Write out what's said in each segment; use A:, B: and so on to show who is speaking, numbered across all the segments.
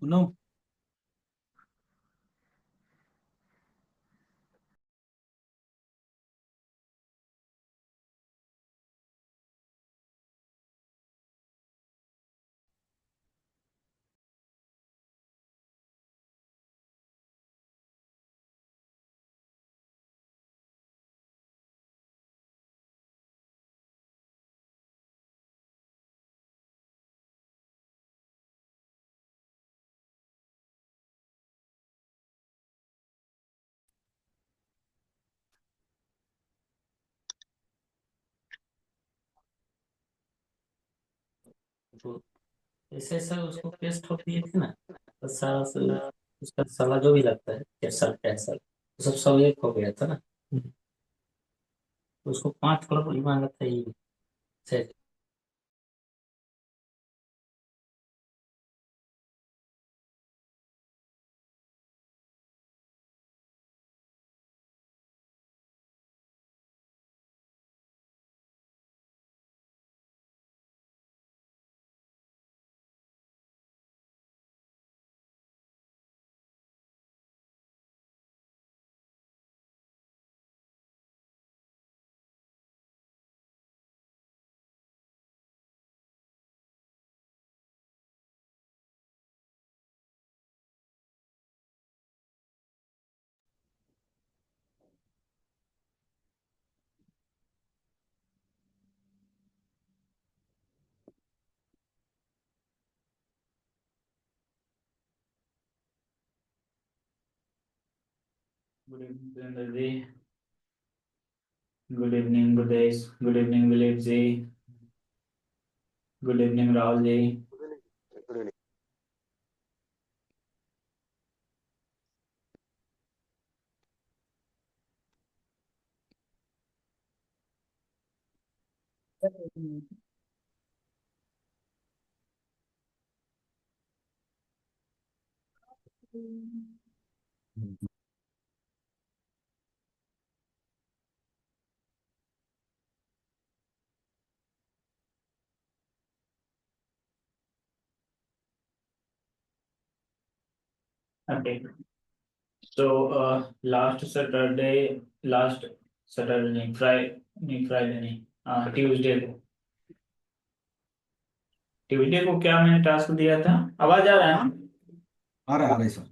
A: No.
B: तो ऐसे sir उसको केस ठोक दिए थे ना। तो सारा उसका साला जो भी लगता है 63 साल वो सब एक हो गया था ना। तो उसको 5 करोड़ ही मांगा था ये सेठ।
C: Good evening Surendra ji. Good evening Gurdesh. Good evening Dilip ji. Good evening Rahul ji. Okay. So last Saturday नहीं, फ्राइडे नहीं, हाँ ट्यूसडे को क्या मैंने टास्क दिया था? आवाज आ रहा है ना?
A: आ रहा है सर।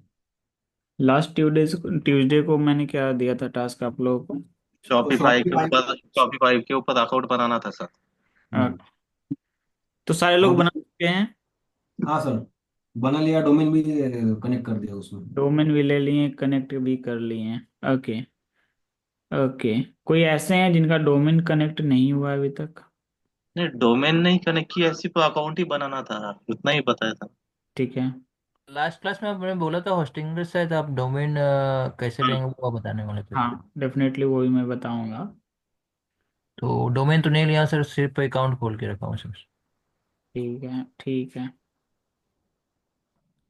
C: लास्ट ट्यूसडे को मैंने क्या दिया था टास्क आप लोगों को?
A: तो
D: शॉपिफाई के
A: शॉपिफाई।
D: ऊपर शॉपिफाई के ऊपर अकाउंट बनाना था सर।
C: अ, तो सारे लोग
A: हाँ
C: बना चुके हैं।
A: हाँ सर, बना लिया, डोमेन भी कनेक्ट कर दिया उसमें।
C: डोमेन भी ले लिए, कनेक्ट भी कर लिए हैं। ओके। ओके। कोई ऐसे हैं जिनका डोमेन कनेक्ट नहीं हुआ अभी तक?
D: नहीं, डोमेन नहीं कनेक्ट किया, ऐसी तो अकाउंट ही बनाना था, उतना ही बताया था।
C: ठीक है।
E: लास्ट क्लास में आपने बोला था होस्टिंग में शायद आप डोमेन कैसे
D: हम्म।
E: लेंगे वो आप बताने वाले थे।
C: हाँ, डेफिनेटली वही मैं बताऊंगा।
E: तो डोमेन तो नहीं लिया सर, सिर्फ अकाउंट खोल के रखा हूँ सर।
C: ठीक है, ठीक है।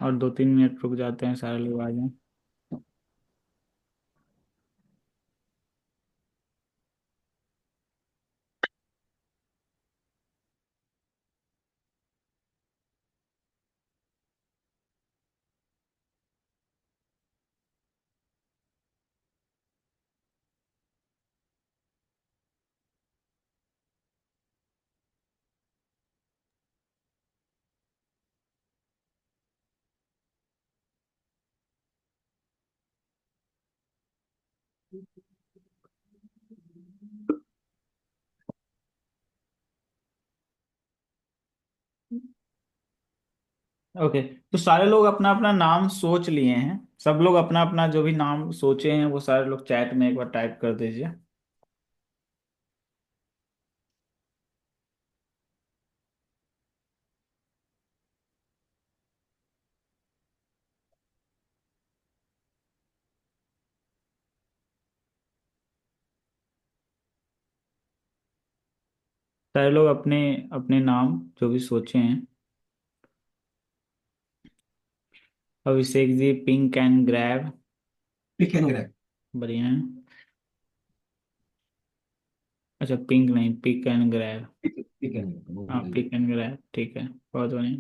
C: और 2-3 मिनट रुक जाते हैं, सारे लोग आ जाएं। ओके। तो सारे लोग अपना अपना नाम सोच लिए हैं? सब लोग अपना अपना जो भी नाम सोचे हैं वो सारे लोग चैट में एक बार टाइप कर दीजिए। सारे लोग अपने अपने नाम जो भी सोचे हैं। Abhishek ji, pink and grab.
A: Pick and grab.
C: बढ़िया है। अच्छा, पिंक नहीं, pick and grab.
A: Pick and grab, वो
C: हाँ,
A: बोल
C: पिक
A: दिया।
C: एंड ग्रैब, ठीक है। बहुत बढ़िया।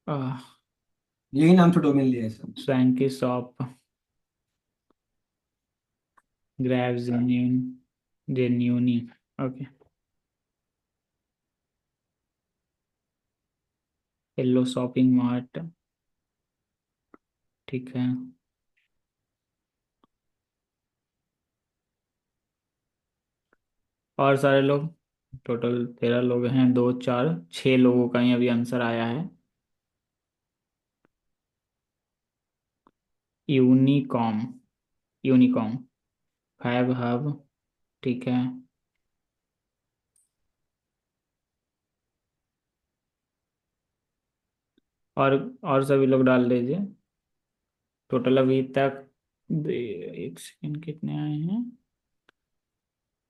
A: यही नाम से डोमेन लिया है sir.
C: Swanky shop, grab genuine, genuine. Okay. Yellow shopping mart, ठीक है। और सारे लोग, टोटल 13 लोग हैं, 2 4 6 लोगों का ही अभी आंसर आया है। यूनिकॉम, यूनिकॉम, फैब हब, ठीक है। और और सभी लोग डाल दीजिए। टोटल अभी तक एक सेकंड, कितने आए हैं?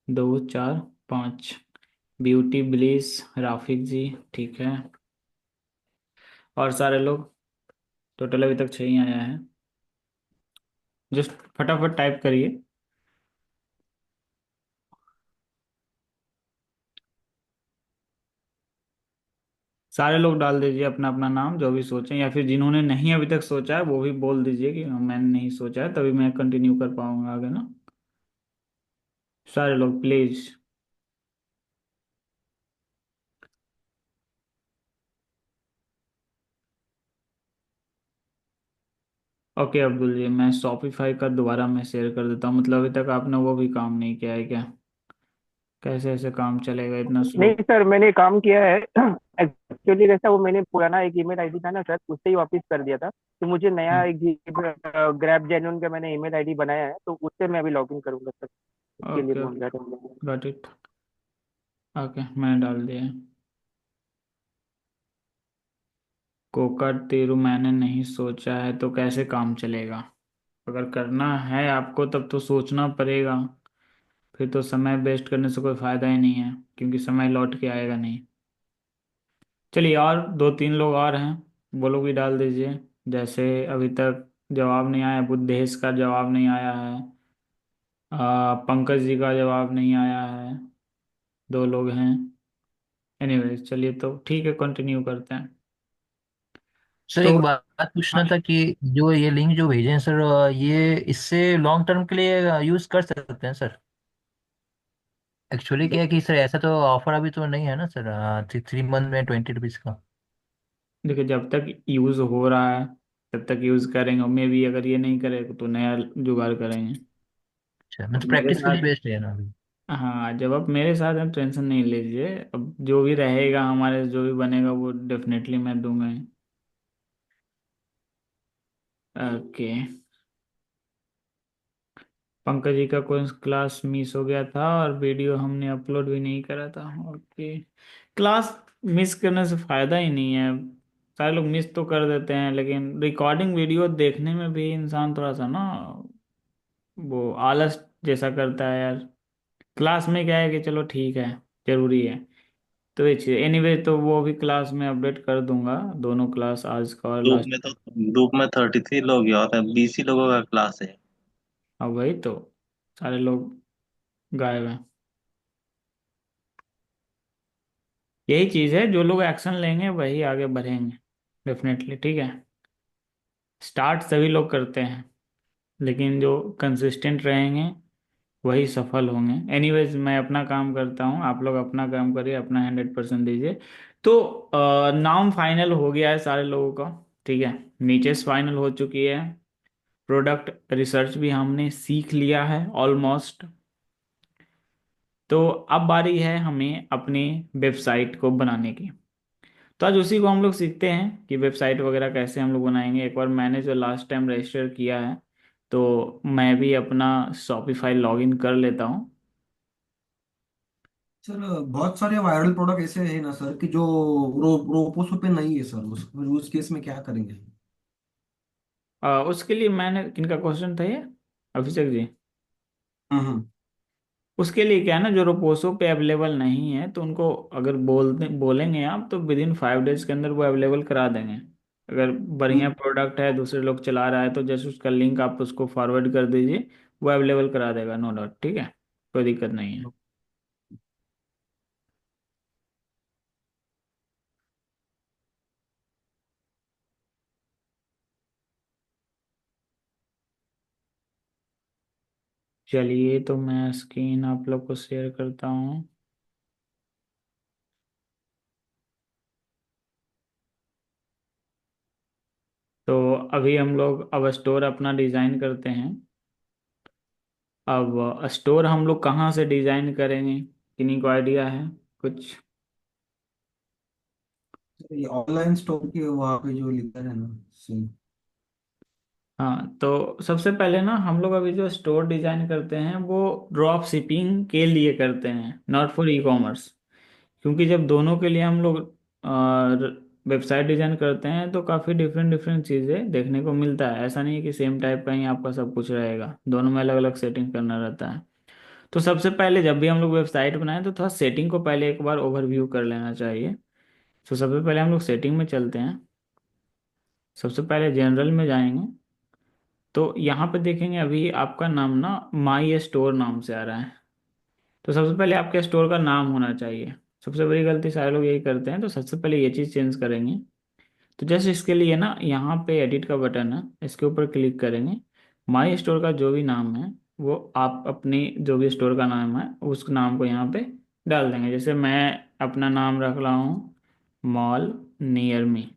C: 2 4 5। ब्यूटी ब्लिस, राफिक जी, ठीक है। और सारे लोग, टोटल अभी तक 6 ही आया है। जस्ट फटाफट टाइप करिए। सारे लोग डाल दीजिए अपना अपना नाम, जो भी सोचें, या फिर जिन्होंने नहीं अभी तक सोचा है वो भी बोल दीजिए कि मैंने नहीं सोचा है, तभी मैं कंटिन्यू कर पाऊंगा आगे ना। सारे लोग प्लीज। ओके अब्दुल जी, मैं शॉपिफाई का दोबारा मैं शेयर कर देता हूँ। मतलब अभी तक आपने वो भी काम नहीं किया है क्या? कैसे ऐसे काम चलेगा इतना स्लो?
F: नहीं सर, मैंने काम किया है। एक्चुअली कैसा, वो मैंने पुराना एक ईमेल आईडी था ना सर, उससे ही वापस कर दिया था। तो मुझे नया एक ग्रैब जेन्यून का मैंने ईमेल आईडी बनाया है, तो उससे मैं अभी लॉगिन करूंगा सर। उसके लिए
C: ओके
F: बोल
C: ओके,
F: रहा था।
C: Got it. ओके, मैंने डाल दिया। कोका तेरू मैंने नहीं सोचा है तो कैसे काम चलेगा? अगर करना है आपको तब तो सोचना पड़ेगा। फिर तो समय वेस्ट करने से कोई फायदा ही नहीं है, क्योंकि समय लौट के आएगा नहीं। चलिए, और 2 3 लोग और हैं, वो लोग भी डाल दीजिए। जैसे अभी तक जवाब नहीं आया, बुद्धेश का जवाब नहीं आया है, पंकज जी का जवाब नहीं आया है। 2 लोग हैं। एनीवेज चलिए, तो ठीक है, कंटिन्यू करते हैं।
E: सर
C: तो
E: एक बात पूछना था कि जो ये लिंक जो भेजे हैं सर, ये इससे लॉन्ग टर्म के लिए यूज कर सकते हैं सर? एक्चुअली क्या है कि सर ऐसा तो ऑफर अभी तो नहीं है ना सर, 3 मंथ में 20 रुपीज का।
C: देखिए, जब तक यूज हो रहा है तब तक यूज करेंगे, मे भी अगर ये नहीं करे तो नया जुगाड़ करेंगे।
E: अच्छा,
C: अब
E: मतलब
C: मेरे
E: प्रैक्टिस के लिए
C: साथ,
E: बेस्ट है ना अभी?
C: हाँ, जब आप मेरे साथ हैं टेंशन नहीं लीजिए। अब जो भी रहेगा हमारे, जो भी बनेगा वो डेफिनेटली मैं दूंगा ही। ओके। पंकज जी का कोई क्लास मिस हो गया था और वीडियो हमने अपलोड भी नहीं करा था। ओके। क्लास मिस करने से फायदा ही नहीं है। सारे लोग मिस तो कर देते हैं, लेकिन रिकॉर्डिंग वीडियो देखने में भी इंसान थोड़ा सा ना, वो आलस जैसा करता है यार। क्लास में क्या है कि चलो ठीक है, जरूरी है। तो ये चीज़ एनीवे, तो वो भी क्लास में अपडेट कर दूंगा, दोनों क्लास, आज का और
D: ग्रुप
C: लास्ट।
D: में तो ग्रुप में 33 लोग ही होते हैं, 20 ही लोगों का क्लास है।
C: अब वही तो, सारे लोग गायब हैं। यही चीज़ है, जो लोग एक्शन लेंगे वही आगे बढ़ेंगे, डेफिनेटली, ठीक है। स्टार्ट सभी लोग करते हैं, लेकिन जो कंसिस्टेंट रहेंगे वही सफल होंगे। एनीवेज, मैं अपना काम करता हूँ, आप लोग अपना काम करिए, अपना 100% दीजिए। तो नाम फाइनल हो गया है सारे लोगों का, ठीक है। नीचेस फाइनल हो चुकी है। प्रोडक्ट रिसर्च भी हमने सीख लिया है ऑलमोस्ट। तो अब बारी है हमें अपनी वेबसाइट को बनाने की। तो आज उसी को हम लोग सीखते हैं कि वेबसाइट वगैरह कैसे हम लोग बनाएंगे। एक बार मैंने जो लास्ट टाइम रजिस्टर किया है, तो मैं भी अपना शॉपिफाई लॉगिन कर लेता हूँ।
A: सर बहुत सारे वायरल प्रोडक्ट ऐसे हैं ना सर कि जो रोपोसो पे नहीं है सर, उस केस में क्या करेंगे?
C: उसके लिए मैंने, किनका क्वेश्चन था ये? अभिषेक जी।
A: हम्म।
C: उसके लिए क्या है ना, जो रोपोसो पे अवेलेबल नहीं है तो उनको अगर बोलेंगे आप, तो विद इन 5 डेज के अंदर वो अवेलेबल करा देंगे। अगर बढ़िया
A: हम्म।
C: प्रोडक्ट है, दूसरे लोग चला रहा है, तो जस्ट उसका लिंक आप उसको फॉरवर्ड कर दीजिए, वो अवेलेबल करा देगा, नो डाउट, ठीक है। कोई दिक्कत नहीं है। चलिए तो मैं स्क्रीन आप लोग को शेयर करता हूँ। तो अभी हम लोग अब स्टोर अपना डिज़ाइन करते हैं। अब स्टोर हम लोग कहाँ से डिज़ाइन करेंगे, किन्हीं को आइडिया है कुछ?
A: ये ऑनलाइन स्टोर की वहाँ पे जो लिखा है ना, सेम।
C: हाँ, तो सबसे पहले ना हम लोग अभी जो स्टोर डिज़ाइन करते हैं वो ड्रॉप शिपिंग के लिए करते हैं, नॉट फॉर ई कॉमर्स। क्योंकि जब दोनों के लिए हम लोग वेबसाइट डिजाइन करते हैं तो काफ़ी डिफरेंट डिफरेंट चीज़ें देखने को मिलता है। ऐसा नहीं है कि सेम टाइप का ही आपका सब कुछ रहेगा, दोनों में अलग अलग सेटिंग करना रहता है। तो सबसे पहले जब भी हम लोग वेबसाइट बनाएं तो थोड़ा सेटिंग को पहले एक बार ओवरव्यू कर लेना चाहिए। तो सबसे पहले हम लोग सेटिंग में चलते हैं। सबसे पहले जनरल में जाएंगे तो यहाँ पे देखेंगे अभी आपका नाम ना माई स्टोर नाम से आ रहा है। तो सबसे पहले आपके स्टोर का नाम होना चाहिए। सबसे बड़ी गलती सारे लोग यही करते हैं, तो सबसे पहले ये चीज़ चेंज करेंगे। तो जैसे इसके लिए ना यहाँ पे एडिट का बटन है, इसके ऊपर क्लिक करेंगे। माई स्टोर का जो भी नाम है वो आप अपनी जो भी स्टोर का नाम है उस नाम को यहाँ पे डाल देंगे। जैसे मैं अपना नाम रख रहा हूँ मॉल नियर मी।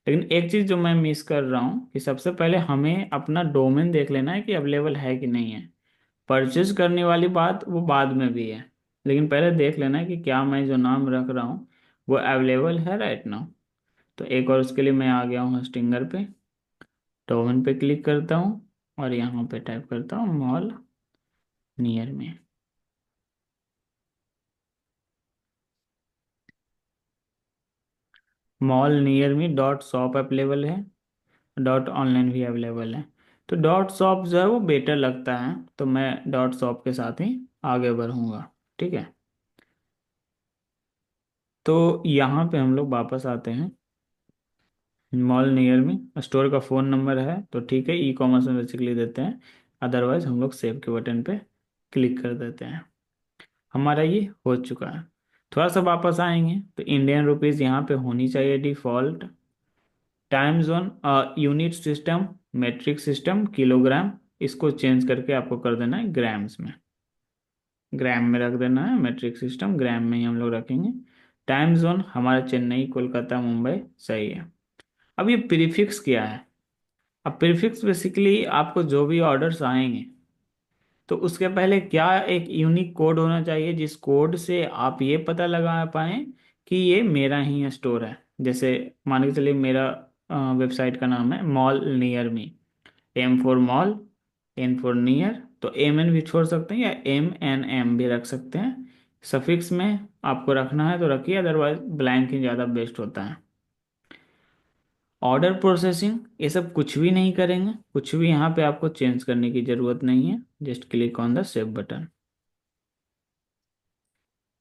C: लेकिन एक चीज़ जो मैं मिस कर रहा हूँ कि सबसे पहले हमें अपना डोमेन देख लेना है कि अवेलेबल है कि नहीं है। परचेज करने वाली बात वो बाद में भी है, लेकिन पहले देख लेना है कि क्या मैं जो नाम रख रहा हूँ वो अवेलेबल है राइट नाउ। तो एक और उसके लिए मैं आ गया हूँ स्टिंगर पे, डोमेन पे क्लिक करता हूँ और यहाँ पे टाइप करता हूँ मॉल नियर में। Mall near me dot shop available है, डॉट ऑनलाइन भी अवेलेबल है। तो डॉट शॉप जो है वो बेटर लगता है, तो मैं डॉट शॉप के साथ ही आगे बढ़ूंगा। ठीक है, तो यहाँ पे हम लोग वापस आते हैं। मॉल नियर में स्टोर का फ़ोन नंबर है तो ठीक है, ई कॉमर्स में बेसिकली देते हैं। अदरवाइज हम लोग सेव के बटन पे क्लिक कर देते हैं। हमारा ये हो चुका है। थोड़ा सा वापस आएंगे तो इंडियन रुपीस यहाँ पे होनी चाहिए default. Time zone, unit system, metric system, kilogram, इसको चेंज करके आपको कर देना है ग्राम्स में। ग्राम में रख देना है, मेट्रिक सिस्टम ग्राम में ही हम लोग रखेंगे। टाइम जोन हमारा चेन्नई कोलकाता मुंबई सही है। अब ये प्रीफिक्स क्या है? अब प्रीफिक्स बेसिकली आपको जो भी ऑर्डर्स आएंगे तो उसके पहले क्या एक यूनिक कोड होना चाहिए जिस कोड से आप ये पता लगा पाएं कि ये मेरा ही स्टोर है। जैसे मान के चलिए मेरा वेबसाइट का नाम है mall near me. M for mall, N for near, तो एम एन भी छोड़ सकते हैं या एम एन एम भी रख सकते हैं। सफिक्स में आपको रखना है तो रखिए, अदरवाइज ब्लैंक ही ज़्यादा बेस्ट होता है। ऑर्डर प्रोसेसिंग ये सब कुछ भी नहीं करेंगे, कुछ भी यहाँ पे आपको चेंज करने की ज़रूरत नहीं है। Just click on the save button.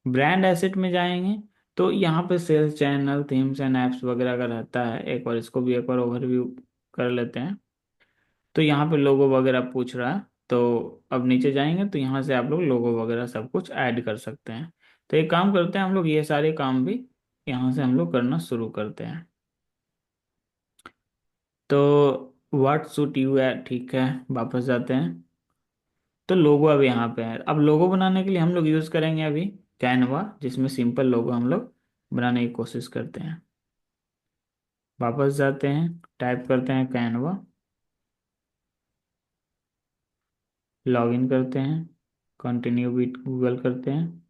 C: Brand asset में जाएंगे तो यहाँ पे sales channel, themes and apps वगैरह का रहता है। एक बार इसको भी एक बार ओवरव्यू कर लेते हैं। तो यहाँ पे लोगो वगैरह पूछ रहा है, तो अब नीचे जाएंगे तो यहाँ से आप लोग लोगो वगैरह सब कुछ ऐड कर सकते हैं। तो एक काम करते हैं हम लोग, ये सारे काम भी यहाँ से हम लोग करना शुरू करते हैं। तो व्हाट सूट यू है, ठीक है, वापस जाते हैं। तो लोगो अब यहाँ पे है। अब लोगो बनाने के लिए हम लोग यूज़ करेंगे अभी कैनवा, जिसमें सिंपल लोगो हम लोग बनाने की कोशिश करते हैं। वापस जाते हैं, टाइप करते हैं कैनवा, लॉगिन करते हैं, कंटिन्यू विथ गूगल करते हैं।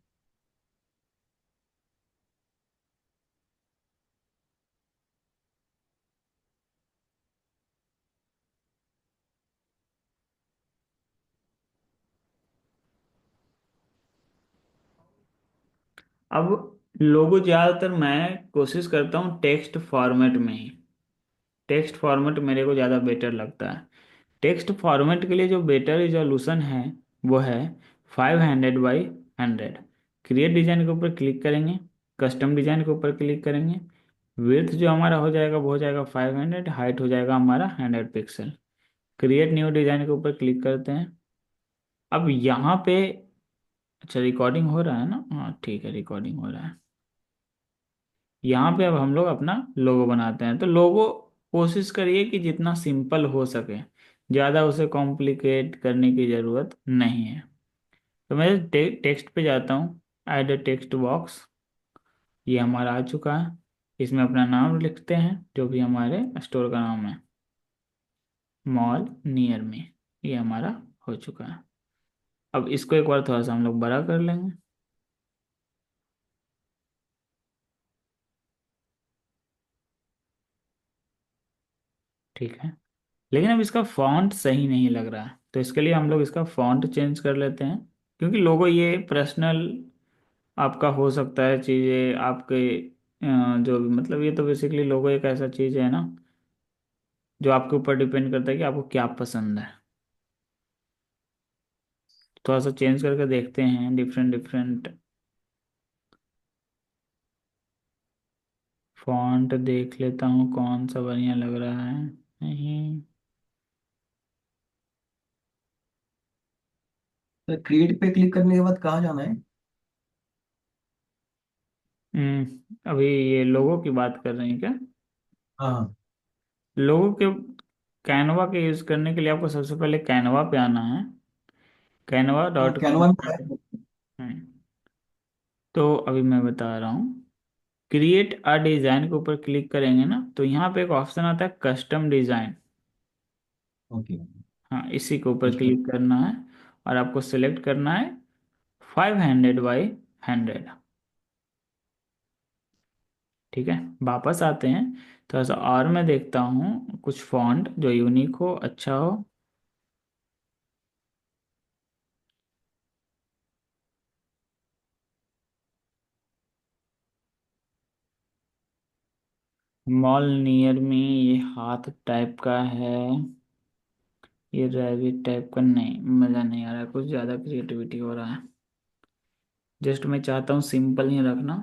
C: अब लोगो ज़्यादातर मैं कोशिश करता हूँ टेक्स्ट फॉर्मेट में ही। टेक्स्ट फॉर्मेट मेरे को ज़्यादा बेटर लगता है। टेक्स्ट फॉर्मेट के लिए जो बेटर रिजोल्यूशन है वो है 500 बाई 100। क्रिएट डिजाइन के ऊपर क्लिक करेंगे, कस्टम डिजाइन के ऊपर क्लिक करेंगे। विड्थ जो हमारा हो जाएगा वो हो जाएगा 500, हाइट हो जाएगा हमारा 100 पिक्सल। क्रिएट न्यू डिजाइन के ऊपर क्लिक करते हैं। अब यहाँ पे, अच्छा रिकॉर्डिंग हो रहा है ना, हाँ ठीक है रिकॉर्डिंग हो रहा है। यहाँ पे अब हम लोग अपना लोगो बनाते हैं। तो लोगो कोशिश करिए कि जितना सिंपल हो सके, ज़्यादा उसे कॉम्प्लिकेट करने की ज़रूरत नहीं है। तो मैं टेक्स्ट पे जाता हूँ, ऐड अ टेक्स्ट बॉक्स। ये हमारा आ चुका है। इसमें अपना नाम लिखते हैं, जो भी हमारे स्टोर का नाम है, मॉल नियर में। ये हमारा हो चुका है। अब इसको एक बार थोड़ा सा हम लोग बड़ा कर लेंगे। ठीक है। लेकिन अब इसका फॉन्ट सही नहीं लग रहा है, तो इसके लिए हम लोग इसका फॉन्ट चेंज कर लेते हैं। क्योंकि लोगो ये पर्सनल आपका हो सकता है, चीज़ें आपके जो भी मतलब, ये तो बेसिकली लोगो एक ऐसा चीज़ है ना, जो आपके ऊपर डिपेंड करता है कि आपको क्या पसंद है। थोड़ा सा चेंज करके देखते हैं, डिफरेंट डिफरेंट फॉन्ट देख लेता हूँ कौन सा बढ़िया लग रहा है। नहीं।
A: तो क्रिएट पे क्लिक करने के बाद कहाँ जाना है?
C: अभी ये लोगो की बात कर रहे हैं क्या?
A: हाँ।
C: लोगो के कैनवा के यूज़ करने के लिए आपको सबसे पहले कैनवा पे आना है, कैनवा
A: हाँ,
C: डॉट कॉम।
A: कैनवा में है।
C: तो अभी मैं बता रहा हूँ, क्रिएट अ डिज़ाइन के ऊपर क्लिक करेंगे ना, तो यहाँ पे एक ऑप्शन आता है कस्टम डिज़ाइन।
A: ओके।
C: हाँ, इसी के ऊपर क्लिक करना है और आपको सिलेक्ट करना है 500 बाई 100। ठीक है, वापस आते हैं। थोड़ा सा और मैं देखता हूँ कुछ फॉन्ट जो यूनिक हो, अच्छा हो। मॉल नियर में ये हाथ टाइप का है, ये रैबिट टाइप का नहीं, मज़ा नहीं आ रहा है, कुछ ज़्यादा क्रिएटिविटी हो रहा है। जस्ट मैं चाहता हूँ सिंपल ही रखना।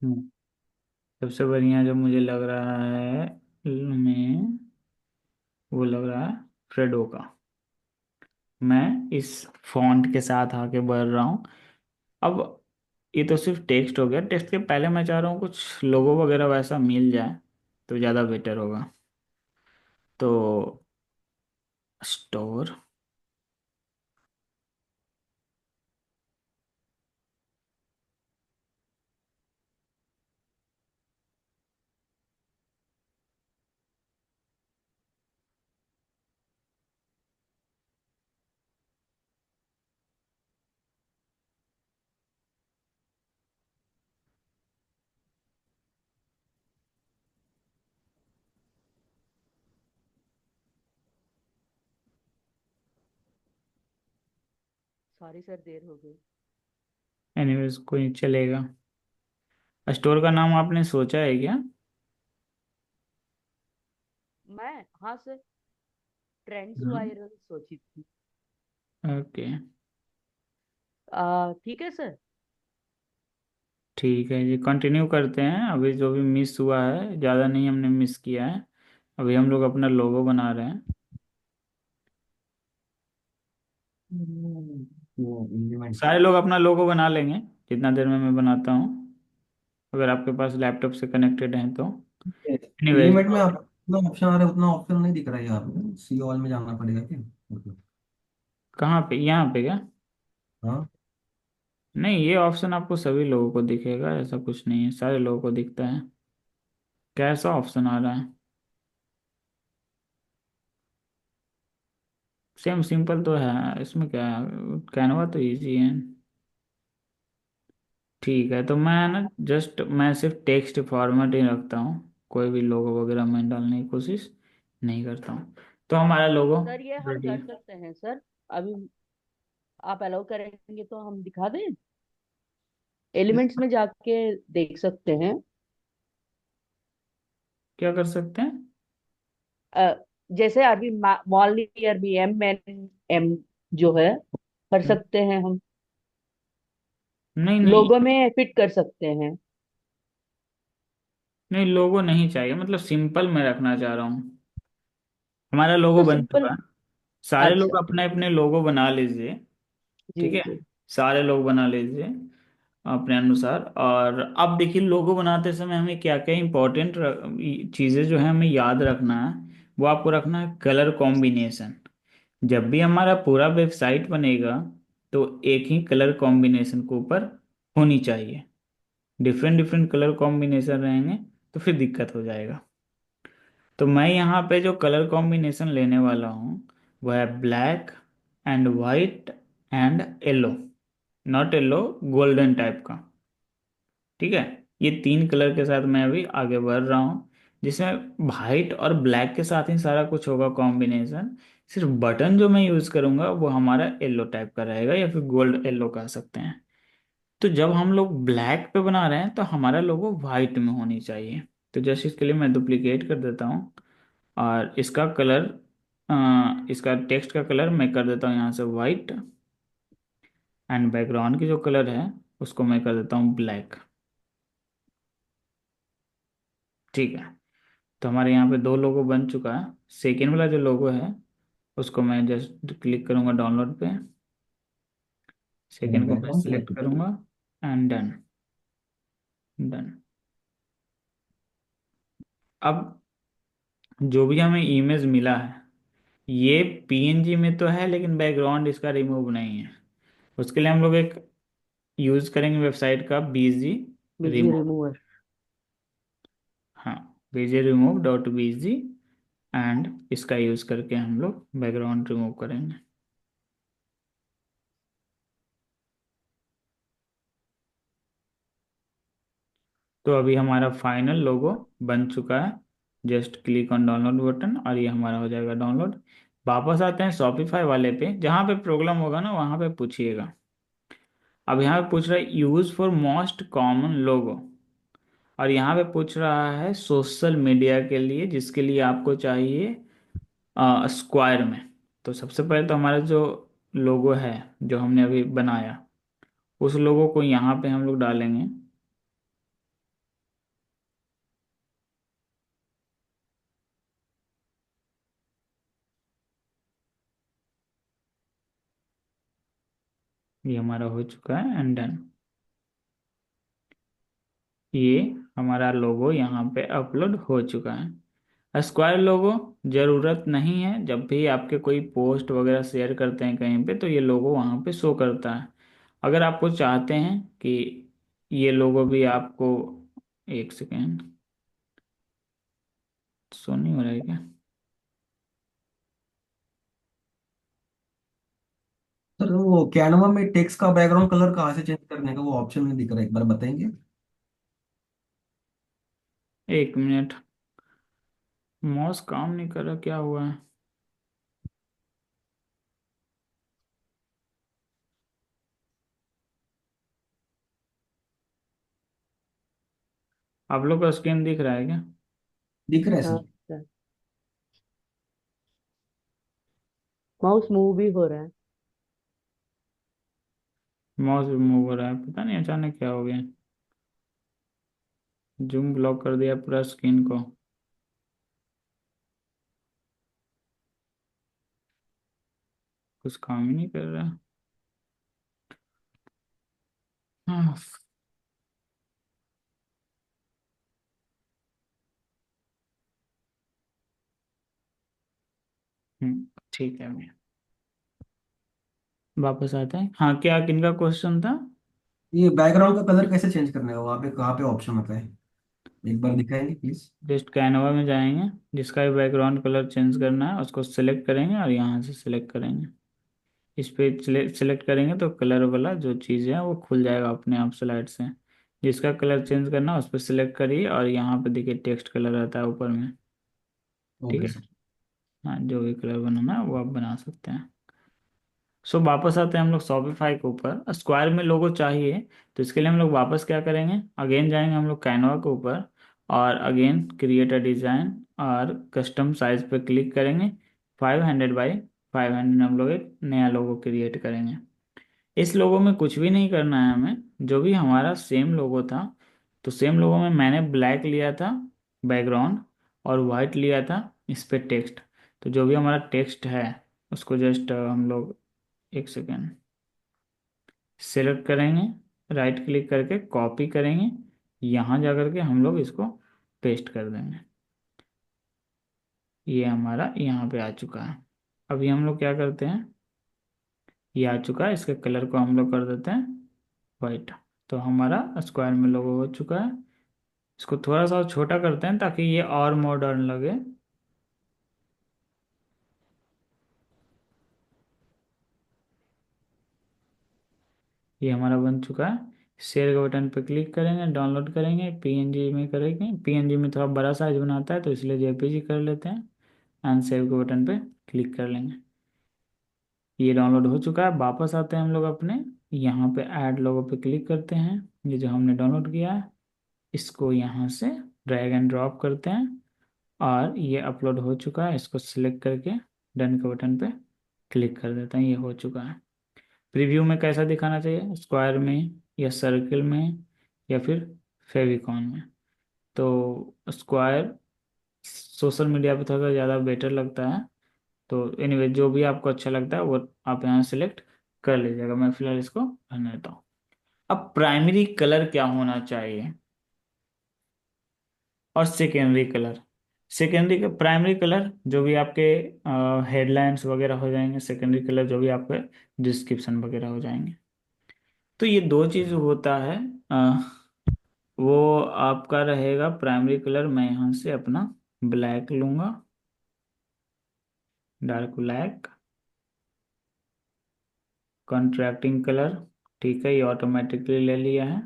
C: हम्म, सबसे बढ़िया जो मुझे लग रहा है में, वो लग रहा है फ्रेडो का। मैं इस फॉन्ट के साथ आगे बढ़ रहा हूँ। अब ये तो सिर्फ टेक्स्ट हो गया, टेक्स्ट के पहले मैं चाह रहा हूँ कुछ लोगो वगैरह वैसा मिल जाए तो ज़्यादा बेटर होगा। तो स्टोर,
G: सॉरी सर, देर हो गई।
C: एनीवेज कोई चलेगा। स्टोर का नाम आपने सोचा है क्या?
G: मैं, हाँ सर, ट्रेंड्स
C: हम्म।
G: वायरल सोची थी।
C: ओके।
G: ठीक है सर।
C: ठीक है जी, कंटिन्यू करते हैं। अभी जो भी मिस हुआ है, ज़्यादा नहीं हमने मिस किया है। अभी हम लोग अपना लोगो बना रहे हैं।
A: वो इम्प्लीमेंट।
C: सारे लोग अपना लोगो बना लेंगे जितना देर में मैं बनाता हूँ, अगर आपके पास लैपटॉप से कनेक्टेड है तो। एनीवेज,
A: एलिमेंट में आप उतना ऑप्शन आ रहा है, उतना ऑप्शन नहीं दिख रहा है यहाँ पे। सी ऑल में जाना पड़ेगा क्या? ओके।
C: कहाँ पे, यहाँ पे क्या?
A: हाँ।
C: नहीं, ये ऑप्शन आपको सभी लोगों को दिखेगा, ऐसा कुछ नहीं है, सारे लोगों को दिखता है। कैसा ऑप्शन आ रहा है? सेम सिंपल तो है, इसमें क्या है, कैनवा तो इजी है। ठीक है, तो मैं ना जस्ट मैं सिर्फ टेक्स्ट फॉर्मेट ही रखता हूँ, कोई भी लोगो वगैरह मैं डालने की कोशिश नहीं करता हूँ। तो हमारा लोगो
G: सर ये हम
C: रेडी
G: कर
C: है।
G: सकते हैं सर। अभी आप अलाउ करेंगे तो हम दिखा दें, एलिमेंट्स में जाके देख सकते हैं।
C: क्या कर सकते हैं?
G: अ, जैसे अभी मॉल नियर भी MNM जो है, कर सकते हैं हम,
C: नहीं नहीं,
G: लोगो में फिट कर सकते हैं।
C: नहीं, लोगो नहीं चाहिए, मतलब सिंपल मैं रखना चाह रहा हूँ। हमारा लोगो
G: तो
C: बन चुका
G: सिंपल।
C: है। सारे लोग
G: अच्छा।
C: अपने अपने लोगो बना लीजिए।
G: जी
C: ठीक है,
G: जी।
C: सारे लोग बना लीजिए अपने अनुसार। और अब देखिए, लोगो बनाते समय हमें क्या क्या इंपॉर्टेंट चीज़ें जो है हमें याद रखना है। वो आपको रखना है कलर कॉम्बिनेशन। जब भी हमारा पूरा वेबसाइट बनेगा तो एक ही कलर कॉम्बिनेशन के ऊपर होनी चाहिए। डिफरेंट डिफरेंट कलर कॉम्बिनेशन रहेंगे तो फिर दिक्कत हो जाएगा। तो मैं यहाँ पे जो कलर कॉम्बिनेशन लेने वाला हूँ वो है black and white and yellow. Not yellow, golden type का। ठीक है, ये तीन कलर के साथ मैं अभी आगे बढ़ रहा हूँ, जिसमें वाइट और ब्लैक के साथ ही सारा कुछ होगा कॉम्बिनेशन। सिर्फ बटन जो मैं यूज़ करूंगा वो हमारा येलो टाइप का रहेगा, या फिर गोल्ड येलो कह सकते हैं। तो जब हम लोग ब्लैक पे बना रहे हैं तो हमारा लोगो वाइट में होनी चाहिए। तो जैसे इसके लिए मैं डुप्लीकेट कर देता हूँ, और इसका कलर, इसका टेक्स्ट का कलर मैं कर देता हूँ यहाँ से वाइट। एंड बैकग्राउंड की जो कलर है उसको मैं कर देता हूँ ब्लैक। ठीक है, तो हमारे यहाँ पे दो लोगो बन चुका है। सेकेंड वाला जो लोगो है उसको मैं जस्ट क्लिक करूँगा डाउनलोड पे। सेकेंड को मैं
A: बैकग्राउंड
C: सिलेक्ट
A: सेलेक्ट।
C: करूँगा एंड डन। डन। अब जो भी हमें इमेज मिला है ये पीएनजी में तो है, लेकिन बैकग्राउंड इसका रिमूव नहीं है। उसके लिए हम लोग एक यूज़ करेंगे वेबसाइट का बीजी
G: बीजी
C: रिमूव।
G: रिमूवर।
C: हाँ, BG remove dot BG. And इसका यूज़ करके हम लोग बैकग्राउंड रिमूव करेंगे। तो अभी हमारा फाइनल लोगो बन चुका है। Just click on download button और ये हमारा हो जाएगा डाउनलोड। वापस आते हैं शॉपिफाई वाले पे, जहाँ पे प्रॉब्लम होगा ना वहाँ पे पूछिएगा। अब यहाँ पे पूछ रहा है यूज फॉर मोस्ट कॉमन लोगो, और यहाँ पे पूछ रहा है सोशल मीडिया के लिए, जिसके लिए आपको चाहिए स्क्वायर में। तो सबसे पहले तो हमारा जो लोगो है जो हमने अभी बनाया, उस लोगो को यहाँ पे हम लोग डालेंगे। ये हमारा हो चुका है एंड डन। ये हमारा लोगो यहाँ पे अपलोड हो चुका है। स्क्वायर लोगो जरूरत नहीं है, जब भी आपके कोई पोस्ट वगैरह शेयर करते हैं कहीं पे तो ये लोगो वहाँ पे शो करता है। अगर आपको चाहते हैं कि ये लोगो भी आपको, एक सेकेंड, शो नहीं हो रहा है क्या?
A: सर वो कैनवा में टेक्स्ट का बैकग्राउंड कलर कहाँ से चेंज करने का वो ऑप्शन नहीं दिख रहा है, एक बार बताएंगे?
C: एक मिनट, माउस काम नहीं कर रहा, क्या हुआ है? आप लोग का स्क्रीन दिख रहा है क्या?
A: दिख रहा है
G: हाँ
A: सर।
G: सर, माउस मूव भी हो रहा है।
C: माउस मूव हो रहा है, पता नहीं अचानक क्या हो गया। जूम ब्लॉक कर दिया पूरा स्क्रीन को। कुछ काम ही नहीं कर रहा। हाँ। ठीक है भैया, वापस आते हैं। हाँ, क्या किनका क्वेश्चन था?
A: ये बैकग्राउंड का कलर कैसे चेंज करने का वहाँ पे कहाँ पे ऑप्शन होता है, एक बार दिखाएंगे प्लीज?
C: जस्ट कैनवा में जाएंगे, जिसका भी बैकग्राउंड कलर चेंज करना है उसको सिलेक्ट करेंगे और यहाँ से सिलेक्ट करेंगे। इस पे सिलेक्ट करेंगे तो कलर वाला जो चीज़ है वो खुल जाएगा अपने आप स्लाइड से। जिसका कलर चेंज करना है उस पर सिलेक्ट करिए, और यहाँ पे देखिए टेक्स्ट कलर रहता है ऊपर में। ठीक
A: ओके
C: है,
A: सर।
C: हाँ, जो भी कलर बनाना है वो आप बना सकते हैं। सो वापस आते हैं हम लोग शॉपिफाई के ऊपर। स्क्वायर में लोगो चाहिए, तो इसके लिए हम लोग वापस क्या करेंगे, अगेन जाएंगे हम लोग कैनवा के ऊपर, और अगेन क्रिएट अ डिज़ाइन और कस्टम साइज पे क्लिक करेंगे। 500 बाई 500 हम लोग एक नया लोगो क्रिएट करेंगे। इस लोगो में कुछ भी नहीं करना है हमें, जो भी हमारा सेम लोगो था तो सेम लोगों में मैंने ब्लैक लिया था बैकग्राउंड, और वाइट लिया था इस पे टेक्स्ट। तो जो भी हमारा टेक्स्ट है उसको जस्ट हम लोग एक सेकेंड सेलेक्ट करेंगे, राइट क्लिक करके कॉपी करेंगे, यहाँ जा करके हम लोग इसको पेस्ट कर देंगे। ये हमारा यहाँ पे आ चुका है। अभी हम लोग क्या करते हैं, ये आ चुका है, इसके कलर को हम लोग कर देते हैं वाइट। तो हमारा स्क्वायर में लोगो हो चुका है। इसको थोड़ा सा और छोटा करते हैं ताकि ये और मॉडर्न लगे। ये हमारा बन चुका है। शेयर के बटन पे क्लिक करेंगे, डाउनलोड करेंगे, पीएनजी में करेंगे। पीएनजी में थोड़ा बड़ा साइज बनाता है तो इसलिए जेपीजी कर लेते हैं, एंड सेव के बटन पे क्लिक कर लेंगे। ये डाउनलोड हो चुका है। वापस आते हैं हम लोग अपने यहाँ पे ऐड लोगो पे क्लिक करते हैं। ये जो हमने डाउनलोड किया है इसको यहाँ से ड्रैग एंड ड्रॉप करते हैं, और ये अपलोड हो चुका है। इसको सिलेक्ट करके डन के बटन पे क्लिक कर देते हैं। ये हो चुका है। प्रीव्यू में कैसा दिखाना चाहिए, स्क्वायर में या सर्किल में या फिर फेविकॉन में? तो स्क्वायर सोशल मीडिया पे थोड़ा ज़्यादा बेटर लगता है। तो एनीवे जो भी आपको अच्छा लगता है वो आप यहाँ सेलेक्ट कर लीजिएगा। मैं फिलहाल इसको रहने देता हूँ। अब प्राइमरी कलर क्या होना चाहिए और सेकेंडरी कलर। सेकेंडरी का प्राइमरी कलर जो भी आपके हेडलाइंस वगैरह हो जाएंगे, सेकेंडरी कलर जो भी आपके डिस्क्रिप्शन वगैरह हो जाएंगे। तो ये दो चीज होता है। वो आपका रहेगा प्राइमरी कलर। मैं यहाँ से अपना ब्लैक लूंगा, डार्क ब्लैक। कॉन्ट्रास्टिंग कलर, ठीक है, ये ऑटोमेटिकली ले लिया है।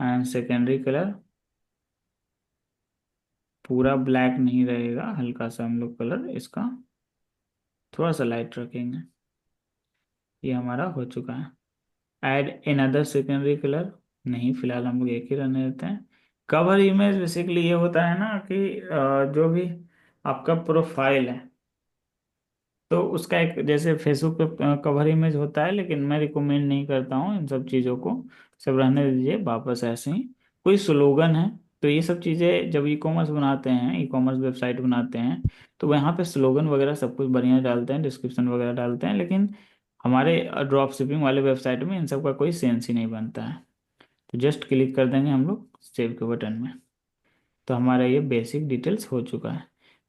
C: एंड सेकेंडरी कलर पूरा ब्लैक नहीं रहेगा, हल्का सा हम लोग कलर इसका थोड़ा सा लाइट रखेंगे। ये हमारा हो चुका है। ऐड एनदर सेकेंडरी कलर, नहीं, फिलहाल हम लोग एक ही रहने देते हैं। कवर इमेज बेसिकली ये होता है ना कि जो भी आपका प्रोफाइल है तो उसका एक जैसे फेसबुक पे कवर इमेज होता है, लेकिन मैं रिकमेंड नहीं करता हूँ इन सब चीज़ों को। सब रहने दीजिए। वापस ऐसे ही कोई स्लोगन है तो ये सब चीज़ें जब ई कॉमर्स बनाते हैं, ई कॉमर्स वेबसाइट बनाते हैं, तो वहाँ पे स्लोगन वगैरह सब कुछ बढ़िया डालते हैं, डिस्क्रिप्शन वगैरह डालते हैं, लेकिन हमारे ड्रॉप शिपिंग वाले वेबसाइट में इन सब का कोई सेंस ही नहीं बनता है। तो जस्ट क्लिक कर देंगे हम लोग सेव के बटन में। तो हमारा ये बेसिक डिटेल्स हो चुका है।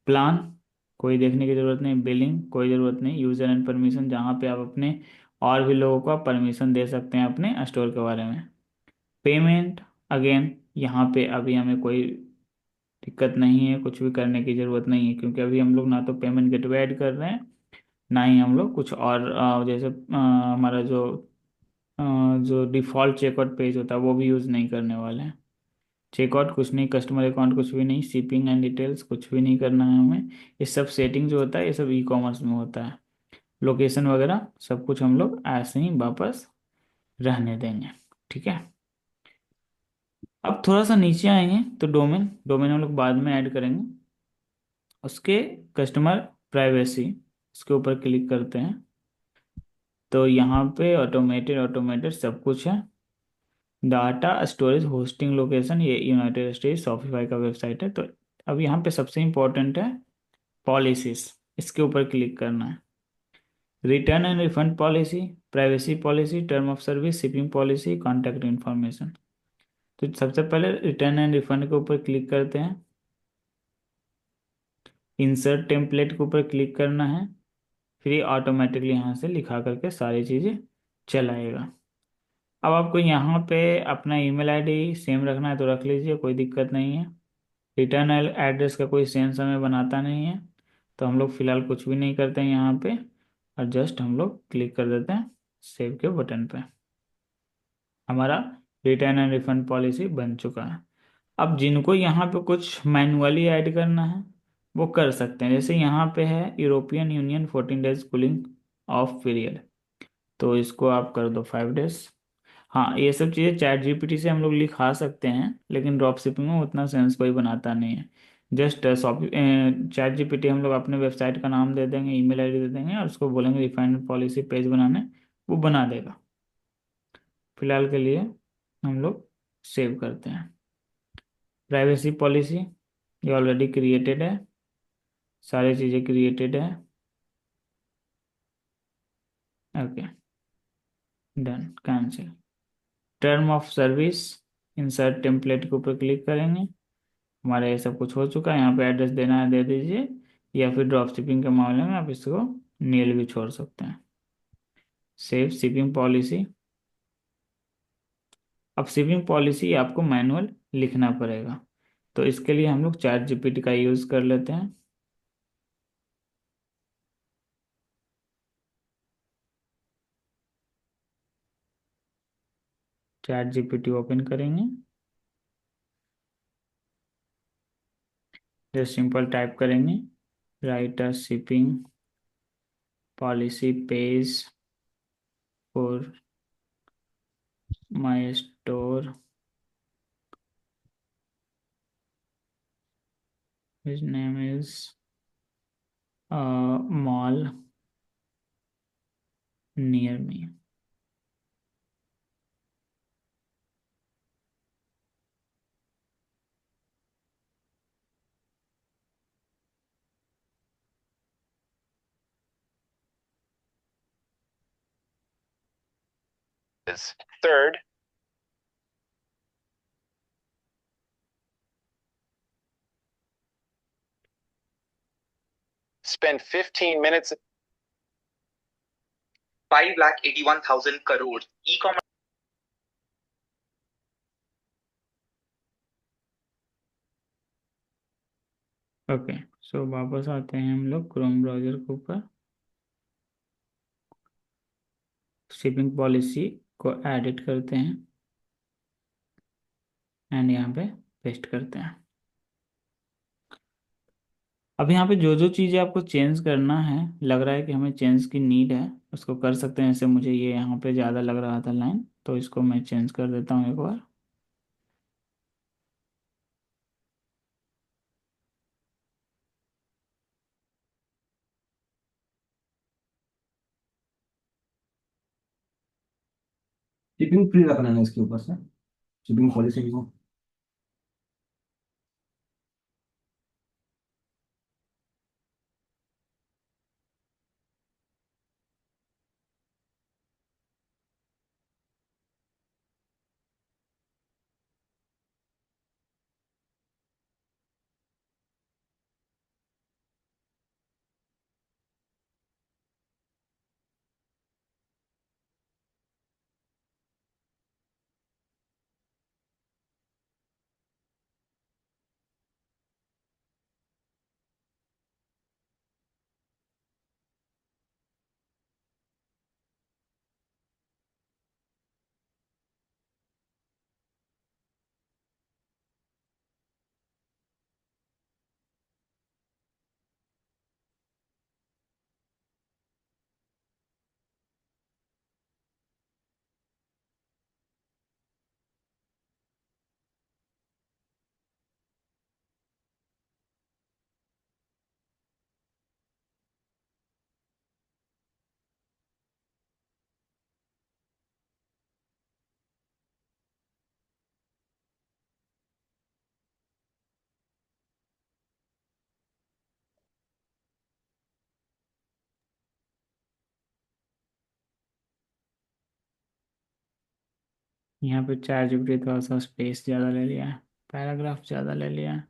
C: प्लान कोई देखने की ज़रूरत नहीं, बिलिंग कोई ज़रूरत नहीं, यूज़र एंड परमिशन जहाँ पे आप अपने और भी लोगों को परमिशन दे सकते हैं अपने स्टोर के बारे में। पेमेंट अगेन यहाँ पे अभी हमें कोई दिक्कत नहीं है, कुछ भी करने की ज़रूरत नहीं है, क्योंकि अभी हम लोग ना तो पेमेंट गेटवे ऐड कर रहे हैं, ना ही हम लोग कुछ और जैसे हमारा अ, जो डिफ़ॉल्ट चेकआउट पेज होता है वो भी यूज़ नहीं करने वाले हैं। चेकआउट कुछ नहीं, कस्टमर अकाउंट कुछ भी नहीं, शिपिंग एंड डिटेल्स कुछ भी नहीं करना है हमें। ये सब सेटिंग जो होता है ये सब ई कॉमर्स में होता है। लोकेशन वगैरह सब कुछ हम लोग ऐसे ही वापस रहने देंगे, ठीक है। अब थोड़ा सा नीचे आएंगे तो डोमेन, डोमेन हम लोग बाद में ऐड करेंगे। उसके कस्टमर प्राइवेसी, उसके ऊपर क्लिक करते हैं तो यहाँ पे ऑटोमेटेड ऑटोमेटेड सब कुछ है। डाटा स्टोरेज होस्टिंग लोकेशन, ये यूनाइटेड स्टेट्स शॉपिफाई का वेबसाइट है। तो अब यहाँ पे सबसे इम्पोर्टेंट है पॉलिसीज, इसके ऊपर क्लिक करना है। Return and refund policy, privacy policy, term of service, shipping policy, contact information. तो सबसे पहले रिटर्न एंड रिफंड के ऊपर क्लिक करते हैं। इंसर्ट टेम्पलेट के ऊपर क्लिक करना है, फिर ऑटोमेटिकली यहाँ से लिखा करके सारी चीज़ें चलाएगा। अब आपको यहाँ पे अपना ईमेल आईडी सेम रखना है तो रख लीजिए, कोई दिक्कत नहीं है। रिटर्न एड्रेस का कोई सेंस हमें बनाता नहीं है, तो हम लोग फिलहाल कुछ भी नहीं करते हैं यहाँ पे, और जस्ट हम लोग क्लिक कर देते हैं सेव के बटन पे। हमारा रिटर्न एंड रिफंड पॉलिसी बन चुका है। अब जिनको यहाँ पे कुछ मैनुअली ऐड करना है वो कर सकते हैं। जैसे यहाँ पे है European union 14 days cooling of period, तो इसको आप कर दो 5 डेज। हाँ, ये सब चीज़ें चैट जीपीटी से हम लोग लिखा सकते हैं, लेकिन ड्रॉप शिपिंग में उतना सेंस कोई बनाता नहीं है। जस्ट चैट जीपीटी हम लोग अपने वेबसाइट का नाम दे देंगे, ईमेल आईडी दे देंगे, और उसको बोलेंगे रिफाइंड पॉलिसी पेज बनाने, वो बना देगा। फिलहाल के लिए हम लोग सेव करते हैं। प्राइवेसी पॉलिसी ये ऑलरेडी क्रिएटेड है, सारी चीज़ें क्रिएटेड है। Okay, done, cancel. Term of service, insert template के ऊपर क्लिक करेंगे। हमारा ये सब कुछ हो चुका है। यहाँ पे एड्रेस देना है दे दीजिए, या फिर ड्रॉप शिपिंग के मामले में आप इसको नील भी छोड़ सकते हैं। Save shipping policy. अब शिपिंग पॉलिसी आपको मैनुअल लिखना पड़ेगा, तो इसके लिए हम लोग चैट जीपीटी का यूज़ कर लेते हैं। चैट जीपीटी ओपन करेंगे, जस्ट सिंपल टाइप करेंगे, right a shipping policy page for my store, his name is mall near me.
H: Third, spend 15 minutes. 5,81,000 crore e-commerce.
C: Okay, सो वापस आते हैं हम लोग क्रोम ब्राउजर के ऊपर, शिपिंग पॉलिसी को एडिट करते हैं एंड यहाँ पे पेस्ट करते हैं। अब यहाँ पे जो जो चीज़ें आपको चेंज करना है, लग रहा है कि हमें चेंज की नीड है, उसको कर सकते हैं। जैसे मुझे ये यहाँ पे ज़्यादा लग रहा था लाइन, तो इसको मैं चेंज कर देता हूँ एक बार।
A: शिपिंग फ्री रखना है इसके ऊपर से, शिपिंग पॉलिसी को।
C: यहाँ पे चैट जीपीटी थोड़ा सा स्पेस ज़्यादा ले लिया है, पैराग्राफ ज़्यादा ले लिया है।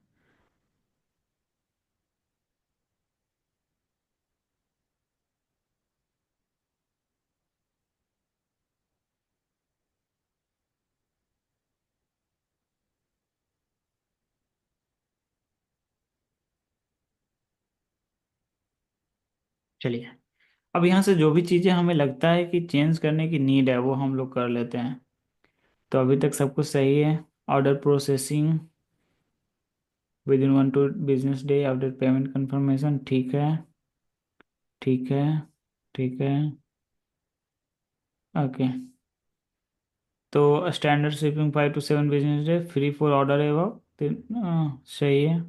C: चलिए, अब यहाँ से जो भी चीज़ें हमें लगता है कि चेंज करने की नीड है, वो हम लोग कर लेते हैं। तो अभी तक सब कुछ सही है। Order processing with in 1 to 2 business day after payment confirmation, ठीक है, ठीक है, ठीक है। ओके, तो standard shipping 5 to 7 business day, free for order एवं, सही है।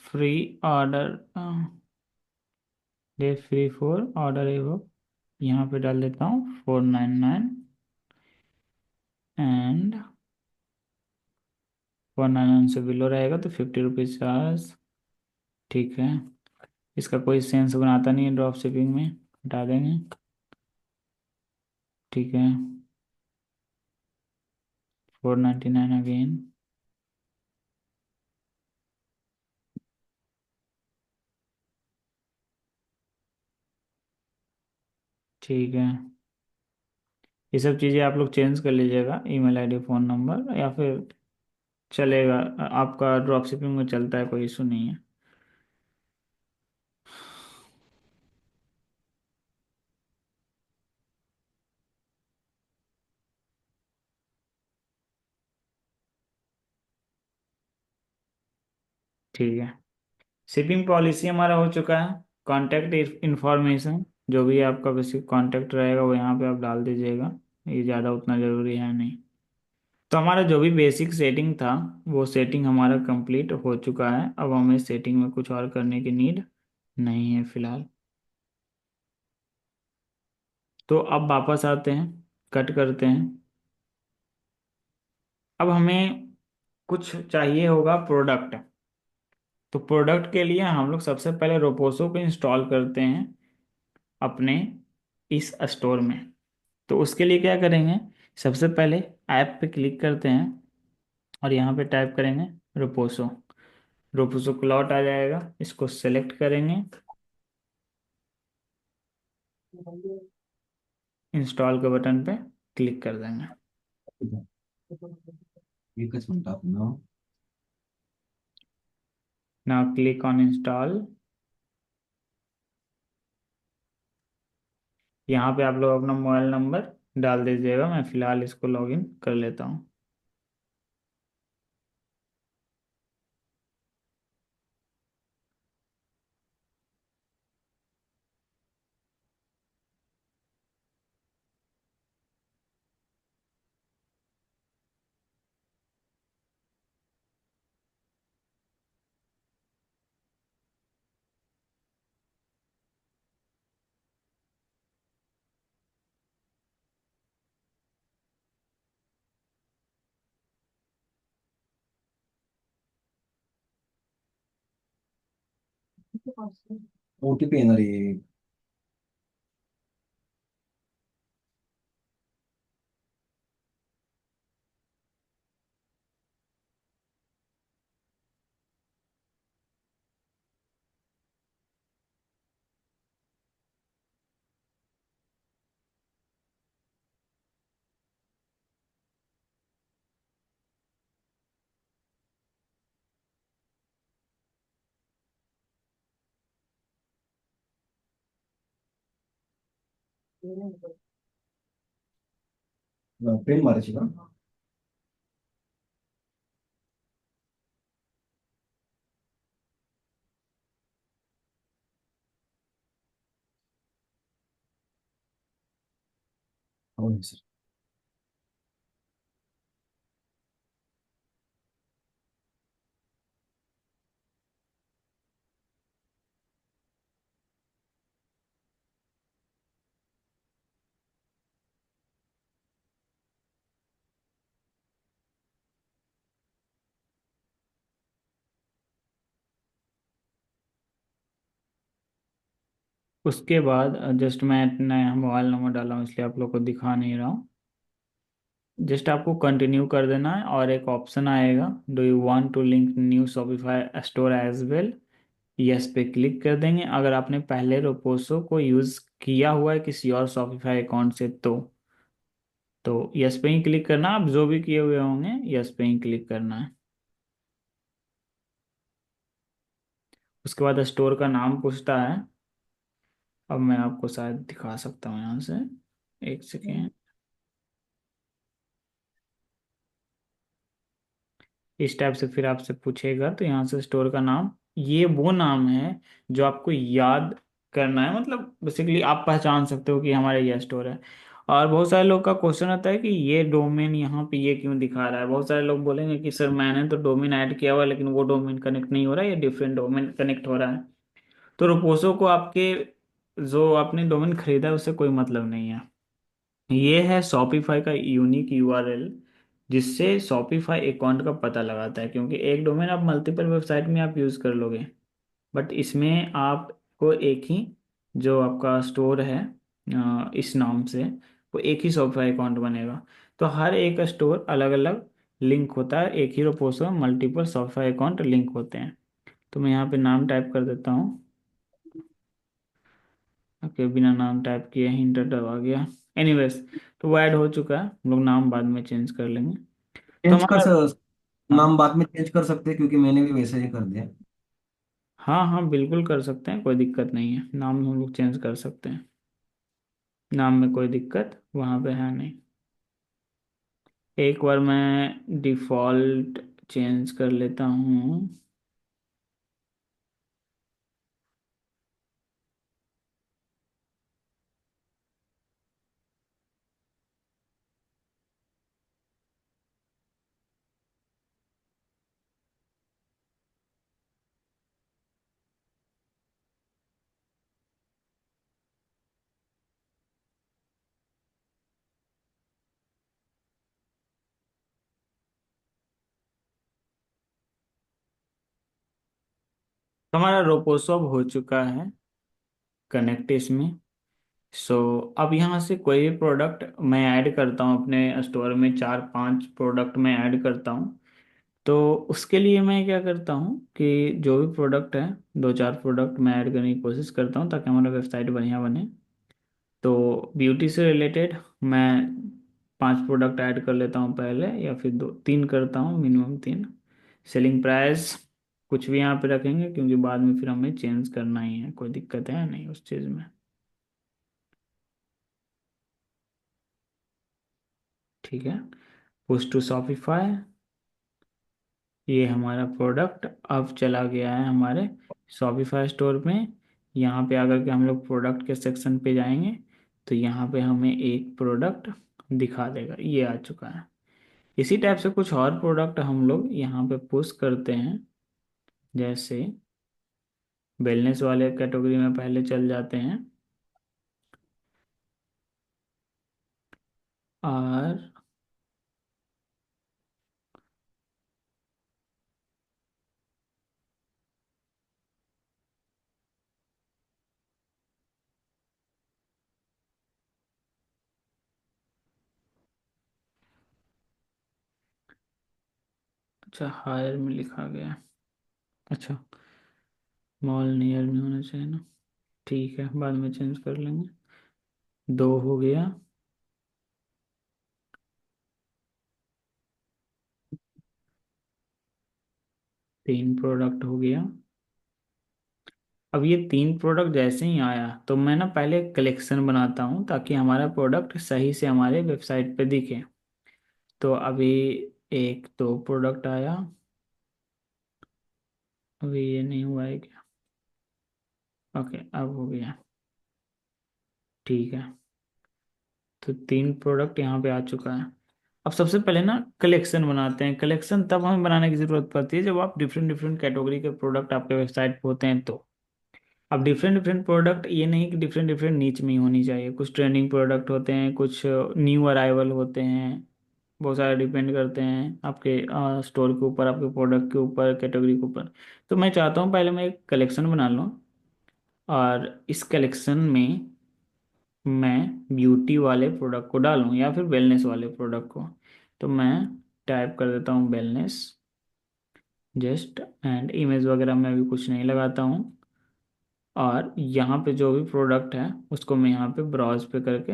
C: Free order day, free for order एवं, यहाँ पे डाल देता हूँ 499 एंड 499 से बिलो रहेगा तो 50 रुपीज़ चार्ज। ठीक है, इसका कोई सेंस बनाता नहीं है ड्रॉप शिपिंग में, हटा देंगे। ठीक है, 499 अगेन। ठीक है, ये सब चीज़ें आप लोग चेंज कर लीजिएगा, ईमेल आईडी, फ़ोन नंबर, या फिर चलेगा आपका ड्रॉप शिपिंग में चलता है, कोई इशू नहीं है। ठीक है, शिपिंग पॉलिसी हमारा हो चुका है। कॉन्टैक्ट इन्फॉर्मेशन, जो भी आपका बेसिक कॉन्टैक्ट रहेगा वो यहाँ पे आप डाल दीजिएगा, ये ज़्यादा उतना ज़रूरी है नहीं। तो हमारा जो भी बेसिक सेटिंग था वो सेटिंग हमारा कंप्लीट हो चुका है। अब हमें सेटिंग में कुछ और करने की नीड नहीं है फिलहाल। तो अब वापस आते हैं, कट करते हैं। अब हमें कुछ चाहिए होगा प्रोडक्ट। तो प्रोडक्ट के लिए हम लोग सबसे पहले रोपोसो को इंस्टॉल करते हैं अपने इस स्टोर में। तो उसके लिए क्या करेंगे, सबसे पहले ऐप पे क्लिक करते हैं और यहाँ पे टाइप करेंगे रोपोसो। रोपोसो क्लाउड आ जाएगा, इसको सेलेक्ट करेंगे, इंस्टॉल के बटन पे क्लिक कर देंगे।
A: एकच मिनिट आपण
C: नाउ क्लिक ऑन इंस्टॉल। यहाँ पे आप लोग अपना मोबाइल नंबर डाल दीजिएगा, मैं फिलहाल इसको लॉगिन कर लेता हूँ।
A: ओटीपी येणार आहे. प्रेम मारायची का? हो सर.
C: उसके बाद जस्ट मैं नया मोबाइल नंबर डाला हूँ इसलिए आप लोग को दिखा नहीं रहा हूँ। जस्ट आपको कंटिन्यू कर देना है और एक ऑप्शन आएगा, do you want to link new Shopify store as well. Yes पे क्लिक कर देंगे। अगर आपने पहले रोपोसो को यूज़ किया हुआ है किसी और शॉपिफाई अकाउंट से तो यस पे ही क्लिक करना। आप जो भी किए हुए होंगे यस पे ही क्लिक करना है। उसके बाद स्टोर का नाम पूछता है। अब मैं आपको शायद दिखा सकता हूँ यहाँ से, एक सेकेंड। इस टाइप से फिर आपसे पूछेगा तो यहाँ से स्टोर का नाम, ये वो नाम है जो आपको याद करना है, मतलब बेसिकली आप पहचान सकते हो कि हमारा ये स्टोर है। और बहुत सारे लोग का क्वेश्चन आता है कि ये डोमेन यहाँ पे ये क्यों दिखा रहा है। बहुत सारे लोग बोलेंगे कि सर मैंने तो डोमेन ऐड किया हुआ है लेकिन वो डोमेन कनेक्ट नहीं हो रहा है, ये डिफरेंट डोमेन कनेक्ट हो रहा है। तो रोपोसो को आपके जो आपने डोमेन खरीदा है उससे कोई मतलब नहीं है। ये है शॉपिफाई का यूनिक यूआरएल जिससे शॉपिफाई अकाउंट का पता लगाता है, क्योंकि एक डोमेन आप मल्टीपल वेबसाइट में आप यूज़ कर लोगे, बट इसमें आपको एक ही जो आपका स्टोर है इस नाम से, वो एक ही शॉपिफाई अकाउंट बनेगा। तो हर एक स्टोर अलग अलग लिंक होता है, एक ही पोस्ट में मल्टीपल शॉपिफाई अकाउंट लिंक होते हैं। तो मैं यहाँ पे नाम टाइप कर देता हूँ। ओके, बिना नाम टाइप किए ही इंटर दबा गया। एनीवेज, तो वो ऐड हो चुका है, हम लोग नाम बाद में चेंज कर लेंगे। तो
A: चेंज कर
C: हमारा, हाँ
A: नाम बाद में चेंज कर सकते हैं, क्योंकि मैंने भी वैसे ही कर दिया।
C: हाँ हाँ बिल्कुल कर सकते हैं, कोई दिक्कत नहीं है, नाम हम लोग चेंज कर सकते हैं, नाम में कोई दिक्कत वहाँ पे है नहीं। एक बार मैं डिफ़ॉल्ट चेंज कर लेता हूँ। तो हमारा रोपोसॉप हो चुका है कनेक्ट इसमें। सो अब यहाँ से कोई भी प्रोडक्ट मैं ऐड करता हूँ अपने स्टोर में, 4-5 प्रोडक्ट मैं ऐड करता हूँ। तो उसके लिए मैं क्या करता हूँ कि जो भी प्रोडक्ट है, 2-4 प्रोडक्ट मैं ऐड करने की कोशिश करता हूँ ताकि हमारा वेबसाइट बढ़िया बने। तो ब्यूटी से रिलेटेड मैं 5 प्रोडक्ट ऐड कर लेता हूँ पहले, या फिर 2-3 करता हूँ, मिनिमम 3। सेलिंग प्राइस कुछ भी यहाँ पे रखेंगे, क्योंकि बाद में फिर हमें चेंज करना ही है, कोई दिक्कत है नहीं उस चीज़ में। ठीक है, पुश टू शॉपिफाई, ये हमारा प्रोडक्ट अब चला गया है हमारे शॉपिफाई स्टोर में। यहाँ पे आकर के हम लोग प्रोडक्ट के सेक्शन पे जाएंगे, तो यहाँ पे हमें एक प्रोडक्ट दिखा देगा, ये आ चुका है। इसी टाइप से कुछ और प्रोडक्ट हम लोग यहाँ पे पुश करते हैं, जैसे वेलनेस वाले कैटेगरी में पहले चल जाते हैं, और अच्छा हायर में लिखा गया, अच्छा मॉल नियर में होना चाहिए ना, ठीक है बाद में चेंज कर लेंगे। 2 हो गया, 3 प्रोडक्ट हो गया। अब ये 3 प्रोडक्ट जैसे ही आया तो मैं ना पहले कलेक्शन बनाता हूँ ताकि हमारा प्रोडक्ट सही से हमारे वेबसाइट पे दिखे। तो अभी 1-2 प्रोडक्ट आया, अभी ये नहीं हुआ है क्या? ओके अब हो गया, ठीक है। तो 3 प्रोडक्ट यहाँ पे आ चुका है। अब सबसे पहले ना कलेक्शन बनाते हैं। कलेक्शन तब हमें बनाने की ज़रूरत पड़ती है जब आप डिफरेंट डिफरेंट कैटेगरी के प्रोडक्ट आपके वेबसाइट पे होते हैं। तो अब डिफरेंट डिफरेंट प्रोडक्ट, ये नहीं कि डिफरेंट डिफरेंट नीच में ही होनी चाहिए, कुछ ट्रेंडिंग प्रोडक्ट होते हैं, कुछ न्यू अराइवल होते हैं, बहुत सारे डिपेंड करते हैं आपके स्टोर के ऊपर, आपके प्रोडक्ट के ऊपर, कैटेगरी के ऊपर। तो मैं चाहता हूँ पहले मैं एक कलेक्शन बना लूँ, और इस कलेक्शन में मैं ब्यूटी वाले प्रोडक्ट को डालूँ या फिर वेलनेस वाले प्रोडक्ट को। तो मैं टाइप कर देता हूँ वेलनेस जस्ट, एंड इमेज वगैरह मैं अभी कुछ नहीं लगाता हूँ। और यहाँ पे जो भी प्रोडक्ट है उसको मैं यहाँ पे ब्राउज पे करके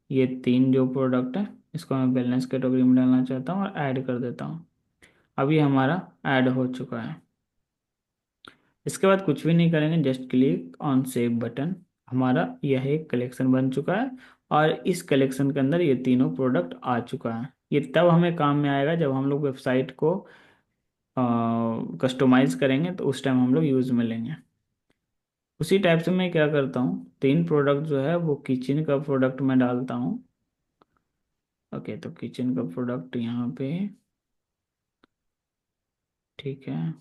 C: ये 3 जो प्रोडक्ट है इसको मैं बैलेंस कैटेगरी में डालना चाहता हूँ और ऐड कर देता हूँ। अब ये हमारा ऐड हो चुका है। इसके बाद कुछ भी नहीं करेंगे, just click on save button, हमारा यह एक कलेक्शन बन चुका है। और इस कलेक्शन के अंदर ये तीनों प्रोडक्ट आ चुका है। ये तब हमें काम में आएगा जब हम लोग वेबसाइट को कस्टमाइज करेंगे, तो उस टाइम हम लोग यूज़ में लेंगे। उसी टाइप से मैं क्या करता हूँ, 3 प्रोडक्ट जो है वो किचन का प्रोडक्ट मैं डालता हूँ। ओके, तो किचन का प्रोडक्ट यहाँ पे, ठीक है,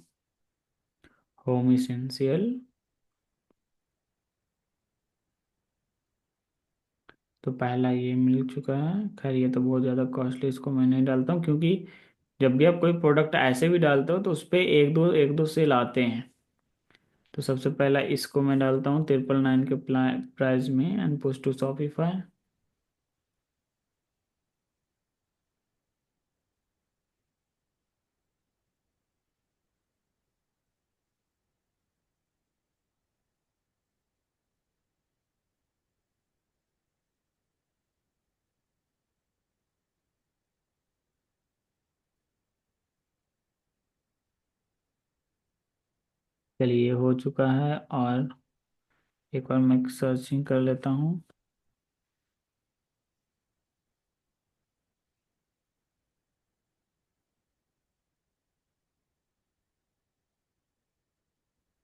C: होम इसेंशियल, तो पहला ये मिल चुका है। खैर ये तो बहुत ज़्यादा कॉस्टली, इसको मैं नहीं डालता हूँ, क्योंकि जब भी आप कोई प्रोडक्ट ऐसे भी डालते हो तो उस पर एक दो सेल आते हैं। तो सबसे पहला इसको मैं डालता हूँ 999 के प्राइस में, एंड पुश टू शॉपिफाई। चलिए ये हो चुका है, और एक बार मैं सर्चिंग कर लेता हूँ।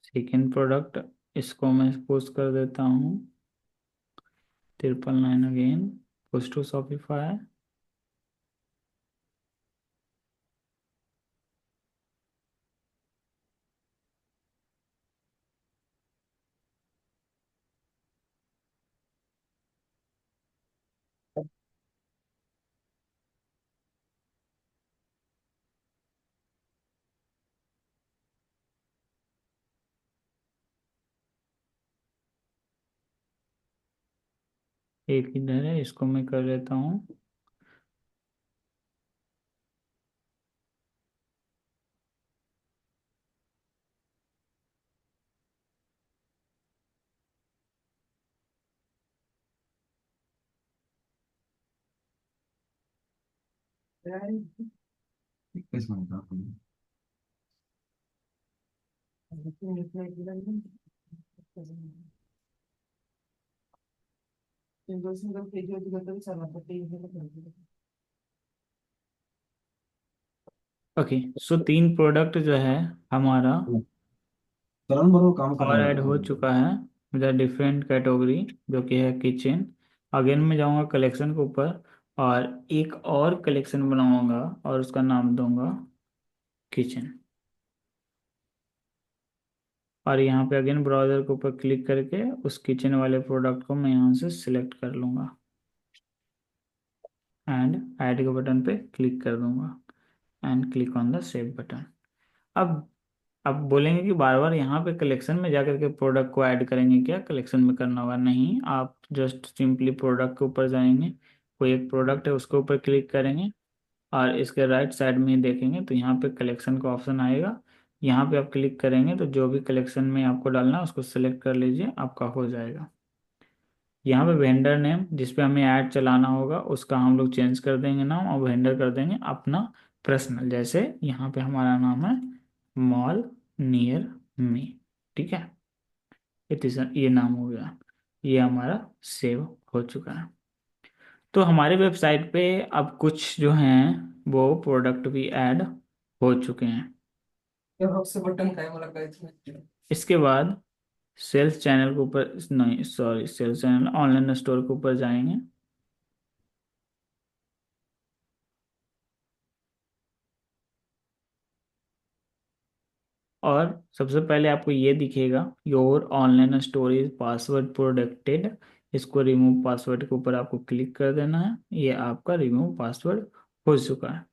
C: सेकेंड प्रोडक्ट, इसको मैं पोस्ट कर देता हूँ 999 अगेन, पुश टू शॉपिफाई। एक इधर है, इसको मैं कर लेता हूँ।
A: इसमें था
C: ओके, सो तीन प्रोडक्ट जो है हमारा
A: चरण बरो काम कर
C: और
A: रहा
C: ऐड हो
A: है।
C: चुका है विद डिफरेंट कैटेगरी, जो कि है किचन। अगेन मैं जाऊंगा कलेक्शन के ऊपर, और एक और कलेक्शन बनाऊंगा और उसका नाम दूंगा किचन। और यहाँ पे अगेन ब्राउज़र के ऊपर क्लिक करके उस किचन वाले प्रोडक्ट को मैं यहाँ से सिलेक्ट कर लूँगा, एंड ऐड के बटन पे क्लिक कर दूंगा, and click on the save button. अब अब बोलेंगे कि बार बार यहाँ पे कलेक्शन में जाकर के प्रोडक्ट को ऐड करेंगे, क्या कलेक्शन में करना होगा? नहीं, आप जस्ट सिंपली प्रोडक्ट के ऊपर जाएंगे, कोई एक प्रोडक्ट है उसके ऊपर क्लिक करेंगे, और इसके राइट साइड में ही देखेंगे तो यहाँ पे कलेक्शन का ऑप्शन आएगा। यहाँ पे आप क्लिक करेंगे तो जो भी कलेक्शन में आपको डालना है उसको सिलेक्ट कर लीजिए, आपका हो जाएगा। यहाँ पे वेंडर नेम जिस पे हमें ऐड चलाना होगा उसका हम लोग चेंज कर देंगे नाम, और वेंडर कर देंगे अपना पर्सनल। जैसे यहाँ पे हमारा नाम है मॉल नियर मी, ठीक है, ये नाम हो गया, ये हमारा सेव हो चुका है। तो हमारे वेबसाइट पे अब कुछ जो हैं वो प्रोडक्ट भी ऐड हो चुके हैं।
A: से बटन काय मला काय
C: इसके बाद सेल्स चैनल के ऊपर, नहीं sorry, sales channel online store के ऊपर जाएंगे, और सबसे पहले आपको ये दिखेगा your online store is password protected. इसको रिमूव पासवर्ड के ऊपर आपको क्लिक कर देना है, ये आपका रिमूव पासवर्ड हो चुका है।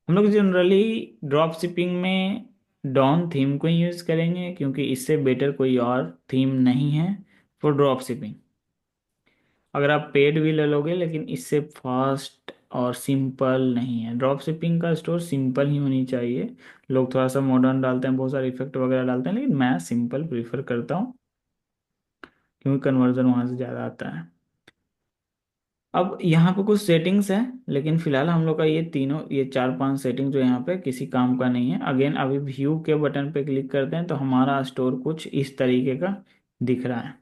C: हम लोग जनरली ड्रॉप शिपिंग में डॉन थीम को ही यूज़ करेंगे, क्योंकि इससे बेटर कोई और थीम नहीं है फॉर ड्रॉप शिपिंग। अगर आप पेड भी ले लोगे, लेकिन इससे फास्ट और सिंपल नहीं है। ड्रॉप शिपिंग का स्टोर सिंपल ही होनी चाहिए। लोग थोड़ा सा मॉडर्न डालते हैं, बहुत सारे इफेक्ट वगैरह डालते हैं, लेकिन मैं सिंपल प्रीफर करता हूँ, क्योंकि कन्वर्जन वहाँ से ज़्यादा आता है। अब यहाँ पे कुछ सेटिंग्स हैं, लेकिन फिलहाल हम लोग का ये तीनों, ये चार पांच सेटिंग जो यहाँ पे किसी काम का नहीं है। अगेन अभी व्यू के बटन पे क्लिक करते हैं तो हमारा स्टोर कुछ इस तरीके का दिख रहा है,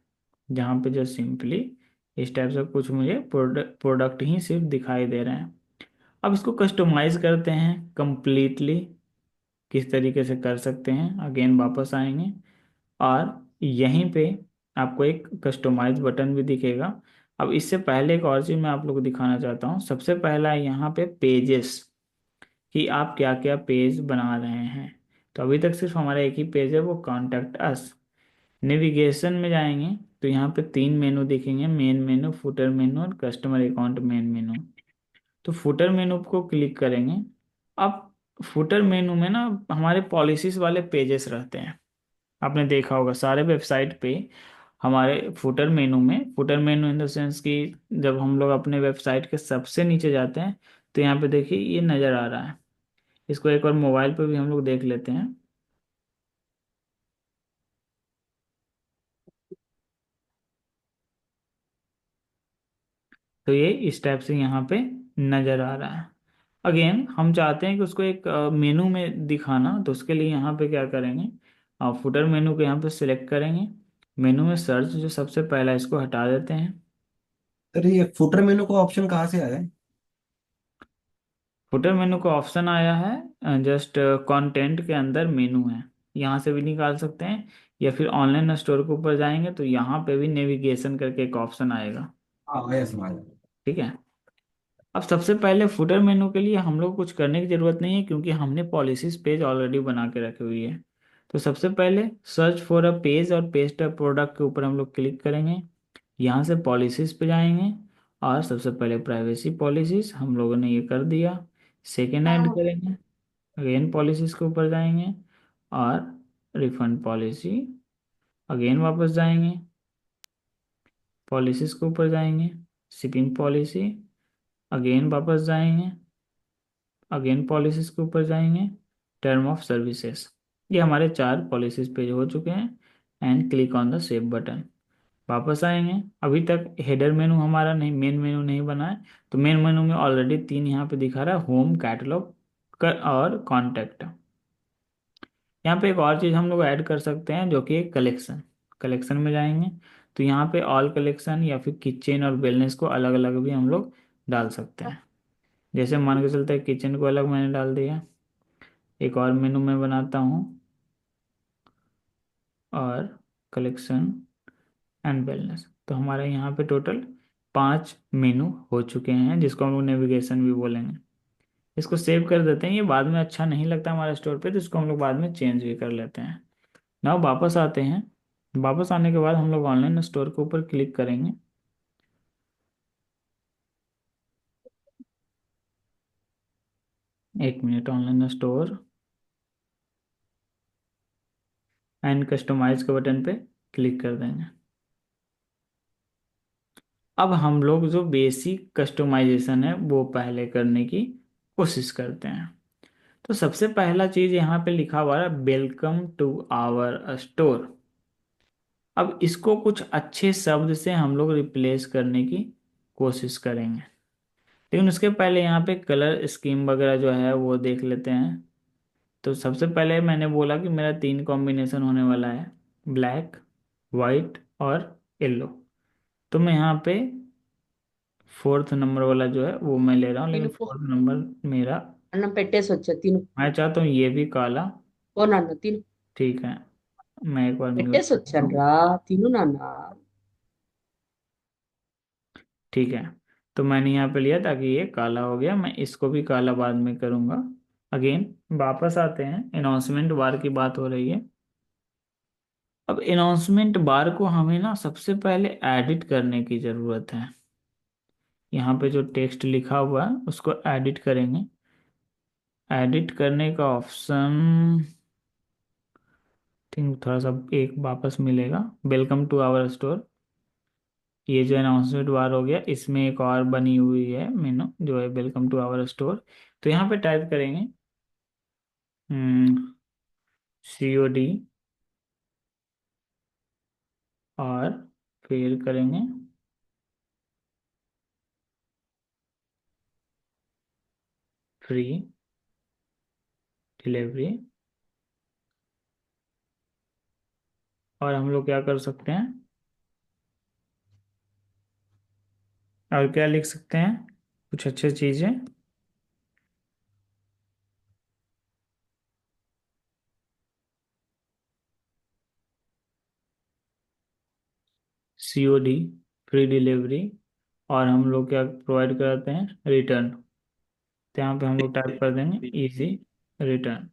C: जहाँ पे जो सिंपली इस टाइप से कुछ मुझे प्रोडक्ट ही सिर्फ दिखाई दे रहे हैं। अब इसको कस्टमाइज करते हैं कंप्लीटली, किस तरीके से कर सकते हैं। अगेन वापस आएंगे, और यहीं पे आपको एक कस्टमाइज बटन भी दिखेगा। अब इससे पहले एक और चीज़ मैं आप लोग को दिखाना चाहता हूँ। सबसे पहला यहाँ पे पेजेस, कि आप क्या क्या पेज बना रहे हैं। तो अभी तक सिर्फ हमारा एक ही पेज है, वो कॉन्टैक्ट अस। नेविगेशन में जाएंगे तो यहाँ पे 3 मेनू दिखेंगे, मेन मेनू, फुटर मेनू और कस्टमर अकाउंट मेन मेनू। तो फुटर मेनू को क्लिक करेंगे। अब फुटर मेनू में ना हमारे पॉलिसीज वाले पेजेस रहते हैं। आपने देखा होगा सारे वेबसाइट पे हमारे footer menu in the sense कि जब हम लोग अपने वेबसाइट के सबसे नीचे जाते हैं तो यहाँ पे देखिए ये नज़र आ रहा है। इसको एक बार मोबाइल पे भी हम लोग देख लेते हैं। तो ये इस टाइप से यहाँ पे नज़र आ रहा है। अगेन हम चाहते हैं कि उसको एक मेनू में दिखाना, तो उसके लिए यहाँ पे क्या करेंगे, फुटर मेनू को यहाँ पे सिलेक्ट करेंगे। मेनू में सर्च जो सबसे पहला, इसको हटा देते हैं।
A: अरे ये फुटर मेनू का ऑप्शन कहाँ से आया है?
C: फुटर मेनू का ऑप्शन आया है, जस्ट कंटेंट के अंदर मेनू है, यहाँ से भी निकाल सकते हैं। या फिर ऑनलाइन स्टोर के ऊपर जाएंगे तो यहाँ पे भी नेविगेशन करके एक ऑप्शन आएगा।
A: हाँ आया, समझ आया।
C: ठीक है। अब सबसे पहले फुटर मेनू के लिए हम लोग कुछ करने की ज़रूरत नहीं है, क्योंकि हमने पॉलिसीज पेज ऑलरेडी बना के रखी हुई है। तो सबसे पहले सर्च फॉर अ पेज और पेस्ट अ प्रोडक्ट के ऊपर हम लोग क्लिक करेंगे। यहाँ से पॉलिसीज पे जाएंगे और सबसे पहले प्राइवेसी पॉलिसीज हम लोगों ने ये कर दिया। सेकेंड ऐड करेंगे, अगेन पॉलिसीज के ऊपर जाएंगे और रिफंड पॉलिसी, अगेन वापस जाएंगे, पॉलिसीज के ऊपर जाएंगे, शिपिंग पॉलिसी, अगेन वापस जाएंगे, अगेन पॉलिसीज के ऊपर जाएंगे, टर्म ऑफ सर्विसेज। ये हमारे 4 पॉलिसीज पेज हो चुके हैं। And click on the save button. वापस आएंगे, अभी तक हेडर मेनू हमारा नहीं, मेन मेनू नहीं बना है। तो मेन मेनू में ऑलरेडी 3 यहाँ पे दिखा रहा है, होम, कैटलॉग और कॉन्टैक्ट। यहाँ पे एक और चीज़ हम लोग ऐड कर सकते हैं, जो कि कलेक्शन। कलेक्शन में जाएंगे तो यहाँ पे ऑल कलेक्शन या फिर किचन और वेलनेस को अलग अलग भी हम लोग डाल सकते हैं। जैसे मान के चलते हैं किचन को अलग मैंने डाल दिया। एक और मेनू में बनाता हूँ, और कलेक्शन एंड वेलनेस। तो हमारे यहाँ पे टोटल 5 मेनू हो चुके हैं, जिसको हम लोग नेविगेशन भी बोलेंगे। इसको सेव कर देते हैं, ये बाद में अच्छा नहीं लगता हमारे स्टोर पे, तो इसको हम लोग बाद में चेंज भी कर लेते हैं। नाउ वापस आते हैं। वापस आने के बाद हम लोग ऑनलाइन स्टोर के ऊपर क्लिक करेंगे। एक मिनट, ऑनलाइन स्टोर एंड कस्टमाइज के बटन पे क्लिक कर देंगे। अब हम लोग जो बेसिक कस्टमाइजेशन है वो पहले करने की कोशिश करते हैं। तो सबसे पहला चीज यहाँ पे लिखा हुआ है, वेलकम टू आवर स्टोर। अब इसको कुछ अच्छे शब्द से हम लोग रिप्लेस करने की कोशिश करेंगे, लेकिन उसके पहले यहाँ पे कलर स्कीम वगैरह जो है वो देख लेते हैं। तो सबसे पहले मैंने बोला कि मेरा 3 कॉम्बिनेशन होने वाला है, ब्लैक, वाइट और येलो। तो मैं यहाँ पे 4th नंबर वाला जो है वो मैं ले रहा हूँ, लेकिन
G: तीन
C: 4th नंबर मेरा,
G: అన్నం పెట్టేసి వచ్చా తిను
C: मैं चाहता हूँ ये भी काला।
G: ఓ నాన్న తిను
C: ठीक है, मैं एक बार म्यूट
G: పెట్టేసి
C: करता
G: వచ్చాను
C: हूँ।
G: రా తిను నాన్న
C: ठीक है, तो मैंने यहाँ पे लिया ताकि ये काला हो गया, मैं इसको भी काला बाद में करूँगा। अगेन वापस आते हैं, अनाउंसमेंट बार की बात हो रही है। अब अनाउंसमेंट बार को हमें ना सबसे पहले एडिट करने की ज़रूरत है। यहाँ पे जो टेक्स्ट लिखा हुआ है उसको एडिट करेंगे। एडिट करने का ऑप्शन थिंक थोड़ा सा एक वापस मिलेगा, वेलकम टू आवर स्टोर। ये जो अनाउंसमेंट बार हो गया, इसमें एक और बनी हुई है मेनू जो है वेलकम टू आवर स्टोर। तो यहाँ पे टाइप करेंगे COD, और फिर करेंगे फ्री डिलीवरी। और हम लोग क्या कर सकते हैं, और क्या लिख सकते हैं, कुछ अच्छी चीज़ें। COD, फ्री डिलीवरी, और हम लोग क्या प्रोवाइड कराते हैं, रिटर्न। तो यहाँ पे हम लोग टाइप कर देंगे इजी रिटर्न,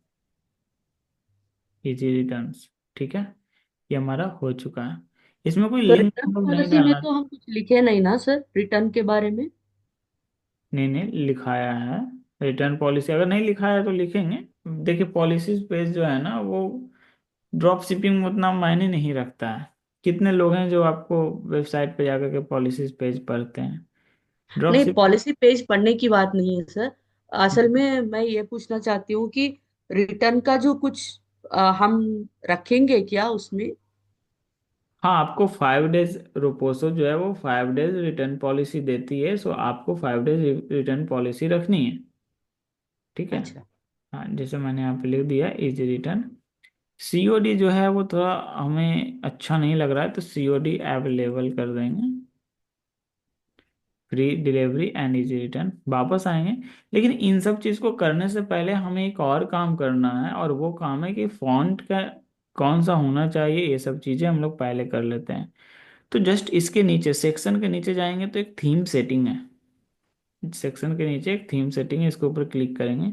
C: इजी रिटर्न्स। ठीक है, ये हमारा हो चुका है। इसमें कोई
G: तो
C: लिंक
G: रिटर्न
C: हम लोग नहीं
G: पॉलिसी में
C: डालना।
G: तो हम कुछ लिखे नहीं ना सर, रिटर्न के बारे में?
C: नहीं नहीं, लिखाया है। रिटर्न पॉलिसी अगर नहीं लिखा है तो लिखेंगे। देखिए पॉलिसीज पेज जो है ना वो ड्रॉप शिपिंग में उतना मायने नहीं रखता है। कितने लोग हैं जो आपको वेबसाइट पे जाकर के पॉलिसीज पेज पढ़ते हैं? ड्रॉप
G: नहीं,
C: शिप
G: पॉलिसी पेज पढ़ने की बात नहीं है सर। असल में मैं ये पूछना चाहती हूँ कि रिटर्न का जो कुछ हम रखेंगे क्या उसमें?
C: हाँ, आपको 5 डेज रोपोसो जो है वो 5 डेज रिटर्न पॉलिसी देती है, सो आपको 5 डेज रिटर्न पॉलिसी रखनी है। ठीक है।
G: अच्छा।
C: हाँ, जैसे मैंने यहाँ पे लिख दिया इजी रिटर्न। सीओडी जो है वो थोड़ा हमें अच्छा नहीं लग रहा है, तो सीओडी अवेलेबल कर देंगे। Free delivery and easy return वापस आएंगे। लेकिन इन सब चीज़ को करने से पहले हमें एक और काम करना है, और वो काम है कि फॉन्ट का कौन सा होना चाहिए, ये सब चीज़ें हम लोग पहले कर लेते हैं। तो जस्ट इसके नीचे सेक्शन के नीचे जाएंगे तो एक थीम सेटिंग है। सेक्शन के नीचे एक थीम सेटिंग है, इसके ऊपर क्लिक करेंगे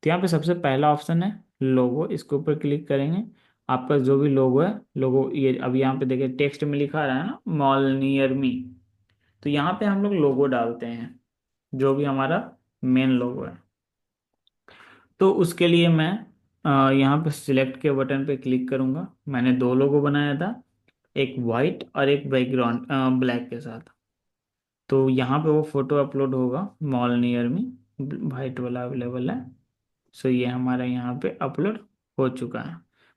C: तो यहाँ पे सबसे पहला ऑप्शन है लोगो, इसके ऊपर क्लिक करेंगे। आपका जो भी लोगो है, लोगो ये अब यहाँ पे देखिए टेक्स्ट में लिखा रहा है ना, मॉल नियर मी। तो यहाँ पे हम लोग लोगो डालते हैं, जो भी हमारा मेन लोगो है। तो उसके लिए मैं यहाँ पे सिलेक्ट के बटन पे क्लिक करूंगा। मैंने दो लोगो बनाया था, एक वाइट और एक बैकग्राउंड ब्लैक के साथ। तो यहाँ पे वो फोटो अपलोड होगा, मॉल नियर में वाइट वाला अवेलेबल है। सो ये हमारा यहाँ पे अपलोड हो चुका है।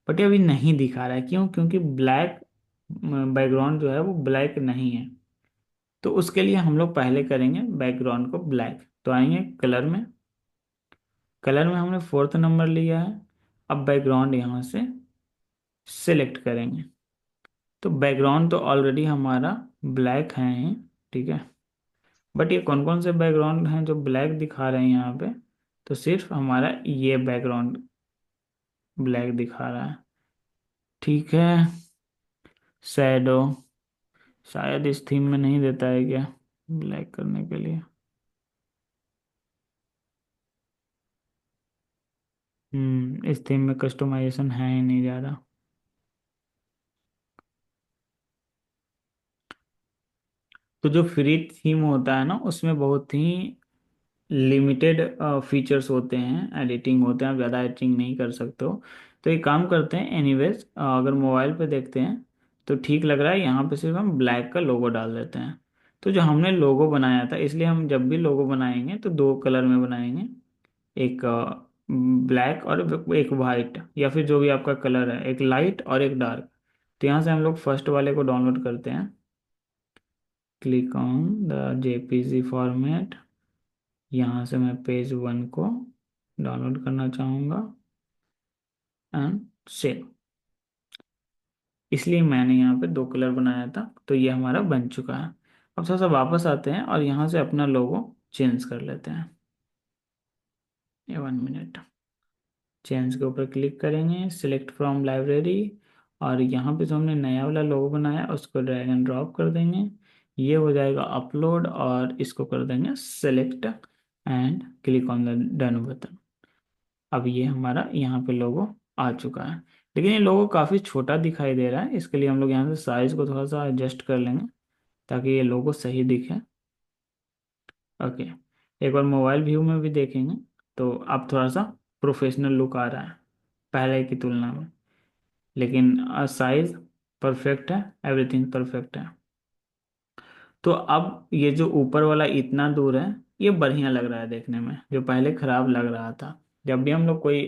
C: बट ये अभी नहीं दिखा रहा है, क्यों? क्योंकि ब्लैक बैकग्राउंड जो है वो ब्लैक नहीं है। तो उसके लिए हम लोग पहले करेंगे बैकग्राउंड को ब्लैक। तो आएंगे कलर में, कलर में हमने 4th नंबर लिया है। अब बैकग्राउंड यहाँ से सिलेक्ट करेंगे। तो बैकग्राउंड तो ऑलरेडी हमारा ब्लैक है ही, ठीक है। बट ये कौन कौन से बैकग्राउंड हैं जो ब्लैक दिखा रहे हैं यहाँ पे? तो सिर्फ हमारा ये बैकग्राउंड ब्लैक दिखा रहा है, ठीक है। शैडो शायद इस थीम में नहीं देता है क्या ब्लैक करने के लिए? इस थीम में कस्टमाइजेशन है ही नहीं ज़्यादा। तो जो फ्री थीम होता है ना उसमें बहुत ही लिमिटेड फीचर्स होते हैं, एडिटिंग होते हैं, आप ज़्यादा एडिटिंग नहीं कर सकते हो। तो एक काम करते हैं एनीवेज, अगर मोबाइल पे देखते हैं तो ठीक लग रहा है, यहाँ पे सिर्फ हम ब्लैक का लोगो डाल देते हैं। तो जो हमने लोगो बनाया था, इसलिए हम जब भी लोगो बनाएंगे तो दो कलर में बनाएंगे, एक ब्लैक और एक वाइट, या फिर जो भी आपका कलर है, एक लाइट और एक डार्क। तो यहाँ से हम लोग फर्स्ट वाले को डाउनलोड करते हैं। Click on the JPG format. यहाँ से मैं पेज 1 को डाउनलोड करना चाहूँगा एंड सेव। इसलिए मैंने यहाँ पे दो कलर बनाया था, तो ये हमारा बन चुका है। अब थोड़ा सा वापस आते हैं और यहाँ से अपना लोगो चेंज कर लेते हैं। ये 1 मिनट। चेंज के ऊपर क्लिक करेंगे, सिलेक्ट फ्रॉम लाइब्रेरी, और यहाँ पे जो हमने नया वाला लोगो बनाया उसको ड्रैग एंड ड्रॉप कर देंगे। ये हो जाएगा अपलोड, और इसको कर देंगे select and click on the done button. अब ये हमारा यहाँ पे लोगो आ चुका है। लेकिन ये लोगो काफ़ी छोटा दिखाई दे रहा है, इसके लिए हम लोग यहाँ से साइज को थोड़ा सा एडजस्ट कर लेंगे ताकि ये लोगो सही दिखे। ओके, एक बार मोबाइल व्यू में भी देखेंगे तो अब थोड़ा सा प्रोफेशनल लुक आ रहा है पहले की तुलना में। लेकिन साइज परफेक्ट है, एवरीथिंग परफेक्ट है। तो अब ये जो ऊपर वाला इतना दूर है, ये बढ़िया लग रहा है देखने में, जो पहले खराब लग रहा था। जब भी हम लोग कोई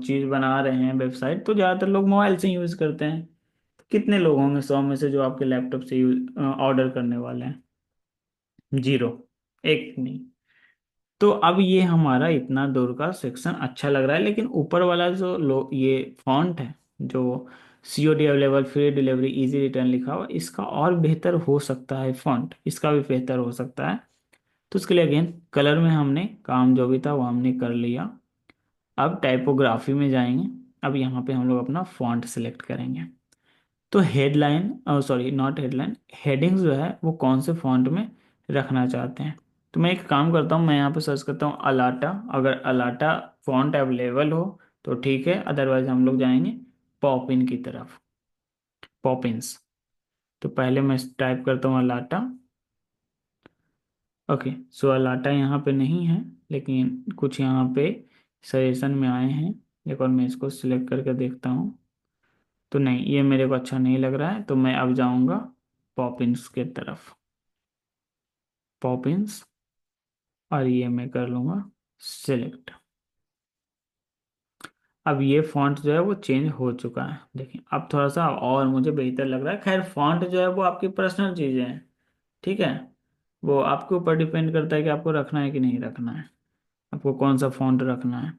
C: चीज़ बना रहे हैं वेबसाइट, तो ज़्यादातर लोग मोबाइल से यूज़ करते हैं। कितने लोग होंगे 100 में से जो आपके लैपटॉप से यूज ऑर्डर करने वाले हैं? जीरो, एक नहीं। तो अब ये हमारा इतना दूर का सेक्शन अच्छा लग रहा है, लेकिन ऊपर वाला जो ये फॉन्ट है, जो COD available, free delivery, easy return लिखा हुआ, इसका और बेहतर हो सकता है, फॉन्ट इसका भी बेहतर हो सकता है। तो उसके लिए अगेन कलर में हमने काम जो भी था वो हमने कर लिया। अब टाइपोग्राफी में जाएंगे। अब यहाँ पे हम लोग अपना फॉन्ट सेलेक्ट करेंगे। तो headline, sorry not headline, headings जो है वो कौन से फॉन्ट में रखना चाहते हैं? तो मैं एक काम करता हूँ, मैं यहाँ पे सर्च करता हूँ अलाटा। अगर अलाटा फॉन्ट अवेलेबल हो तो ठीक है, अदरवाइज हम लोग जाएंगे पॉप इन की तरफ। पॉपिंस। तो पहले मैं टाइप करता हूँ अलाटा। ओके, सो अलाटा यहाँ पे नहीं है, लेकिन कुछ यहाँ पे सजेशन में आए हैं। एक और मैं इसको सिलेक्ट करके देखता हूँ। तो नहीं, ये मेरे को अच्छा नहीं लग रहा है, तो मैं अब जाऊँगा पॉपिंस के तरफ। पॉपिंस, और ये मैं कर लूँगा सिलेक्ट। अब ये फॉन्ट जो है वो चेंज हो चुका है, देखिए अब थोड़ा सा और मुझे बेहतर लग रहा है। खैर फॉन्ट जो है वो आपकी पर्सनल चीज़ें हैं, ठीक है। वो आपके ऊपर डिपेंड करता है कि आपको रखना है कि नहीं रखना है, आपको कौन सा फॉन्ट रखना है।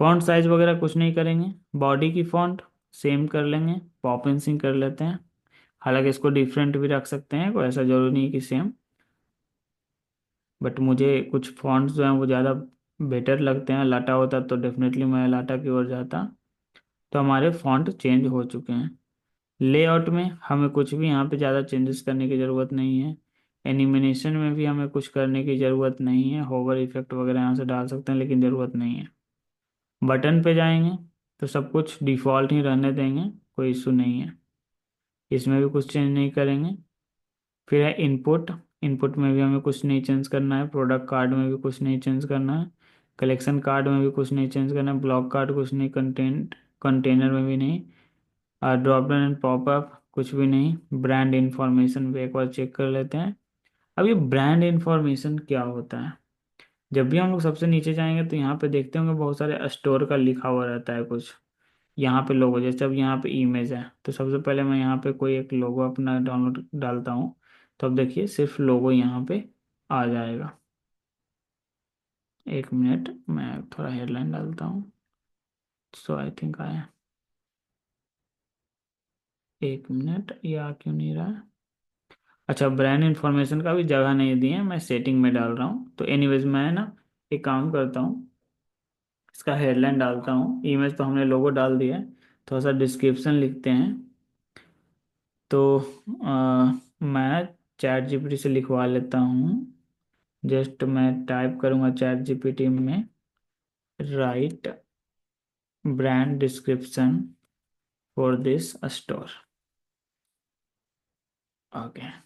C: फॉन्ट साइज वगैरह कुछ नहीं करेंगे, बॉडी की फॉन्ट सेम कर लेंगे, पॉपिंसिंग कर लेते हैं। हालांकि इसको डिफरेंट भी रख सकते हैं, कोई ऐसा जरूरी नहीं कि सेम, बट मुझे कुछ फॉन्ट्स जो हैं वो ज़्यादा बेटर लगते हैं। लाटा होता तो डेफिनेटली मैं लाटा की ओर जाता। तो हमारे फॉन्ट चेंज हो चुके हैं। लेआउट में हमें कुछ भी यहाँ पे ज़्यादा चेंजेस करने की ज़रूरत नहीं है। एनिमेशन में भी हमें कुछ करने की ज़रूरत नहीं है, होवर इफेक्ट वगैरह यहाँ से डाल सकते हैं, लेकिन ज़रूरत नहीं है। बटन पे जाएंगे तो सब कुछ डिफ़ॉल्ट ही रहने देंगे, कोई इशू नहीं है, इसमें भी कुछ चेंज नहीं करेंगे। फिर है इनपुट। इनपुट में भी हमें कुछ नहीं चेंज करना है, प्रोडक्ट कार्ड में भी कुछ नहीं चेंज करना है, कलेक्शन कार्ड में भी कुछ नहीं चेंज करना है, ब्लॉक कार्ड कुछ नहीं, कंटेंट कंटेनर में भी नहीं, और ड्रॉप डाउन एंड पॉपअप कुछ भी नहीं। ब्रांड इंफॉर्मेशन भी एक बार चेक कर लेते हैं। अब ये ब्रांड इंफॉर्मेशन क्या होता है? जब भी हम लोग सबसे नीचे जाएंगे तो यहाँ पे देखते होंगे बहुत सारे स्टोर का लिखा हुआ रहता है कुछ। यहाँ पे लोगो, जैसे अब यहाँ पे इमेज है तो सबसे पहले मैं यहाँ पे कोई एक लोगो अपना डाउनलोड डालता हूँ, तो अब देखिए सिर्फ लोगो यहाँ पे आ जाएगा। एक मिनट, मैं थोड़ा हेडलाइन डालता हूँ। सो आई थिंक आया। एक मिनट, ये आ क्यों नहीं रहा है? अच्छा, ब्रांड इन्फॉर्मेशन का भी जगह नहीं दी है, मैं सेटिंग में डाल रहा हूँ। तो एनीवेज मैं ना एक काम करता हूँ, इसका हेडलाइन डालता हूँ। इमेज तो हमने लोगो डाल दिया है, थोड़ा सा डिस्क्रिप्शन लिखते हैं। तो मैं चैट जीपीटी से लिखवा लेता हूँ। जस्ट मैं टाइप करूँगा चैट जीपीटी में, write brand description for this store. Okay,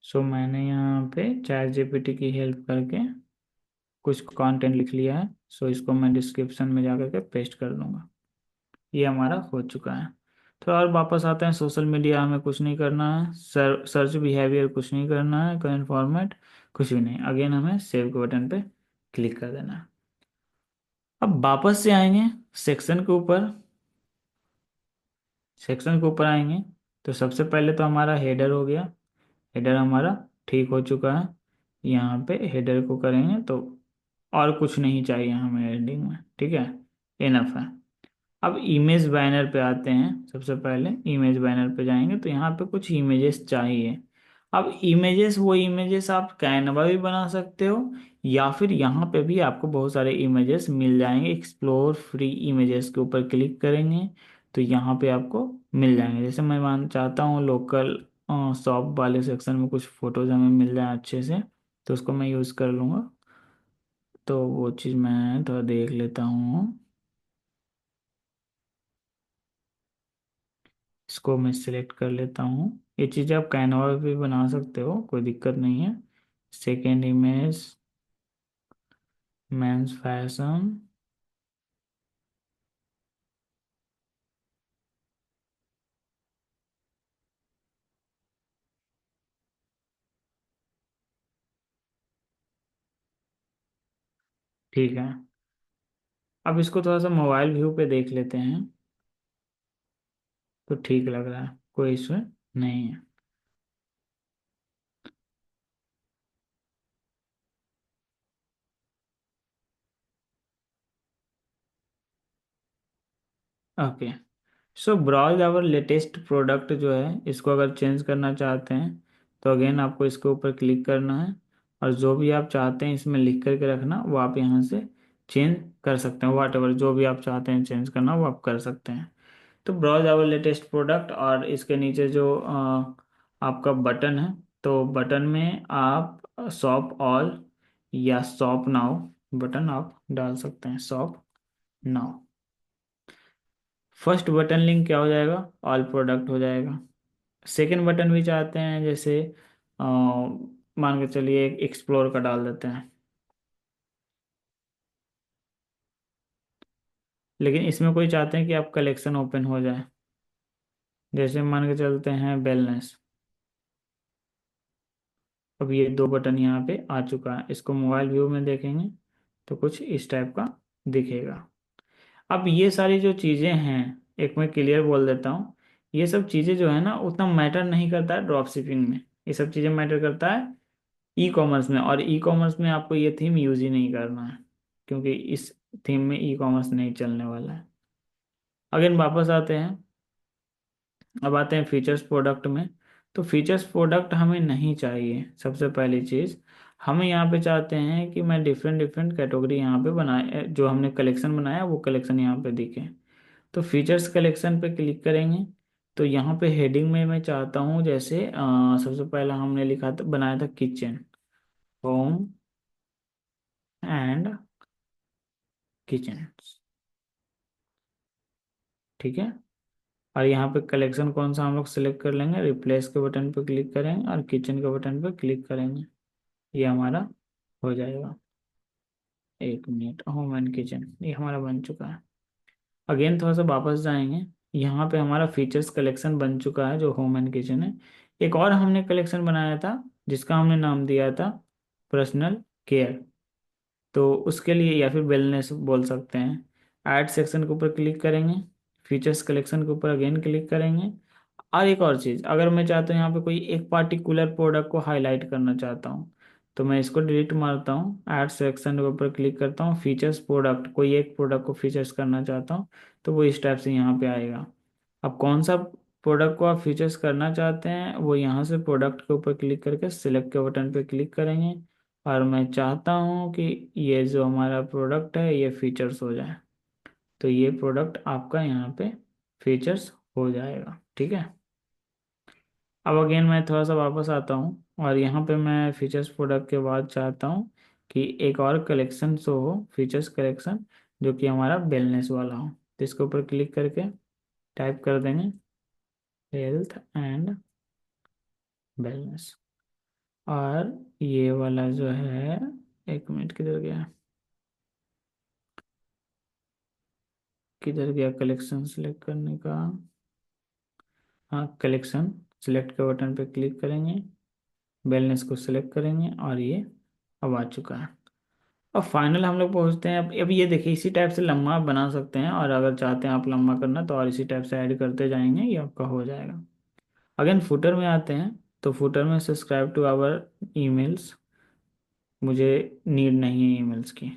C: so मैंने यहाँ पे चैट जीपीटी की हेल्प करके कुछ कंटेंट लिख लिया है। सो इसको मैं डिस्क्रिप्शन में जाकर के पेस्ट कर दूंगा। ये हमारा हो चुका है। तो और वापस आते हैं, सोशल मीडिया हमें कुछ नहीं करना है, सर्च बिहेवियर कुछ नहीं करना है, करंट फॉर्मेट कुछ भी नहीं। अगेन हमें सेव के बटन पे क्लिक कर देना है। अब वापस से आएंगे सेक्शन के ऊपर। सेक्शन के ऊपर आएंगे तो सबसे पहले तो हमारा हेडर हो गया। हेडर हमारा ठीक हो चुका है। यहाँ पे हेडर को करेंगे तो और कुछ नहीं चाहिए हमें एडिंग में, ठीक है, इनफ है। अब इमेज बैनर पे आते हैं। सबसे पहले इमेज बैनर पे जाएंगे तो यहाँ पे कुछ इमेजेस चाहिए। अब इमेजेस, वो इमेजेस आप कैनवा भी बना सकते हो, या फिर यहाँ पे भी आपको बहुत सारे इमेजेस मिल जाएंगे। एक्सप्लोर फ्री इमेजेस के ऊपर क्लिक करेंगे तो यहाँ पे आपको मिल जाएंगे। जैसे मैं मान चाहता हूँ लोकल शॉप वाले सेक्शन में कुछ फोटोज हमें मिल जाए अच्छे से, तो उसको मैं यूज़ कर लूँगा। तो वो चीज़ मैं थोड़ा देख लेता हूँ। इसको मैं सिलेक्ट कर लेता हूँ। ये चीज़ आप कैनवा पे भी बना सकते हो, कोई दिक्कत नहीं है। Second image, mains fashion. ठीक है, अब इसको थोड़ा सा मोबाइल व्यू पे देख लेते हैं। तो ठीक लग रहा है, कोई इशू नहीं है। Okay, so browse our latest product जो है, इसको अगर चेंज करना चाहते हैं तो अगेन आपको इसके ऊपर क्लिक करना है और जो भी आप चाहते हैं इसमें लिख करके रखना वो आप यहाँ से चेंज कर सकते हैं। वाट एवर जो भी आप चाहते हैं चेंज करना वो आप कर सकते हैं। तो ब्राउज आवर लेटेस्ट प्रोडक्ट, और इसके नीचे जो आपका बटन है, तो बटन में आप शॉप ऑल या शॉप नाउ बटन आप डाल सकते हैं, shop now. First button link क्या हो जाएगा, ऑल प्रोडक्ट हो जाएगा। सेकंड बटन भी चाहते हैं, जैसे मान के चलिए एक एक्सप्लोर का डाल देते हैं, लेकिन इसमें कोई चाहते हैं कि आप कलेक्शन ओपन हो जाए, जैसे मान के चलते हैं वेलनेस। अब ये दो बटन यहाँ पे आ चुका है, इसको मोबाइल व्यू में देखेंगे तो कुछ इस टाइप का दिखेगा। अब ये सारी जो चीज़ें हैं, एक मैं क्लियर बोल देता हूँ, ये सब चीज़ें जो है ना उतना मैटर नहीं करता है ड्रॉप शिपिंग में। ये सब चीज़ें मैटर करता है ई कॉमर्स में, और ई कॉमर्स में आपको ये थीम यूज ही नहीं करना है, क्योंकि इस थीम में ई कॉमर्स नहीं चलने वाला है। अगेन वापस आते हैं, अब आते हैं फीचर्स प्रोडक्ट में। तो फीचर्स प्रोडक्ट हमें नहीं चाहिए। सबसे पहली चीज़ हमें यहाँ पे चाहते हैं कि मैं डिफरेंट डिफरेंट कैटेगरी यहाँ पे बनाए, जो हमने कलेक्शन बनाया वो कलेक्शन यहाँ पे दिखे। तो फीचर्स कलेक्शन पे क्लिक करेंगे तो यहाँ पे हेडिंग में मैं चाहता हूँ, जैसे सबसे पहला हमने लिखा था, बनाया था किचन, होम एंड किचन, ठीक है। और यहाँ पे कलेक्शन कौन सा हम लोग सेलेक्ट कर लेंगे, रिप्लेस के बटन पे क्लिक करेंगे और किचन के बटन पे क्लिक करेंगे, ये हमारा हो जाएगा। एक मिनट, होम एंड किचन ये हमारा बन चुका है। अगेन थोड़ा सा वापस जाएंगे, यहाँ पे हमारा फीचर्स कलेक्शन बन चुका है जो होम एंड किचन है। एक और हमने कलेक्शन बनाया था जिसका हमने नाम दिया था पर्सनल केयर, तो उसके लिए या फिर वेलनेस बोल सकते हैं। ऐड सेक्शन के ऊपर क्लिक करेंगे, फीचर्स कलेक्शन के ऊपर अगेन क्लिक करेंगे। और एक और चीज़, अगर मैं चाहता हूँ यहाँ पे कोई एक पार्टिकुलर प्रोडक्ट को हाईलाइट करना चाहता हूँ, तो मैं इसको डिलीट मारता हूँ, ऐड सेक्शन के ऊपर क्लिक करता हूँ, फीचर्स प्रोडक्ट, कोई एक प्रोडक्ट को फीचर्स करना चाहता हूँ तो वो इस टाइप से यहाँ पे आएगा। अब कौन सा प्रोडक्ट को आप फीचर्स करना चाहते हैं वो यहाँ से प्रोडक्ट के ऊपर क्लिक करके सिलेक्ट के बटन पे क्लिक करेंगे, और मैं चाहता हूँ कि ये जो हमारा प्रोडक्ट है ये फीचर्स हो जाए, तो ये प्रोडक्ट आपका यहाँ पे फीचर्स हो जाएगा, ठीक है। अब अगेन मैं थोड़ा सा वापस आता हूँ और यहाँ पे मैं फीचर्स प्रोडक्ट के बाद चाहता हूँ कि एक और कलेक्शन शो हो, फीचर्स कलेक्शन, जो कि हमारा वेलनेस वाला हो। तो इसके ऊपर क्लिक करके टाइप कर देंगे हेल्थ एंड वेलनेस, और ये वाला जो है, एक मिनट किधर गया, किधर गया कलेक्शन सेलेक्ट करने का, हाँ कलेक्शन सेलेक्ट के बटन पे क्लिक करेंगे, वेलनेस को सिलेक्ट करेंगे और ये अब आ चुका है। अब फाइनल हम लोग पहुंचते हैं। अब ये देखिए इसी टाइप से लंबा आप बना सकते हैं, और अगर चाहते हैं आप लंबा करना तो और इसी टाइप से ऐड करते जाएंगे, ये आपका हो जाएगा। अगेन फुटर में आते हैं, तो फुटर में सब्सक्राइब टू आवर ईमेल्स, मुझे नीड नहीं है ईमेल्स की,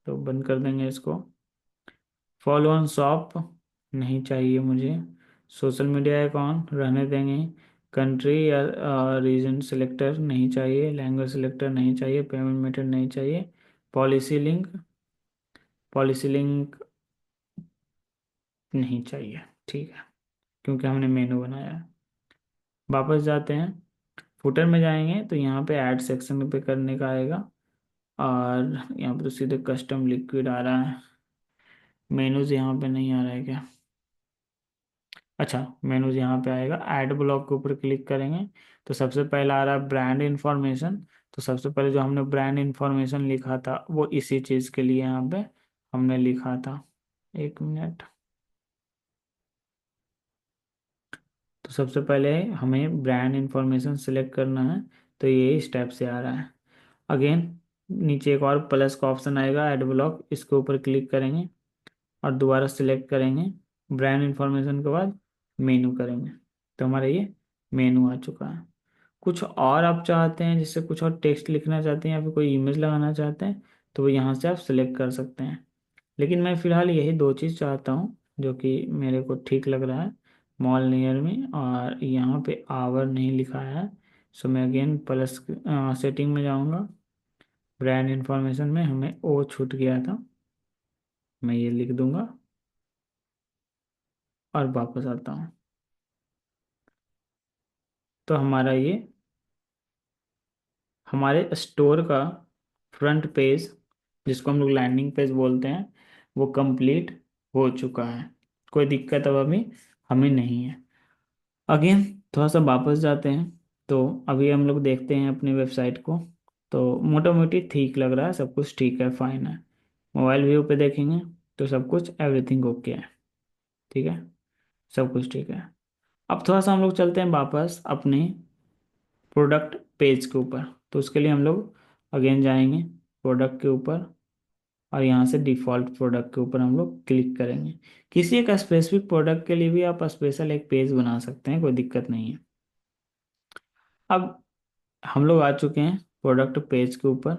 C: तो बंद कर देंगे इसको। फॉलो ऑन शॉप नहीं चाहिए मुझे, सोशल मीडिया अकाउंट रहने देंगे, कंट्री या रीजन सिलेक्टर नहीं चाहिए, लैंग्वेज सिलेक्टर नहीं चाहिए, पेमेंट मेथड नहीं चाहिए, पॉलिसी लिंक, पॉलिसी लिंक नहीं चाहिए, ठीक है, क्योंकि हमने मेनू बनाया है। वापस जाते हैं, फुटर में जाएंगे तो यहाँ पे ऐड सेक्शन पे करने का आएगा, और यहाँ पे तो सीधे कस्टम लिक्विड आ रहा है, मेनूज यहाँ पे नहीं आ रहा है क्या, अच्छा मेनूज यहाँ पे आएगा। ऐड ब्लॉक के ऊपर क्लिक करेंगे तो सबसे पहला आ रहा है ब्रांड इंफॉर्मेशन, तो सबसे पहले जो हमने ब्रांड इंफॉर्मेशन लिखा था वो इसी चीज़ के लिए यहाँ पे हमने लिखा था, एक मिनट। तो सबसे पहले हमें ब्रांड इंफॉर्मेशन सिलेक्ट करना है, तो ये इस टाइप से आ रहा है। अगेन नीचे एक और प्लस का ऑप्शन आएगा ऐड ब्लॉक, इसके ऊपर क्लिक करेंगे और दोबारा सिलेक्ट करेंगे, ब्रांड इंफॉर्मेशन के बाद मेनू करेंगे, तो हमारा ये मेनू आ चुका है। कुछ और आप चाहते हैं, जैसे कुछ और टेक्स्ट लिखना चाहते हैं या फिर कोई इमेज लगाना चाहते हैं, तो वो यहाँ से आप सिलेक्ट कर सकते हैं। लेकिन मैं फ़िलहाल यही दो चीज़ चाहता हूँ जो कि मेरे को ठीक लग रहा है, मॉल नियर में, और यहाँ पे आवर नहीं लिखा है, सो मैं अगेन प्लस सेटिंग में जाऊंगा, ब्रांड इंफॉर्मेशन में हमें ओ छूट गया था, मैं ये लिख दूंगा और वापस आता हूँ। तो हमारा ये हमारे स्टोर का फ्रंट पेज, जिसको हम लोग लैंडिंग पेज बोलते हैं, वो कंप्लीट हो चुका है। कोई दिक्कत अब अभी हमें नहीं है। अगेन थोड़ा सा वापस जाते हैं। तो अभी हम लोग देखते हैं अपनी वेबसाइट को। तो मोटा मोटी ठीक लग रहा है, सब कुछ ठीक है, फाइन है। मोबाइल व्यू पे देखेंगे तो सब कुछ एवरीथिंग ओके है, ठीक है, सब कुछ ठीक है। अब थोड़ा सा हम लोग चलते हैं वापस अपने प्रोडक्ट पेज के ऊपर। तो उसके लिए हम लोग अगेन जाएंगे प्रोडक्ट के ऊपर और यहाँ से डिफ़ॉल्ट प्रोडक्ट के ऊपर हम लोग क्लिक करेंगे। किसी एक स्पेसिफिक प्रोडक्ट के लिए भी आप स्पेशल एक पेज बना सकते हैं, कोई दिक्कत नहीं है। अब हम लोग आ चुके हैं प्रोडक्ट पेज के ऊपर।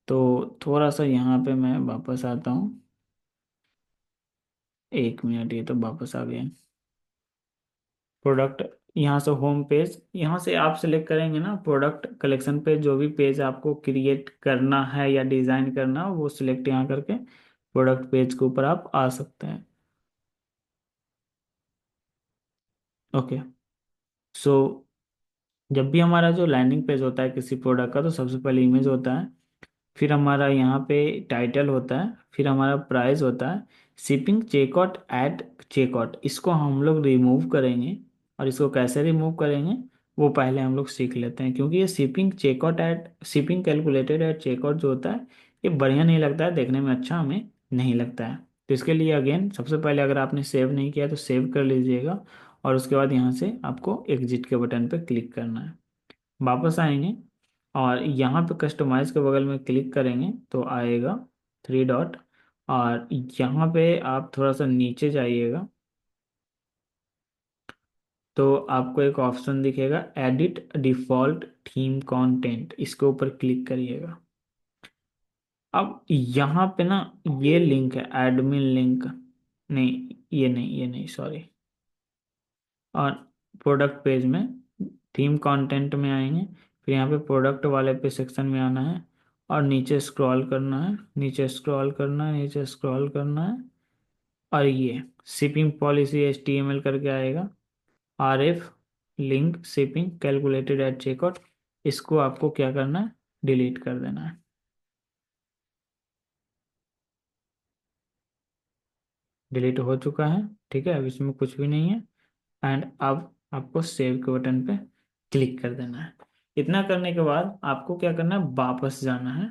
C: तो थोड़ा सा यहाँ पे मैं वापस आता हूँ, 1 मिनट, ये तो वापस आ गए। प्रोडक्ट, यहाँ से होम पेज, यहाँ से आप सेलेक्ट करेंगे ना प्रोडक्ट कलेक्शन पे, जो भी पेज आपको क्रिएट करना है या डिज़ाइन करना हो वो सिलेक्ट यहाँ करके प्रोडक्ट पेज के ऊपर आप आ सकते हैं। ओके। सो जब भी हमारा जो लैंडिंग पेज होता है किसी प्रोडक्ट का, तो सबसे पहले इमेज होता है, फिर हमारा यहाँ पे टाइटल होता है, फिर हमारा प्राइस होता है, शिपिंग चेकआउट एट चेकआउट, इसको हम लोग रिमूव करेंगे। और इसको कैसे रिमूव करेंगे वो पहले हम लोग सीख लेते हैं, क्योंकि ये shipping checkout at shipping calculated at checkout जो होता है, ये बढ़िया नहीं लगता है, देखने में अच्छा हमें नहीं लगता है। तो इसके लिए अगेन सबसे पहले अगर आपने सेव नहीं किया तो सेव कर लीजिएगा, और उसके बाद यहाँ से आपको एग्जिट के बटन पर क्लिक करना है। वापस आएंगे और यहाँ पे कस्टमाइज के बगल में क्लिक करेंगे तो आएगा 3 डॉट, और यहाँ पे आप थोड़ा सा नीचे जाइएगा तो आपको एक ऑप्शन दिखेगा एडिट डिफ़ॉल्ट थीम कंटेंट, इसके ऊपर क्लिक करिएगा। अब यहाँ पे ना ये लिंक है एडमिन लिंक, नहीं ये नहीं, ये नहीं, सॉरी। और प्रोडक्ट पेज में थीम कंटेंट में आएंगे, फिर यहाँ पे प्रोडक्ट वाले पे सेक्शन में आना है और नीचे स्क्रॉल करना है, नीचे स्क्रॉल करना है, नीचे स्क्रॉल करना है, और ये शिपिंग पॉलिसी HTML करके आएगा, RF link shipping calculated at checkout, इसको आपको क्या करना है, डिलीट कर देना है। डिलीट हो चुका है, ठीक है, अब इसमें कुछ भी नहीं है। एंड अब आपको सेव के बटन पे क्लिक कर देना है। इतना करने के बाद आपको क्या करना है, वापस जाना है।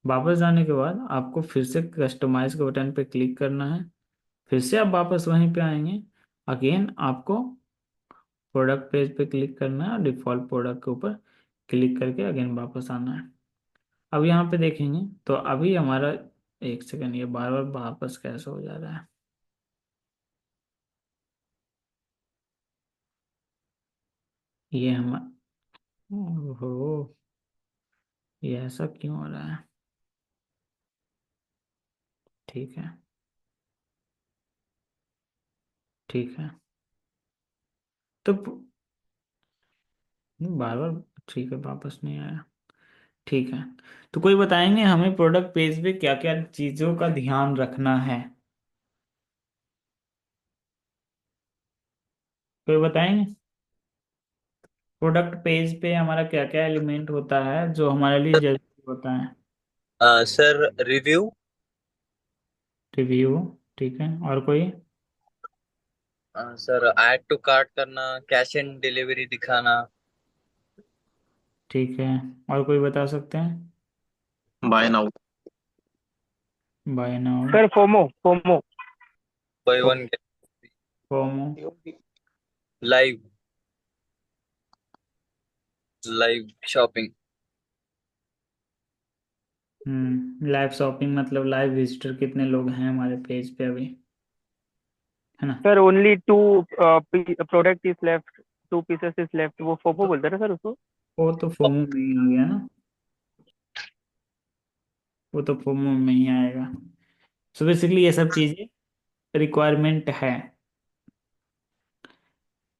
C: वापस जाने के बाद आपको फिर से कस्टमाइज के बटन पे क्लिक करना है, फिर से आप वापस वहीं पे आएंगे। अगेन आपको प्रोडक्ट पेज पे क्लिक करना है और डिफ़ॉल्ट प्रोडक्ट के ऊपर क्लिक करके अगेन वापस आना है। अब यहाँ पे देखेंगे तो अभी हमारा, एक सेकंड, ये बार बार वापस कैसे हो जा रहा है, ये हम, ओहो, ये ऐसा क्यों हो रहा है, ठीक है, ठीक है। तो बार बार, ठीक है, वापस नहीं आया, ठीक है। तो कोई बताएंगे हमें प्रोडक्ट पेज पे क्या क्या चीज़ों का ध्यान रखना है, कोई बताएंगे प्रोडक्ट पेज पे हमारा क्या क्या एलिमेंट होता है जो हमारे लिए जरूरी होता है।
I: Sir review.
C: रिव्यू, ठीक है, और कोई।
I: सर ऐड टू कार्ट करना, कैश एंड डिलीवरी दिखाना।
C: ठीक है, और कोई बता सकते हैं।
D: Buy now.
C: Buy now.
F: Sir FOMO FOMO.
I: Buy one
C: FOMO.
I: Live live shopping.
C: Live shopping मतलब लाइव विजिटर कितने लोग हैं हमारे पेज पे अभी, है ना।
F: Sir only two product is left, 2 pieces is left, वो फोमो बोलते हैं ना सर उसको।
C: वो तो फोमो में ही आ गया ना, वो तो फोमो में ही आएगा। सो बेसिकली ये सब चीज़ें रिक्वायरमेंट है।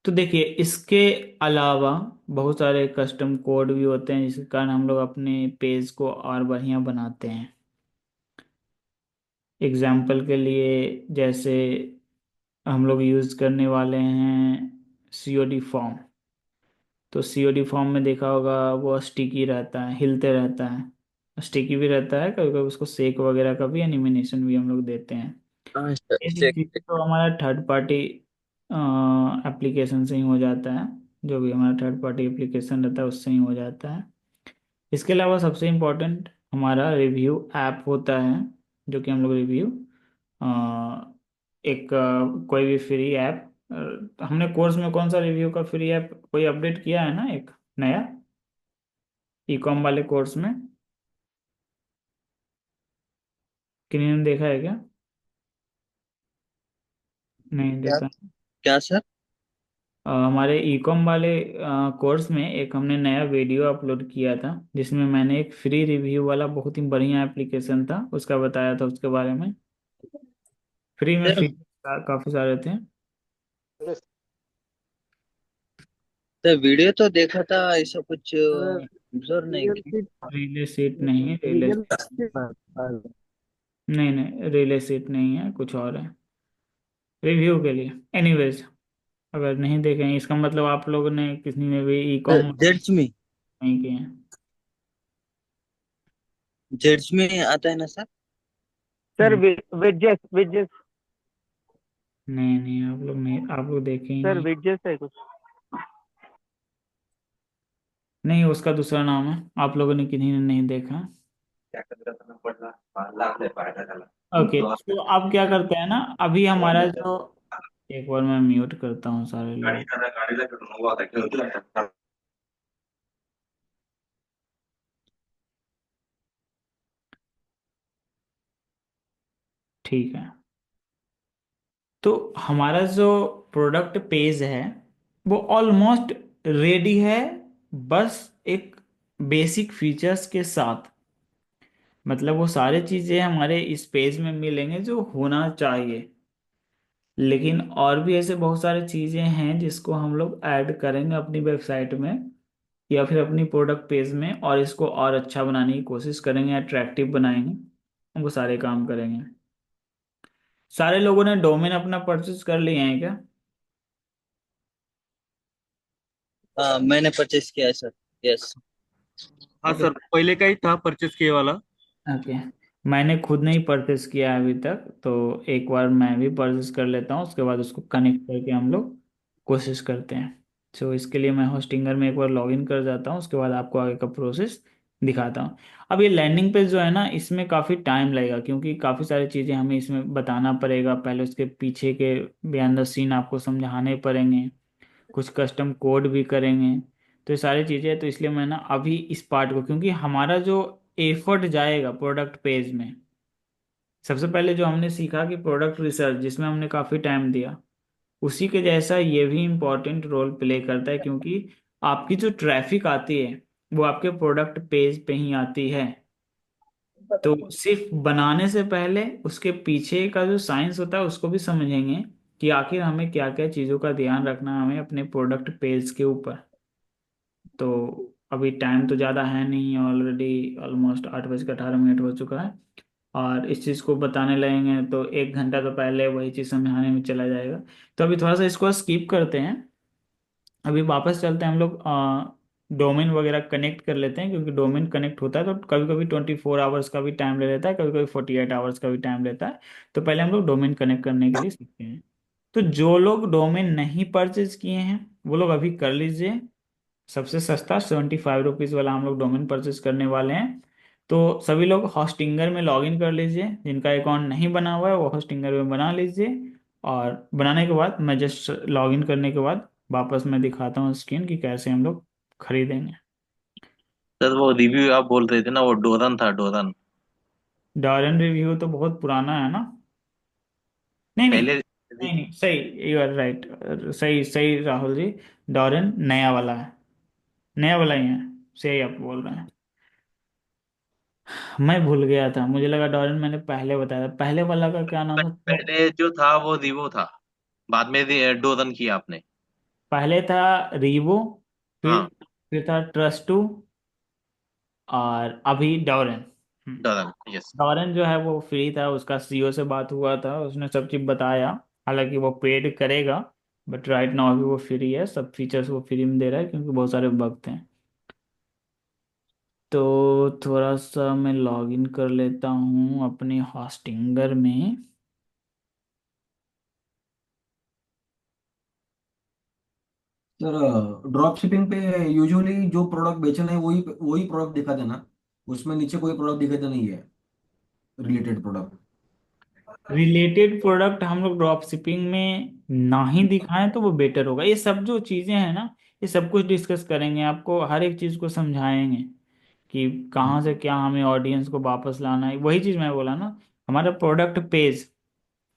C: तो देखिए, इसके अलावा बहुत सारे कस्टम कोड भी होते हैं जिसके कारण हम लोग अपने पेज को और बढ़िया बनाते हैं। एग्जाम्पल के लिए, जैसे हम लोग यूज़ करने वाले हैं सीओडी फॉर्म। तो सीओडी फॉर्म में देखा होगा वो स्टिकी रहता है, हिलते रहता है, स्टिकी भी रहता है, कभी कभी उसको सेक वगैरह का भी एनिमेशन भी हम लोग देते हैं।
I: हाँ
C: ये सब
I: चेक।
C: चीज़ें तो हमारा थर्ड पार्टी एप्लीकेशन से ही हो जाता है। जो भी हमारा थर्ड पार्टी एप्लीकेशन रहता है उससे ही हो जाता है। इसके अलावा सबसे इम्पोर्टेंट हमारा रिव्यू ऐप होता है, जो कि हम लोग रिव्यू एक कोई भी फ्री ऐप, हमने कोर्स में कौन सा रिव्यू का फ्री ऐप कोई अपडेट किया है ना, एक नया ई कॉम वाले कोर्स में, किन्हीं ने देखा है क्या? नहीं
I: क्या
C: देखा।
I: क्या सर?
C: हमारे ई कॉम वाले कोर्स में एक हमने नया वीडियो अपलोड किया था जिसमें मैंने एक फ्री रिव्यू वाला बहुत ही बढ़िया एप्लीकेशन था उसका बताया था, उसके बारे में। फ्री में
I: सर
C: फीचर काफ़ी सारे थे।
I: सर वीडियो तो देखा था, ऐसा कुछ
F: सर
I: observe नहीं
F: रियल
I: की।
F: सीट
C: रिले सीट नहीं है, रिले
F: रियल सीट
C: नहीं नहीं, रिले सीट नहीं है, कुछ और है रिव्यू के लिए। एनीवेज, अगर नहीं देखें इसका मतलब आप लोगों ने किसी ने भी ई कॉम
I: जेड्स में
C: नहीं किए हैं।
I: जेड्स में आता है ना सर?
F: सर
C: हम्म,
F: वेजेस वेजेस
C: नहीं नहीं, आप लोग नहीं, आप लोग देखे ही
F: सर
C: नहीं।
F: वेजेस है कुछ।
C: नहीं, उसका दूसरा नाम है, आप लोगों ने किन्हीं ने नहीं देखा। ओके, तो अब क्या करते हैं ना, अभी हमारा जो, एक बार मैं म्यूट करता हूँ सारे लोग। ठीक है, तो हमारा जो प्रोडक्ट पेज है वो ऑलमोस्ट रेडी है, बस एक बेसिक फीचर्स के साथ। मतलब वो सारे चीज़ें हमारे इस पेज में मिलेंगे जो होना चाहिए, लेकिन और भी ऐसे बहुत सारे चीज़ें हैं जिसको हम लोग ऐड करेंगे अपनी वेबसाइट में या फिर अपनी प्रोडक्ट पेज में, और इसको और अच्छा बनाने की कोशिश करेंगे, अट्रैक्टिव बनाएंगे। हम वो सारे काम करेंगे। सारे लोगों ने डोमेन अपना परचेज कर लिए हैं क्या?
I: हाँ मैंने परचेस किया है सर। यस।
J: हाँ
C: ओके।
J: सर, पहले का ही था परचेस किए वाला।
C: ओके, मैंने खुद नहीं परचेस किया है अभी तक, तो एक बार मैं भी परचेस कर लेता हूँ, उसके बाद उसको कनेक्ट करके हम लोग कोशिश करते हैं। सो इसके लिए मैं होस्टिंगर में एक बार लॉगिन कर जाता हूँ, उसके बाद आपको आगे का प्रोसेस दिखाता हूँ। अब ये लैंडिंग पेज जो है ना, इसमें काफ़ी टाइम लगेगा क्योंकि काफ़ी सारी चीज़ें हमें इसमें बताना पड़ेगा, पहले उसके पीछे के बिहाइंड द सीन आपको समझाने पड़ेंगे, कुछ कस्टम कोड भी करेंगे। तो ये सारी चीज़ें, तो इसलिए मैं ना अभी इस पार्ट को, क्योंकि हमारा जो एफर्ट जाएगा प्रोडक्ट पेज में, सबसे पहले जो हमने सीखा कि प्रोडक्ट रिसर्च जिसमें हमने काफ़ी टाइम दिया, उसी के जैसा ये भी इम्पोर्टेंट रोल प्ले करता है, क्योंकि आपकी जो ट्रैफिक आती है वो आपके प्रोडक्ट पेज पे ही आती है। तो सिर्फ बनाने से पहले उसके पीछे का जो साइंस होता है उसको भी समझेंगे कि आखिर हमें क्या क्या चीज़ों का ध्यान रखना है हमें अपने प्रोडक्ट पेज के ऊपर। तो अभी टाइम तो ज़्यादा है नहीं, ऑलरेडी ऑलमोस्ट 8:18 हो चुका है, और इस चीज़ को बताने लगेंगे तो 1 घंटा तो पहले वही चीज़ समझाने में चला जाएगा। तो अभी थोड़ा सा इसको स्किप करते हैं, अभी वापस चलते हैं हम लोग, डोमेन वगैरह कनेक्ट कर लेते हैं, क्योंकि डोमेन कनेक्ट होता है तो कभी कभी 24 आवर्स का भी टाइम ले लेता है, कभी कभी 48 आवर्स का भी टाइम लेता है। तो पहले हम लोग डोमेन कनेक्ट करने के लिए सीखते हैं। तो जो लोग डोमेन नहीं परचेज किए हैं वो लोग अभी कर लीजिए। सबसे सस्ता 75 रुपीज़ वाला हम लोग डोमेन परचेज करने वाले हैं। तो सभी लोग हॉस्टिंगर में लॉगिन कर लीजिए, जिनका अकाउंट नहीं बना हुआ है वो हॉस्टिंगर में बना लीजिए। और बनाने के बाद मैं जस्ट लॉगिन करने के बाद वापस मैं दिखाता हूँ स्क्रीन कि कैसे हम लोग खरीदेंगे।
D: सर वो रिव्यू आप बोल रहे थे ना, वो डोरन था, डोरन।
C: डॉरेन रिव्यू तो बहुत पुराना है ना। नहीं नहीं,
D: पहले
C: नहीं नहीं, सही, यू आर राइट, सही सही राहुल जी। डॉरेन नया वाला है, नया वाला ही है, सही आप बोल रहे हैं। मैं भूल गया था, मुझे लगा डॉरेन मैंने पहले बताया था, पहले वाला का क्या नाम था?
D: पहले जो था वो रिवो था, बाद में डोरन किया आपने।
C: पहले था रीवो, फिर
D: हाँ
C: फिर था ट्रस्ट 2, और अभी डॉरेन।
D: Done, yes.
C: डॉरेन जो है वो फ्री था, उसका सीईओ से बात हुआ था, उसने सब चीज बताया। हालांकि वो पेड करेगा, बट राइट नाउ अभी वो फ्री है, सब फीचर्स वो फ्री में दे रहा है क्योंकि बहुत सारे बग थे। तो थोड़ा सा मैं लॉगिन कर लेता हूँ अपने हॉस्टिंगर में।
A: सर ड्रॉप शिपिंग पे यूजुअली जो प्रोडक्ट बेचना है वही वही प्रोडक्ट दिखा देना, उसमें नीचे कोई प्रोडक्ट दिखाता नहीं है, रिलेटेड प्रोडक्ट।
C: रिलेटेड प्रोडक्ट हम लोग ड्रॉप शिपिंग में ना ही दिखाएं तो वो बेटर होगा। ये सब जो चीज़ें हैं ना, ये सब कुछ डिस्कस करेंगे, आपको हर एक चीज़ को समझाएंगे कि कहाँ से क्या हमें ऑडियंस को वापस लाना है। वही चीज़ मैं बोला ना, हमारा product page,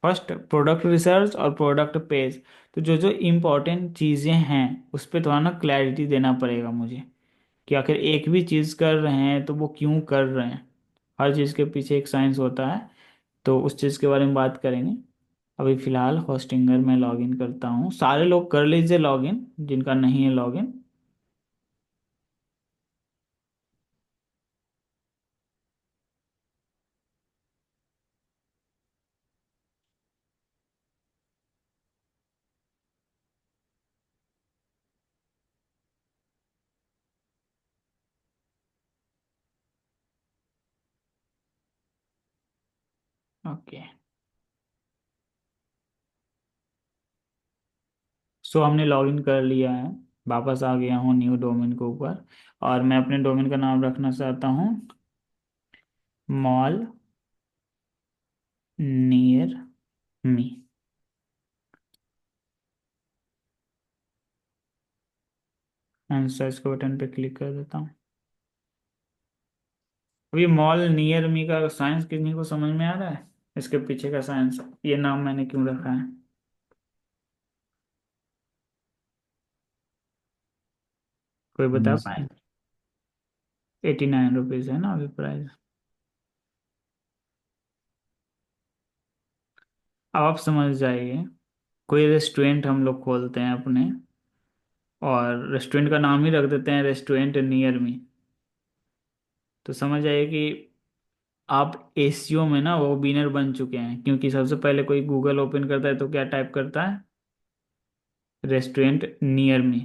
C: first product research और प्रोडक्ट पेज। तो जो जो इम्पोर्टेंट चीज़ें हैं उस पर थोड़ा ना क्लैरिटी देना पड़ेगा मुझे, कि आखिर एक भी चीज़ कर रहे हैं तो वो क्यों कर रहे हैं। हर चीज़ के पीछे एक साइंस होता है, तो उस चीज़ के बारे में बात करेंगे। अभी फ़िलहाल होस्टिंगर में लॉगिन करता हूँ। सारे लोग कर लीजिए लॉगिन, जिनका नहीं है लॉगिन। ओके, सो हमने लॉगिन कर लिया है। वापस आ गया हूँ न्यू डोमेन के ऊपर, और मैं अपने डोमेन का नाम रखना चाहता हूँ mall near me, and search के बटन पे क्लिक कर देता हूँ। अभी मॉल नियर मी का साइंस किसी को समझ में आ रहा है? इसके पीछे का साइंस, ये नाम मैंने क्यों रखा है? कोई बता
A: नहीं
C: पाए?
A: सर।
C: 89 रुपीज़ है ना अभी प्राइस। अब आप समझ जाइए, कोई रेस्टोरेंट हम लोग खोलते हैं अपने, और रेस्टोरेंट का नाम ही रख देते हैं रेस्टोरेंट नियर मी। तो समझ आइए कि आप एसईओ में ना वो विनर बन चुके हैं, क्योंकि सबसे पहले कोई गूगल ओपन करता है तो क्या टाइप करता है? Restaurant near me.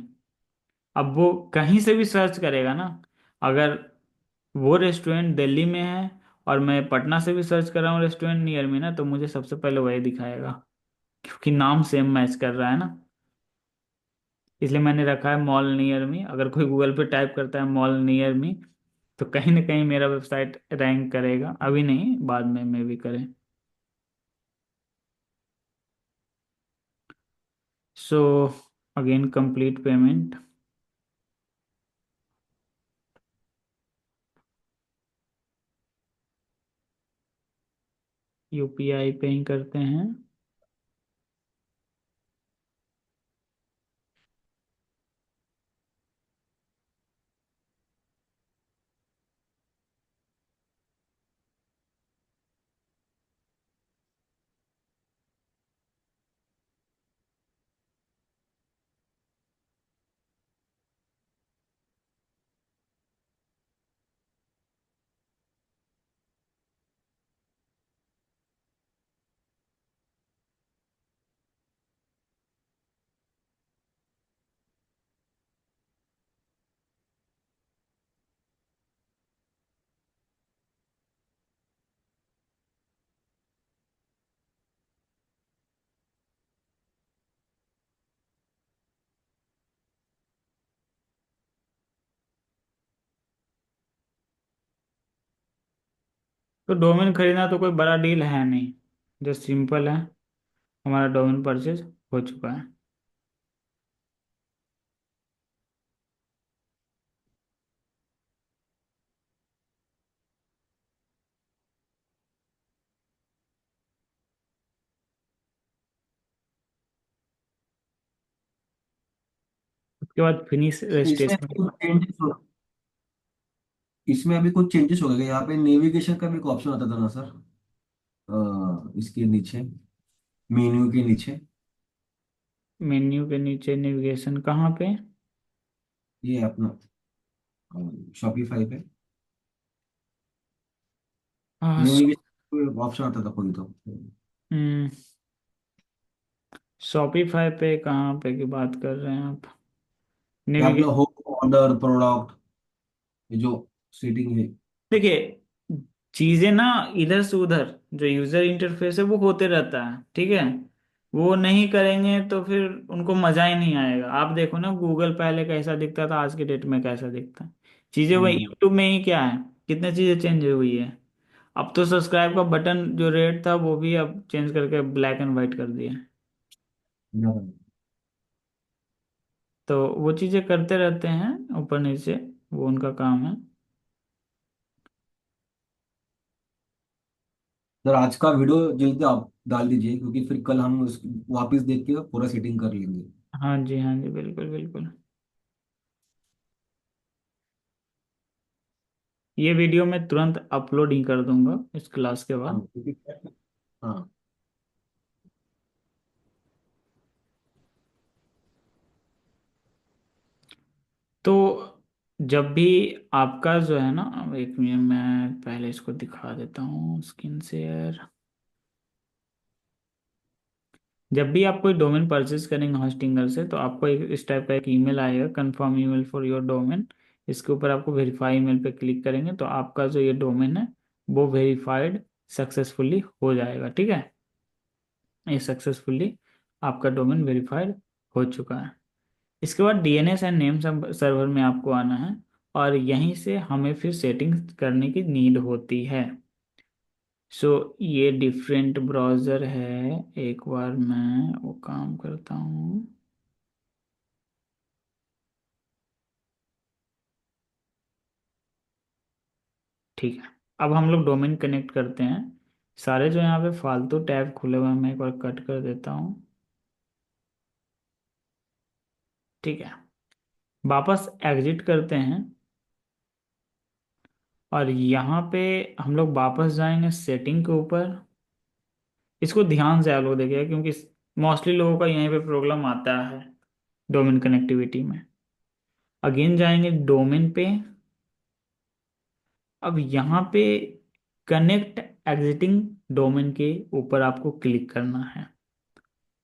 C: अब वो कहीं से भी सर्च करेगा ना, अगर वो रेस्टोरेंट दिल्ली में है और मैं पटना से भी सर्च कर रहा हूँ रेस्टोरेंट नियर मी ना, तो मुझे सबसे पहले वही दिखाएगा, क्योंकि नाम सेम मैच कर रहा है ना। इसलिए मैंने रखा है मॉल नियर मी। अगर कोई गूगल पे टाइप करता है मॉल नियर मी, तो कहीं ना कहीं मेरा वेबसाइट रैंक करेगा। अभी नहीं, बाद में मैं भी करें। So again complete payment, UPI पे ही करते हैं। तो डोमेन खरीदना तो कोई बड़ा डील है नहीं, जो सिंपल है। हमारा डोमेन परचेज हो चुका है। उसके बाद फिनिश
A: इसमें
C: रजिस्ट्रेशन।
A: कुछ चेंजेस हो इसमें अभी कुछ चेंजेस हो गए, यहाँ पे नेविगेशन का भी एक ऑप्शन आता था ना सर, इसके नीचे, मेन्यू के नीचे।
C: मेन्यू के नीचे नेविगेशन कहाँ पे?
A: ये अपना शॉपिफाई पे
C: हाँ
A: नेविगेशन ऑप्शन आता था कोई तो।
C: शॉपिफाई पे कहाँ पे की बात कर रहे हैं आप?
A: ये अपना
C: नेविगेशन।
A: होम, ऑर्डर, प्रोडक्ट, ये जो सीटिंग है।
C: देखिए, चीजें ना इधर से उधर जो यूजर इंटरफेस है वो होते रहता है, ठीक है। वो नहीं करेंगे तो फिर उनको मजा ही नहीं आएगा। आप देखो ना, गूगल पहले कैसा दिखता था, आज के डेट में कैसा दिखता है। चीजें वही,
A: हम्म,
C: यूट्यूब में ही क्या है, कितनी चीजें चेंज हुई है। अब तो सब्सक्राइब का बटन जो रेड था वो भी अब चेंज करके ब्लैक एंड व्हाइट कर दिया है। तो वो चीजें करते रहते हैं ऊपर नीचे, वो उनका काम है।
A: सर आज का वीडियो जल्दी आप डाल दीजिए, क्योंकि फिर कल हम उस वापस देख के पूरा सेटिंग कर लेंगे।
C: हाँ जी, हाँ जी, बिल्कुल बिल्कुल। ये वीडियो मैं तुरंत अपलोड ही कर दूंगा इस क्लास के
A: हाँ
C: बाद।
A: हाँ।
C: तो जब भी आपका जो है ना, एक मिनट मैं पहले इसको दिखा देता हूँ स्क्रीन शेयर। जब भी आप कोई डोमेन परचेज करेंगे हॉस्टिंगर से, तो आपको एक इस टाइप का एक ईमेल आएगा, confirm email for your domain. इसके ऊपर आपको वेरीफाई ईमेल पे क्लिक करेंगे तो आपका जो ये डोमेन है वो वेरीफाइड सक्सेसफुली हो जाएगा, ठीक है। ये सक्सेसफुली आपका डोमेन वेरीफाइड हो चुका है। इसके बाद डीएनएस एंड नेम सर्वर में आपको आना है, और यहीं से हमें फिर सेटिंग्स करने की नीड होती है। सो ये डिफरेंट ब्राउज़र है, एक बार मैं वो काम करता हूँ। ठीक है, अब हम लोग डोमेन कनेक्ट करते हैं। सारे जो यहाँ पे फालतू टैब खुले हुए हैं मैं एक बार कट कर देता हूँ। ठीक है, वापस एग्जिट करते हैं, और यहाँ पे हम लोग वापस जाएंगे सेटिंग के ऊपर। इसको ध्यान से आप लोग देखिए, क्योंकि मोस्टली लोगों का यहीं पे प्रॉब्लम आता है डोमेन कनेक्टिविटी में। अगेन जाएंगे डोमेन पे। अब यहाँ पे कनेक्ट एग्जिटिंग डोमेन के ऊपर आपको क्लिक करना है।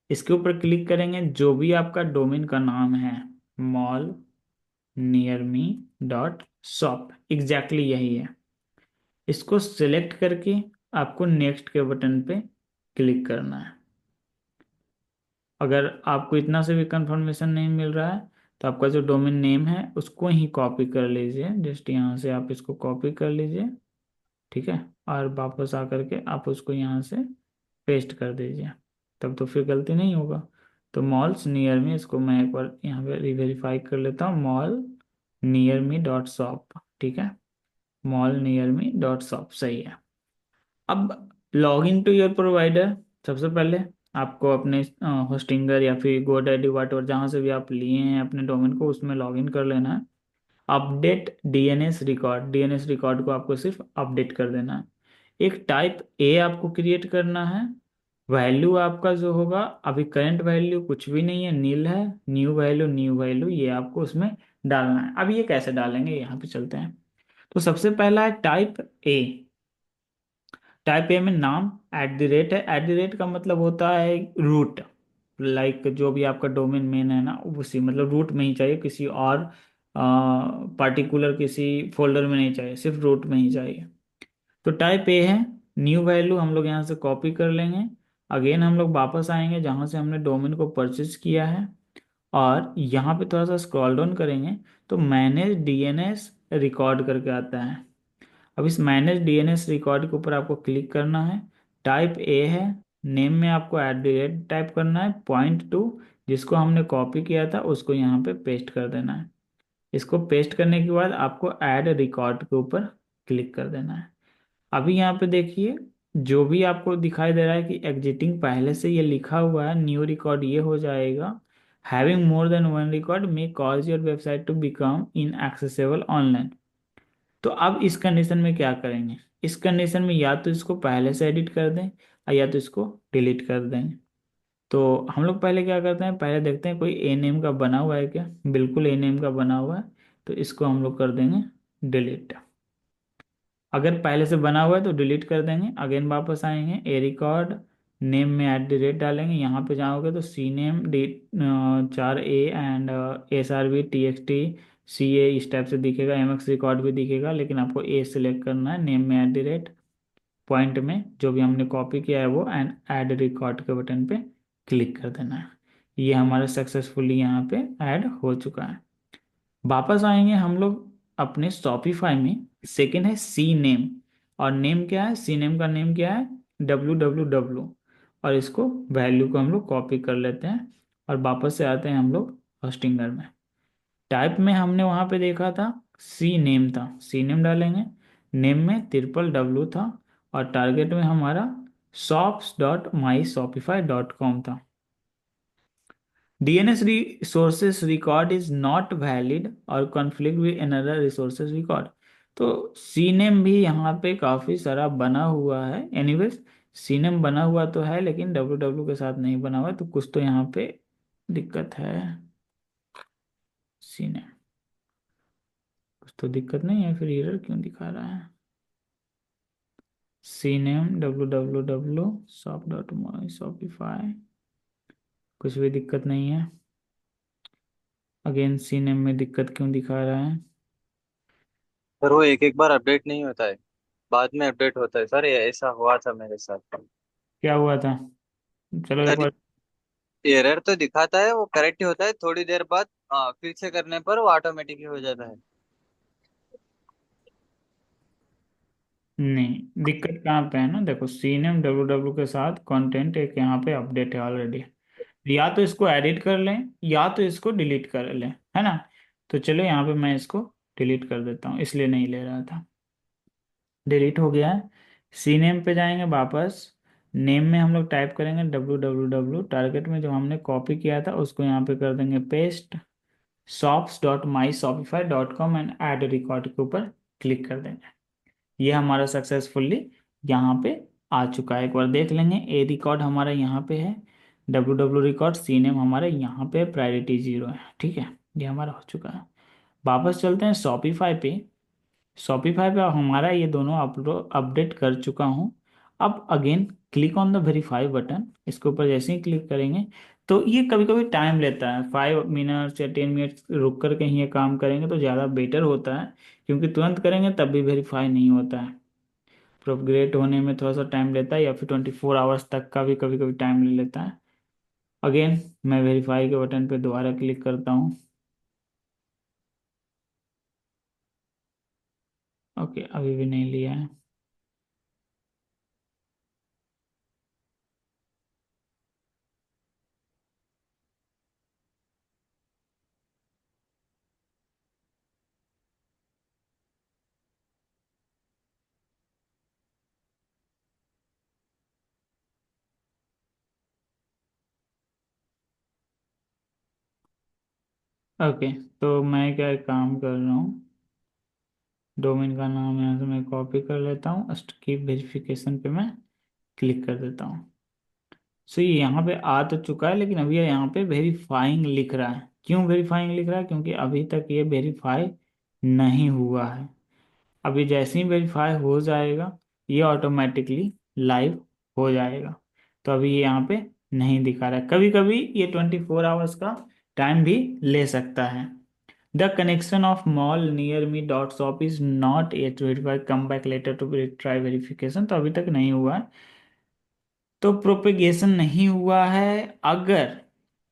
C: इसके ऊपर क्लिक करेंगे, जो भी आपका डोमेन का नाम है, mall near me dot shop, exactly यही है। इसको सिलेक्ट करके आपको नेक्स्ट के बटन पे क्लिक करना है। अगर आपको इतना से भी कंफर्मेशन नहीं मिल रहा है तो आपका जो डोमेन नेम है उसको ही कॉपी कर लीजिए, जस्ट यहाँ से आप इसको कॉपी कर लीजिए, ठीक है। और वापस आकर के आप उसको यहाँ से पेस्ट कर दीजिए, तब तो फिर गलती नहीं होगा। तो मॉल्स नियर मी, इसको मैं एक बार यहाँ पे रिवेरीफाई कर लेता हूँ, mall near me dot shop, ठीक है। Mall near me dot shop सही है। अब log in to your provider. सबसे पहले आपको अपने होस्टिंगर या फिर गोडैडी वाट जहाँ से भी आप लिए हैं अपने डोमेन को, उसमें लॉग इन कर लेना है। Update DNS record, DNS record को आपको सिर्फ अपडेट कर देना है। एक टाइप ए आपको क्रिएट करना है। वैल्यू आपका जो होगा, अभी करंट वैल्यू कुछ भी नहीं है, नील है। न्यू वैल्यू, न्यू वैल्यू ये आपको उसमें डालना है। अब ये कैसे डालेंगे, यहाँ पे चलते हैं। तो सबसे पहला है टाइप ए। टाइप ए में नाम एट द रेट है। एट द रेट का मतलब होता है रूट, लाइक जो भी आपका डोमेन मेन है ना, उसी मतलब रूट में ही चाहिए, किसी और पार्टिकुलर किसी फोल्डर में नहीं चाहिए, सिर्फ रूट में ही चाहिए। तो टाइप ए है। न्यू वैल्यू हम लोग यहाँ से कॉपी कर लेंगे। अगेन हम लोग वापस आएंगे जहाँ से हमने डोमेन को परचेज किया है, और यहाँ पे थोड़ा सा स्क्रॉल डाउन करेंगे तो मैनेज डीएनएस रिकॉर्ड करके आता है। अब इस मैनेज डीएनएस रिकॉर्ड के ऊपर आपको क्लिक करना है। टाइप ए है। नेम में आपको एट द रेट टाइप करना है। पॉइंट टू, जिसको हमने कॉपी किया था उसको यहाँ पे पेस्ट कर देना है। इसको पेस्ट करने के बाद आपको ऐड रिकॉर्ड के ऊपर क्लिक कर देना है। अभी यहाँ पे देखिए, जो भी आपको दिखाई दे रहा है कि एग्जिटिंग पहले से ये लिखा हुआ है, न्यू रिकॉर्ड ये हो जाएगा। Having more than one record may cause your website to become inaccessible online. तो अब इस कंडीशन में क्या करेंगे, इस कंडीशन में या तो इसको पहले से एडिट कर दें, या तो इसको डिलीट कर देंगे। तो हम लोग पहले क्या करते हैं, पहले देखते हैं कोई ए नेम का बना हुआ है क्या। बिल्कुल ए नेम का बना हुआ है, तो इसको हम लोग कर देंगे डिलीट। अगर पहले से बना हुआ है तो डिलीट कर देंगे। अगेन वापस आएंगे, ए रिकॉर्ड नेम में एट द रेट डालेंगे। यहाँ पे जाओगे तो C name D 4 A and SRB TXT CA इस टाइप से दिखेगा। MX रिकॉर्ड भी दिखेगा, लेकिन आपको ए सिलेक्ट करना है, नेम में एट द रेट, पॉइंट में जो भी हमने कॉपी किया है वो, एंड ऐड रिकॉर्ड के बटन पे क्लिक कर देना है। ये हमारा सक्सेसफुली यहाँ पे ऐड हो चुका है। वापस आएंगे हम लोग अपने शॉपिफाई में। सेकंड है सी नेम, और नेम क्या है, सी नेम का नेम क्या है, www। और इसको वैल्यू को हम लोग कॉपी कर लेते हैं और वापस से आते हैं हम लोग होस्टिंगर में। टाइप में हमने वहाँ पे देखा था सी नेम था, सी नेम डालेंगे। नेम में ट्रिपल W था, और टारगेट में हमारा shops.myshopify.com था। DNS resources record is not valid और conflict with another resources record। तो CNAME भी यहाँ पे काफ़ी सारा बना हुआ है। एनीवेज CNAME बना हुआ तो है, लेकिन www के साथ नहीं बना हुआ है, तो कुछ तो यहाँ पे दिक्कत है। CNAME कुछ तो दिक्कत नहीं है, फिर एरर क्यों दिखा रहा है। CNAME www shop.myshopify, कुछ भी दिक्कत नहीं है। अगेन CNAME में दिक्कत क्यों दिखा रहा है।
I: सर वो एक एक बार अपडेट नहीं होता है, बाद में अपडेट होता है सर, ये ऐसा हुआ था मेरे साथ।
C: क्या हुआ था, चलो एक
I: सर
C: बार।
I: एरर तो दिखाता है, वो करेक्ट ही होता है, थोड़ी देर बाद फिर से करने पर वो ऑटोमेटिक ही हो जाता है।
C: नहीं, दिक्कत कहाँ पे है ना, देखो CNAME www के साथ कंटेंट एक यहाँ पे अपडेट है ऑलरेडी। या तो इसको एडिट कर लें या तो इसको डिलीट कर लें, है ना। तो चलो यहाँ पे मैं इसको डिलीट कर देता हूँ, इसलिए नहीं ले रहा था। डिलीट हो गया है। CNAME पे जाएंगे वापस। नेम में हम लोग टाइप करेंगे www। टारगेट में जो हमने कॉपी किया था उसको यहाँ पे कर देंगे paste, shops.myshopify.com and add record के ऊपर क्लिक कर देंगे। ये हमारा सक्सेसफुली यहाँ पे आ चुका है। एक बार देख लेंगे, ए रिकॉर्ड हमारा यहाँ पे है, www रिकॉर्ड, CNAME हमारे यहाँ पे प्रायोरिटी 0 है। ठीक है, ये हमारा हो चुका है। वापस चलते हैं शॉपिफाई पे। शॉपिफाई पे हमारा ये दोनों अपडेट कर चुका हूँ। अब again click on the verify button, इसके ऊपर जैसे ही क्लिक करेंगे तो ये कभी कभी टाइम लेता है, 5 मिनट्स या 10 मिनट्स रुक करके ही ये काम करेंगे तो ज़्यादा बेटर होता है, क्योंकि तुरंत करेंगे तब भी वेरीफाई नहीं होता है। प्रोपग्रेट होने में थोड़ा सा टाइम लेता है, या फिर 24 आवर्स तक का भी कभी कभी टाइम ले लेता है। अगेन मैं वेरीफाई के बटन पे दोबारा क्लिक करता हूँ। ओके, अभी भी नहीं लिया है। ओके, तो मैं क्या एक काम कर रहा हूँ, डोमेन का नाम यहाँ से मैं कॉपी कर लेता हूँ, स्कीप वेरिफिकेशन पे मैं क्लिक कर देता हूँ। सो ये यहाँ पे आ तो चुका है, लेकिन अभी ये यहाँ पे वेरीफाइंग लिख रहा है। क्यों वेरीफाइंग लिख रहा है, क्योंकि अभी तक ये वेरीफाई नहीं हुआ है। अभी जैसे ही वेरीफाई हो जाएगा ये ऑटोमेटिकली लाइव हो जाएगा। तो अभी ये यहाँ पे नहीं दिखा रहा है। कभी कभी ये 24 आवर्स का टाइम भी ले सकता है। The connection of mall near me dot shop is not at verified, come back later to try verification. तो अभी तक नहीं हुआ है, तो प्रोपेगेशन नहीं हुआ है। अगर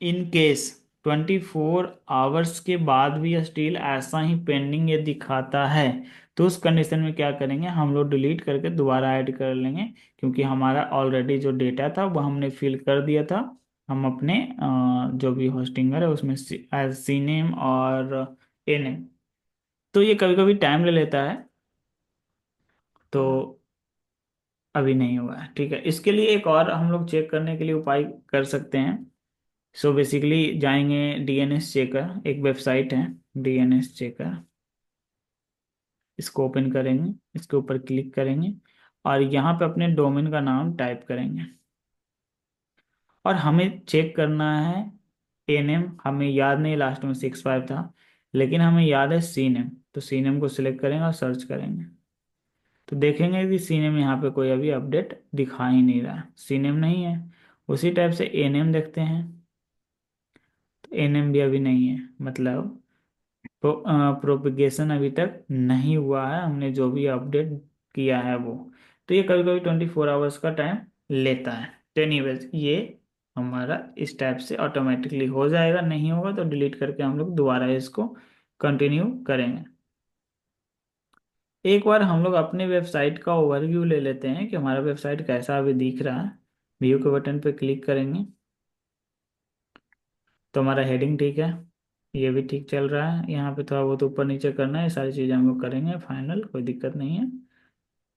C: इन केस 24 आवर्स के बाद भी स्टिल ऐसा ही पेंडिंग ये दिखाता है, तो उस कंडीशन में क्या करेंगे, हम लोग डिलीट करके दोबारा ऐड कर लेंगे, क्योंकि हमारा ऑलरेडी जो डेटा था वो हमने फिल कर दिया था। हम अपने जो भी होस्टिंगर है उसमें एज सी नेम और ए नेम। तो ये कभी कभी टाइम ले लेता है, तो अभी नहीं हुआ है। ठीक है, इसके लिए एक और हम लोग चेक करने के लिए उपाय कर सकते हैं। सो बेसिकली जाएंगे DNS चेकर, एक वेबसाइट है DNS चेकर, इसको ओपन करेंगे, इसके ऊपर क्लिक करेंगे और यहाँ पे अपने डोमेन का नाम टाइप करेंगे। और हमें चेक करना है एनएम, हमें याद नहीं लास्ट में 65 था, लेकिन हमें याद है सीनेम। तो सीनेम को सिलेक्ट करेंगे और सर्च करेंगे, तो देखेंगे कि सीनेम यहाँ पे कोई अभी अपडेट दिखा ही नहीं रहा, सीनेम नहीं है। उसी टाइप से एनएम देखते हैं, तो एनएम भी अभी नहीं है, मतलब प्रोपिगेशन अभी तक नहीं हुआ है, हमने जो भी अपडेट किया है वो। तो ये कभी कभी 24 आवर्स का टाइम लेता है। तो एनीवेज ये हमारा इस टाइप से ऑटोमेटिकली हो जाएगा, नहीं होगा तो डिलीट करके हम लोग दोबारा इसको कंटिन्यू करेंगे। एक बार हम लोग अपने वेबसाइट का ओवरव्यू ले लेते हैं कि हमारा वेबसाइट कैसा अभी दिख रहा है। व्यू के बटन पे क्लिक करेंगे तो हमारा हेडिंग ठीक है, ये भी ठीक चल रहा है, यहाँ पे थोड़ा बहुत ऊपर नीचे करना है, ये सारी चीज़ें हम लोग करेंगे फाइनल, कोई दिक्कत नहीं है।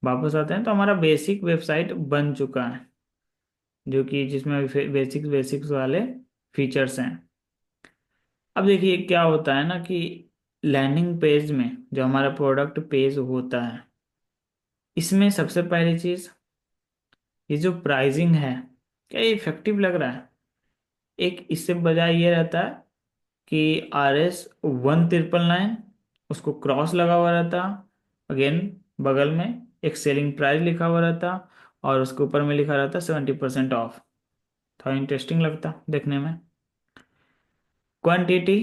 C: वापस आते हैं तो हमारा बेसिक वेबसाइट बन चुका है, जो कि जिसमें बेसिक्स बेसिक्स वाले फीचर्स हैं। अब देखिए क्या होता है ना कि लैंडिंग पेज में जो हमारा प्रोडक्ट पेज होता है, इसमें सबसे पहली चीज़ ये जो प्राइसिंग है, क्या ये इफेक्टिव लग रहा है? एक इससे बजाय ये रहता है कि RS 1399 उसको क्रॉस लगा हुआ रहता, अगेन बगल में एक सेलिंग प्राइस लिखा हुआ रहता, और उसके ऊपर में लिखा रहता 70% ऑफ। थोड़ा इंटरेस्टिंग लगता देखने में। क्वांटिटी,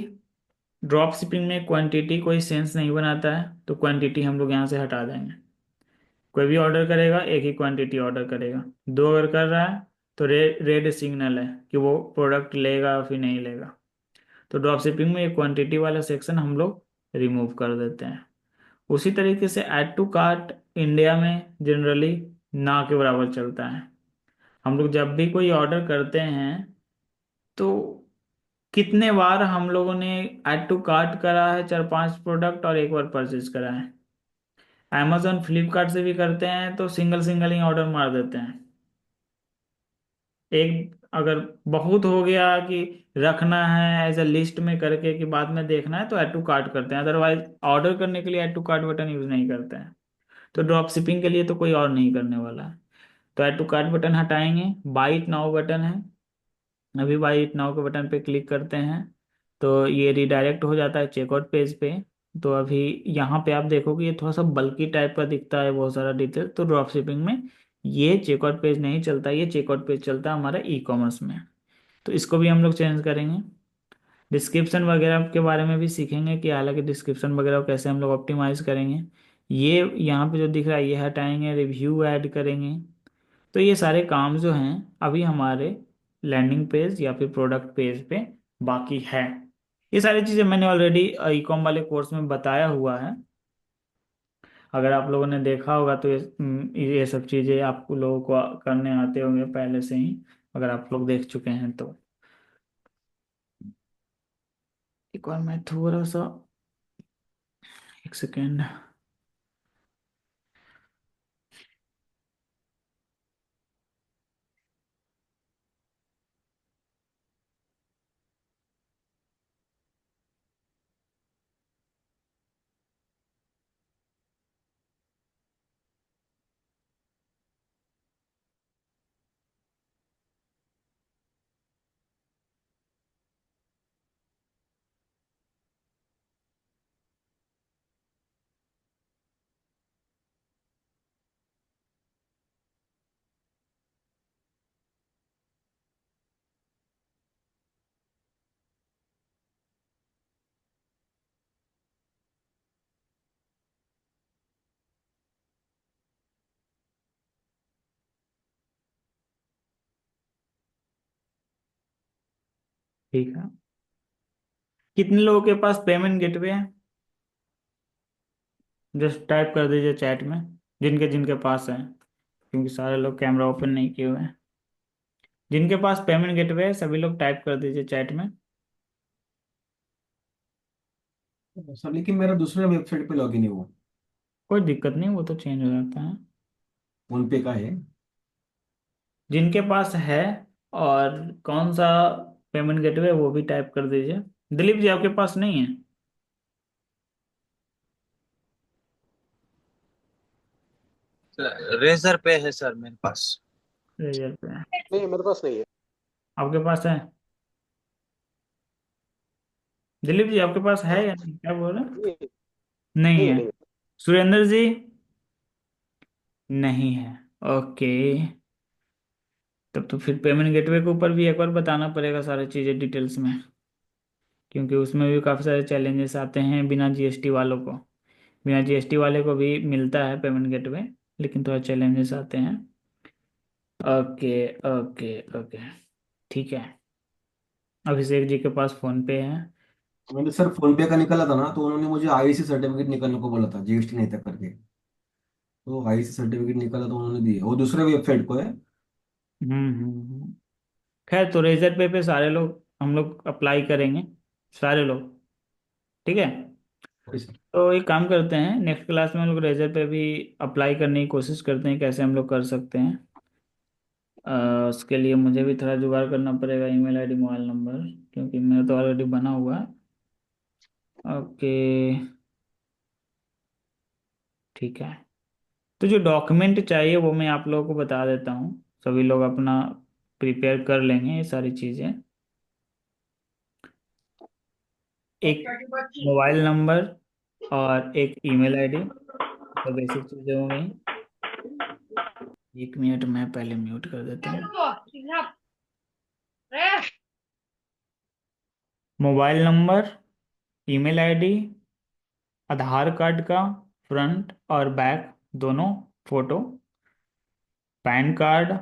C: ड्रॉप शिपिंग में क्वांटिटी कोई सेंस नहीं बनाता है, तो क्वांटिटी हम लोग यहाँ से हटा देंगे। कोई भी ऑर्डर करेगा एक ही क्वांटिटी ऑर्डर करेगा, दो अगर कर रहा है तो रेड सिग्नल है कि वो प्रोडक्ट लेगा या फिर नहीं लेगा। तो ड्रॉप शिपिंग में ये क्वांटिटी वाला सेक्शन हम लोग रिमूव कर देते हैं। उसी तरीके से ऐड टू कार्ट इंडिया में जनरली ना के बराबर चलता है। हम लोग जब भी कोई ऑर्डर करते हैं तो कितने बार हम लोगों ने ऐड टू कार्ट करा है, 4 5 प्रोडक्ट, और एक बार परचेज करा है। अमेजोन फ्लिपकार्ट से भी करते हैं तो सिंगल सिंगल ही ऑर्डर मार देते हैं। एक अगर बहुत हो गया कि रखना है एज अ लिस्ट में करके कि बाद में देखना है, तो ऐड टू कार्ट करते हैं, अदरवाइज ऑर्डर करने के लिए add to cart button use नहीं करते हैं। तो ड्रॉप शिपिंग के लिए तो कोई और नहीं करने वाला है। तो ऐड टू कार्ट बटन हटाएंगे, बाई इट नाउ बटन है, अभी बाई इट नाउ के बटन पे क्लिक करते हैं तो ये रिडायरेक्ट हो जाता है चेकआउट पेज पे। तो अभी यहाँ पे आप देखोगे ये थोड़ा सा बल्की टाइप का दिखता है, बहुत सारा डिटेल, तो ड्रॉप शिपिंग में ये चेकआउट पेज नहीं चलता, ये चेकआउट पेज चलता है हमारा ई कॉमर्स में। तो इसको भी हम लोग चेंज करेंगे। डिस्क्रिप्शन वगैरह के बारे में भी सीखेंगे कि हालांकि डिस्क्रिप्शन वगैरह को कैसे हम लोग ऑप्टिमाइज करेंगे। ये यहाँ पे जो दिख रहा है ये हटाएंगे, रिव्यू ऐड करेंगे। तो ये सारे काम जो हैं अभी हमारे लैंडिंग पेज या फिर प्रोडक्ट पेज पे बाकी है। ये सारी चीज़ें मैंने ऑलरेडी ई कॉम वाले कोर्स में बताया हुआ है, अगर आप लोगों ने देखा होगा तो ये सब चीज़ें आप लोगों को करने आते होंगे पहले से ही, अगर आप लोग देख चुके हैं तो। एक बार मैं थोड़ा सा, एक सेकेंड। ठीक है, कितने लोगों के पास पेमेंट गेटवे है? जस्ट टाइप कर दीजिए चैट में, जिनके जिनके पास है, क्योंकि सारे लोग कैमरा ओपन नहीं किए हुए हैं। जिनके पास पेमेंट गेटवे है सभी लोग टाइप कर दीजिए चैट में।
A: सर लेकिन मेरा दूसरे वेबसाइट पे लॉगिन है वो,
C: कोई दिक्कत नहीं, वो तो चेंज हो जाता है।
A: फोन पे का है।
C: जिनके पास है और कौन सा पेमेंट गेटवे वो भी टाइप कर दीजिए। दिलीप जी आपके पास नहीं है?
I: रेजर पे है सर मेरे पास।
C: रेजर पे है।
F: नहीं, मेरे पास नहीं है।
C: आपके पास है? दिलीप जी आपके पास है या नहीं, क्या बोल रहे हैं?
F: नहीं
C: नहीं
F: नहीं
C: है।
F: नहीं।
C: सुरेंद्र जी? नहीं है। ओके। तब तो फिर पेमेंट गेटवे के ऊपर भी एक बार बताना पड़ेगा सारी चीज़ें डिटेल्स में, क्योंकि उसमें भी काफ़ी सारे चैलेंजेस आते हैं बिना जीएसटी वालों को। बिना जीएसटी वाले को भी मिलता है पेमेंट गेटवे, लेकिन थोड़ा चैलेंजेस आते हैं। ओके ओके ओके, ठीक है। अभिषेक जी के पास फोन पे है।
A: मैंने सर फोन पे का निकाला था ना, तो उन्होंने मुझे आईसी सर्टिफिकेट निकालने को बोला था, जीएसटी नहीं था करके। तो आईसी सर्टिफिकेट निकाला तो उन्होंने दिया, वो दूसरे वेबसाइट को है।
C: खैर, तो रेजर पे सारे लोग हम लोग अप्लाई करेंगे, सारे लोग। ठीक है।
A: Okay sir.
C: तो एक काम करते हैं, नेक्स्ट क्लास में हम लोग रेजर पे भी अप्लाई करने की कोशिश करते हैं, कैसे हम लोग कर सकते हैं। उसके लिए मुझे भी थोड़ा जुगाड़ करना पड़ेगा, ईमेल आईडी मोबाइल नंबर, क्योंकि मेरा तो ऑलरेडी बना हुआ है। ओके, ठीक है। तो जो डॉक्यूमेंट चाहिए वो मैं आप लोगों को बता देता हूँ, सभी लोग अपना प्रिपेयर कर लेंगे ये सारी चीज़ें। एक मोबाइल नंबर और एक ईमेल आईडी, तो बेसिक चीज़ें हो गई। एक मिनट मैं पहले म्यूट कर देता हूँ। मोबाइल नंबर, ईमेल आईडी, आधार कार्ड का फ्रंट और बैक दोनों फोटो, पैन कार्ड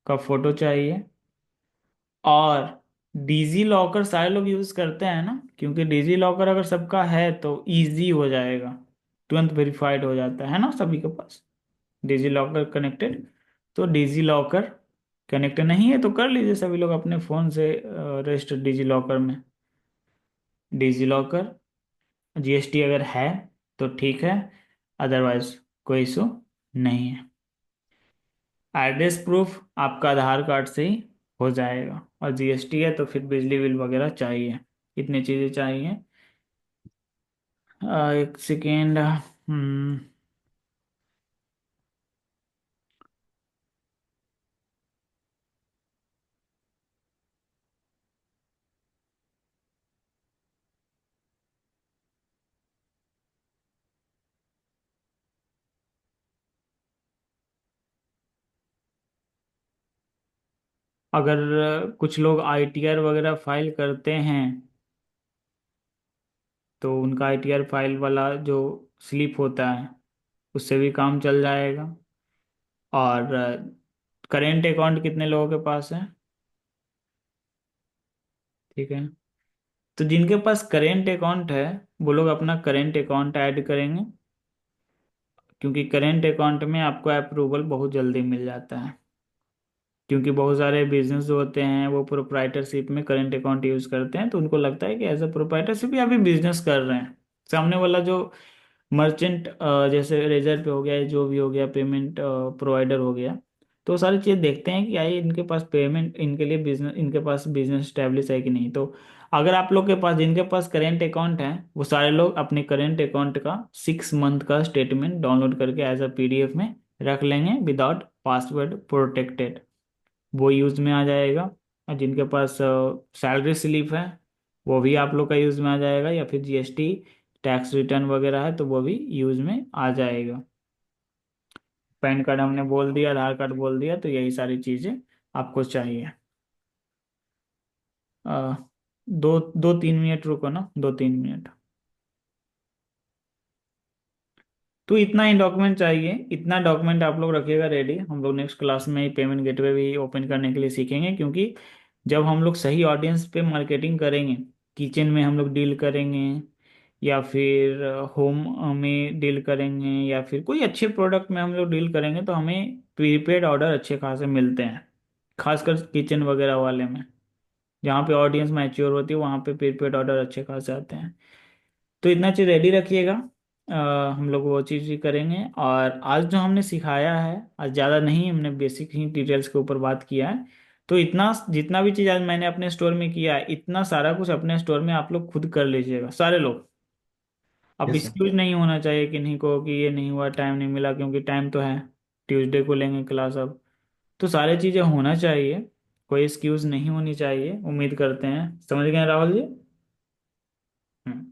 C: का फोटो चाहिए, और डिजी लॉकर सारे लोग यूज़ करते हैं ना, क्योंकि डिजी लॉकर अगर सबका है तो इजी हो जाएगा, तुरंत वेरीफाइड हो जाता है ना सभी के पास डिजी लॉकर कनेक्टेड। तो डिजी लॉकर कनेक्ट नहीं है तो कर लीजिए सभी लोग अपने फ़ोन से रजिस्टर डिजी लॉकर में। डिजी लॉकर, जीएसटी अगर है तो ठीक है, अदरवाइज कोई इशू नहीं है। एड्रेस प्रूफ आपका आधार कार्ड से ही हो जाएगा, और जीएसटी है तो फिर बिजली बिल वगैरह चाहिए, इतनी चीज़ें चाहिए। एक सेकेंड। अगर कुछ लोग आईटीआर वगैरह फाइल करते हैं तो उनका आईटीआर फाइल वाला जो स्लिप होता है उससे भी काम चल जाएगा। और करेंट अकाउंट कितने लोगों के पास है? ठीक है। तो जिनके पास करेंट अकाउंट है वो लोग अपना करेंट अकाउंट ऐड करेंगे, क्योंकि करेंट अकाउंट में आपको अप्रूवल बहुत जल्दी मिल जाता है, क्योंकि बहुत सारे बिजनेस जो होते हैं वो प्रोप्राइटरशिप में करेंट अकाउंट यूज़ करते हैं, तो उनको लगता है कि एज अ प्रोप्राइटरशिप या फिर बिजनेस कर रहे हैं। सामने वाला जो मर्चेंट, जैसे रेजर पे हो गया, जो भी हो गया, पेमेंट प्रोवाइडर हो गया, तो सारी चीज़ देखते हैं कि आई इनके पास पेमेंट, इनके लिए बिजनेस, इनके पास बिजनेस स्टैब्लिश है कि नहीं। तो अगर आप लोग के पास, जिनके पास करेंट अकाउंट है, वो सारे लोग अपने करेंट अकाउंट का 6 मंथ का स्टेटमेंट डाउनलोड करके एज अ पीडीएफ में रख लेंगे, विदाउट पासवर्ड प्रोटेक्टेड, वो यूज़ में आ जाएगा। और जिनके पास सैलरी स्लिप है वो भी आप लोग का यूज़ में आ जाएगा, या फिर जीएसटी टैक्स रिटर्न वगैरह है तो वो भी यूज़ में आ जाएगा। पैन कार्ड हमने बोल दिया, आधार कार्ड बोल दिया, तो यही सारी चीज़ें आपको चाहिए। अ, दो 2-3 मिनट रुको ना, 2-3 मिनट। तो इतना ही डॉक्यूमेंट चाहिए, इतना डॉक्यूमेंट आप लोग रखिएगा रेडी। हम लोग नेक्स्ट क्लास में पेमेंट गेटवे भी ओपन करने के लिए सीखेंगे, क्योंकि जब हम लोग सही ऑडियंस पे मार्केटिंग करेंगे, किचन में हम लोग डील करेंगे, या फिर होम में डील करेंगे, या फिर कोई अच्छे प्रोडक्ट में हम लोग डील करेंगे, तो हमें प्रीपेड ऑर्डर अच्छे खासे मिलते हैं, खासकर किचन वगैरह वाले में। जहाँ पे ऑडियंस मैच्योर होती है वहाँ पे प्रीपेड ऑर्डर अच्छे खासे आते हैं। तो इतना चीज़ रेडी रखिएगा। हम लोग वो चीज़ ही करेंगे। और आज जो हमने सिखाया है, आज ज़्यादा नहीं, हमने बेसिक ही डिटेल्स के ऊपर बात किया है। तो इतना जितना भी चीज़ आज मैंने अपने स्टोर में किया है, इतना सारा कुछ अपने स्टोर में आप लोग खुद कर लीजिएगा सारे लोग। अब
A: यस सर।
C: एक्सक्यूज नहीं होना चाहिए कि नहीं को कि ये नहीं हुआ, टाइम नहीं मिला, क्योंकि टाइम तो है, ट्यूसडे को लेंगे क्लास अब। तो सारी चीज़ें होना चाहिए। कोई एक्सक्यूज नहीं होनी चाहिए, उम्मीद करते हैं समझ गए राहुल जी। हम्म।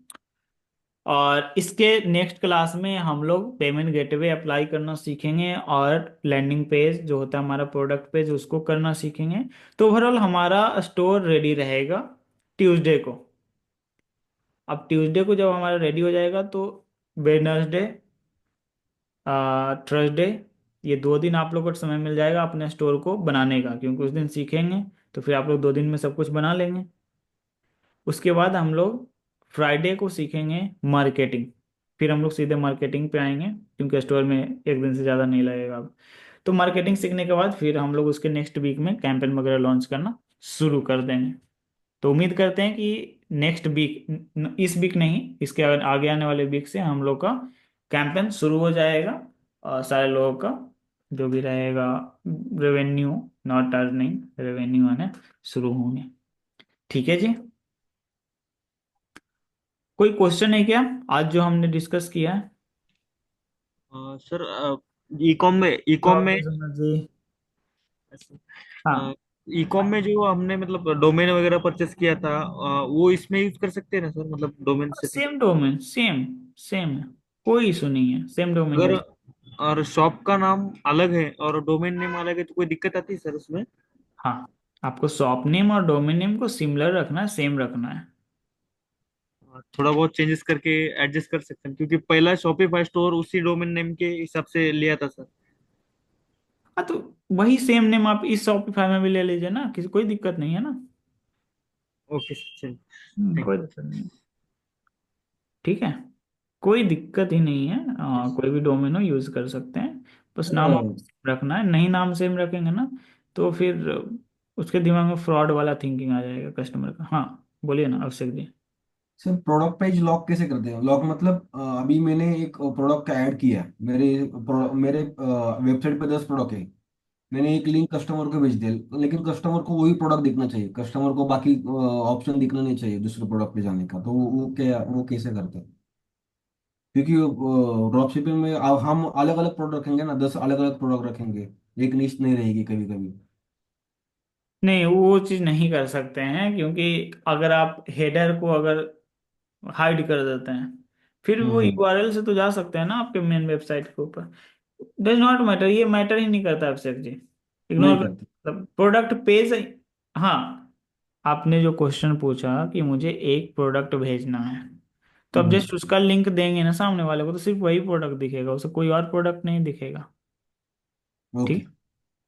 C: और इसके नेक्स्ट क्लास में हम लोग पेमेंट गेटवे अप्लाई करना सीखेंगे और लैंडिंग पेज जो होता है हमारा प्रोडक्ट पेज उसको करना सीखेंगे। तो ओवरऑल हमारा स्टोर रेडी रहेगा ट्यूसडे को। अब ट्यूसडे को जब हमारा रेडी हो जाएगा तो वेडनेसडे, थर्सडे, ये 2 दिन आप लोग को समय मिल जाएगा अपने स्टोर को बनाने का, क्योंकि उस दिन सीखेंगे तो फिर आप लोग 2 दिन में सब कुछ बना लेंगे। उसके बाद हम लोग फ्राइडे को सीखेंगे मार्केटिंग। फिर हम लोग सीधे मार्केटिंग पे आएंगे, क्योंकि स्टोर में 1 दिन से ज़्यादा नहीं लगेगा अब। तो मार्केटिंग सीखने के बाद फिर हम लोग उसके नेक्स्ट वीक में कैंपेन वगैरह लॉन्च करना शुरू कर देंगे। तो उम्मीद करते हैं कि नेक्स्ट वीक, इस वीक नहीं, इसके आगे आने वाले वीक से हम लोग का कैंपेन शुरू हो जाएगा और सारे लोगों का जो भी रहेगा रेवेन्यू, नॉट अर्निंग, रेवेन्यू आने शुरू होंगे। ठीक है जी। कोई क्वेश्चन है क्या आज जो हमने डिस्कस किया है?
J: सर ई कॉम में
C: जी। हाँ,
J: ई कॉम में जो हमने मतलब डोमेन वगैरह परचेस किया था, वो इसमें यूज कर सकते हैं ना सर, मतलब domain setting.
C: Same domain, same same है, कोई इशू नहीं है, सेम डोमेन
J: अगर
C: यूज।
J: और शॉप का नाम अलग है और डोमेन नेम अलग है तो कोई दिक्कत आती है सर उसमें?
C: हाँ, आपको शॉप नेम और डोमेन नेम को सिमिलर रखना है, सेम रखना है।
J: थोड़ा बहुत चेंजेस करके एडजस्ट कर सकते हैं, क्योंकि पहला शॉपिफाई स्टोर उसी डोमेन नेम के हिसाब से लिया था सर।
C: हाँ, तो वही सेम नेम आप इस शॉपिफाई में भी ले लीजिए ना, किसी कोई दिक्कत नहीं है ना।
J: ओके सर, थैंक
C: कोई दिक्कत नहीं है। ठीक है, कोई दिक्कत ही नहीं है। कोई भी डोमेन हो यूज कर सकते हैं, बस नाम
A: सर
C: रखना है। नहीं नाम सेम रखेंगे ना तो फिर उसके दिमाग में फ्रॉड वाला थिंकिंग आ जाएगा कस्टमर का। हाँ, बोलिए ना Abhishek ji.
A: Sir product page lock कैसे करते हैं? लॉक मतलब अभी मैंने एक प्रोडक्ट का ऐड किया है, मेरे वेबसाइट पे 10 प्रोडक्ट है। मैंने एक लिंक कस्टमर को भेज दिया, लेकिन कस्टमर को वही प्रोडक्ट दिखना चाहिए, कस्टमर को बाकी ऑप्शन दिखना नहीं चाहिए दूसरे प्रोडक्ट पे जाने का। तो वो कैसे करते हैं? क्योंकि ड्रॉप शिपिंग में हम अलग अलग प्रोडक्ट रखेंगे ना, 10 अलग अलग प्रोडक्ट रखेंगे, एक लिस्ट नहीं रहेगी कभी कभी।
C: नहीं, वो चीज़ नहीं कर सकते हैं, क्योंकि अगर आप हेडर को अगर हाइड कर देते हैं फिर वो
A: हम्म।
C: यूआरएल से तो जा सकते हैं ना आपके मेन वेबसाइट के ऊपर। डज नॉट मैटर, ये मैटर ही नहीं करता अभिषेक जी,
A: नहीं
C: इग्नोर
A: करते।
C: कर प्रोडक्ट पेज। हाँ, आपने जो क्वेश्चन पूछा कि मुझे एक प्रोडक्ट भेजना है, तो अब
A: हम्म।
C: जस्ट उसका लिंक देंगे ना सामने वाले को तो सिर्फ वही प्रोडक्ट दिखेगा, उसे कोई और प्रोडक्ट नहीं दिखेगा।
A: ओके।
C: ठीक।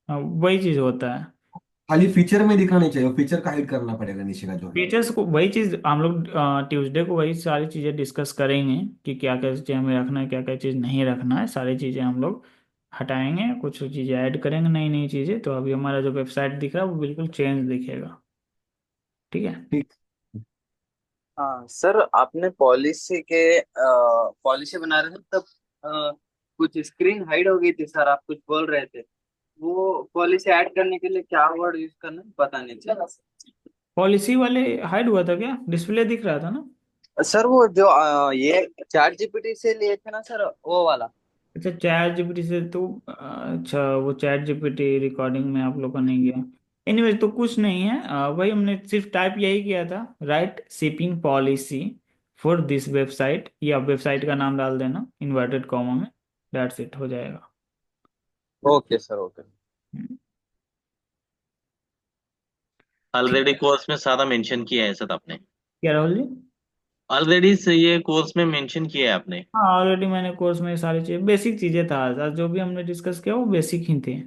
C: हाँ, वही चीज़ होता है।
A: खाली फीचर में दिखना नहीं चाहिए, फीचर का हाइड करना पड़ेगा नीचे का जो है।
C: फीचर्स को वही चीज़ हम लोग ट्यूसडे को वही सारी चीज़ें डिस्कस करेंगे कि क्या क्या चीज़ें हमें रखना है, क्या क्या चीज़ नहीं रखना है। सारी चीज़ें हम लोग हटाएंगे, कुछ चीज़ें ऐड करेंगे, नई नई चीज़ें। तो अभी हमारा जो वेबसाइट दिख रहा है वो बिल्कुल चेंज दिखेगा। ठीक है।
A: ठीक।
I: हाँ सर, आपने पॉलिसी बना रहे थे तब कुछ स्क्रीन हाइड हो गई थी सर, आप कुछ बोल रहे थे। वो पॉलिसी ऐड करने के लिए क्या वर्ड यूज करना है पता नहीं चला।
C: पॉलिसी वाले हाइड हुआ था क्या? डिस्प्ले दिख रहा था ना।
I: सर वो जो ये चैट जीपीटी से लिए थे ना सर, वो वाला।
C: अच्छा, चैट जीपीटी से तो अच्छा, वो चैट जीपीटी रिकॉर्डिंग में आप लोग का नहीं गया। एनीवे, तो कुछ नहीं है। वही हमने सिर्फ टाइप यही किया था, right shipping policy for this website. ये आप वेबसाइट का नाम डाल देना इन्वर्टेड कॉमा में, दैट्स इट, हो जाएगा।
I: Okay sir, okay.
C: हम्म, ठीक।
D: ऑलरेडी कोर्स में सारा मेंशन किया है सर आपने।
C: क्या राहुल जी?
D: ऑलरेडी ये कोर्स में मेंशन किया है आपने।
C: हाँ, ऑलरेडी मैंने कोर्स में ये सारी चीज़ बेसिक चीज़ें था, आज जो भी हमने डिस्कस किया वो बेसिक ही थे।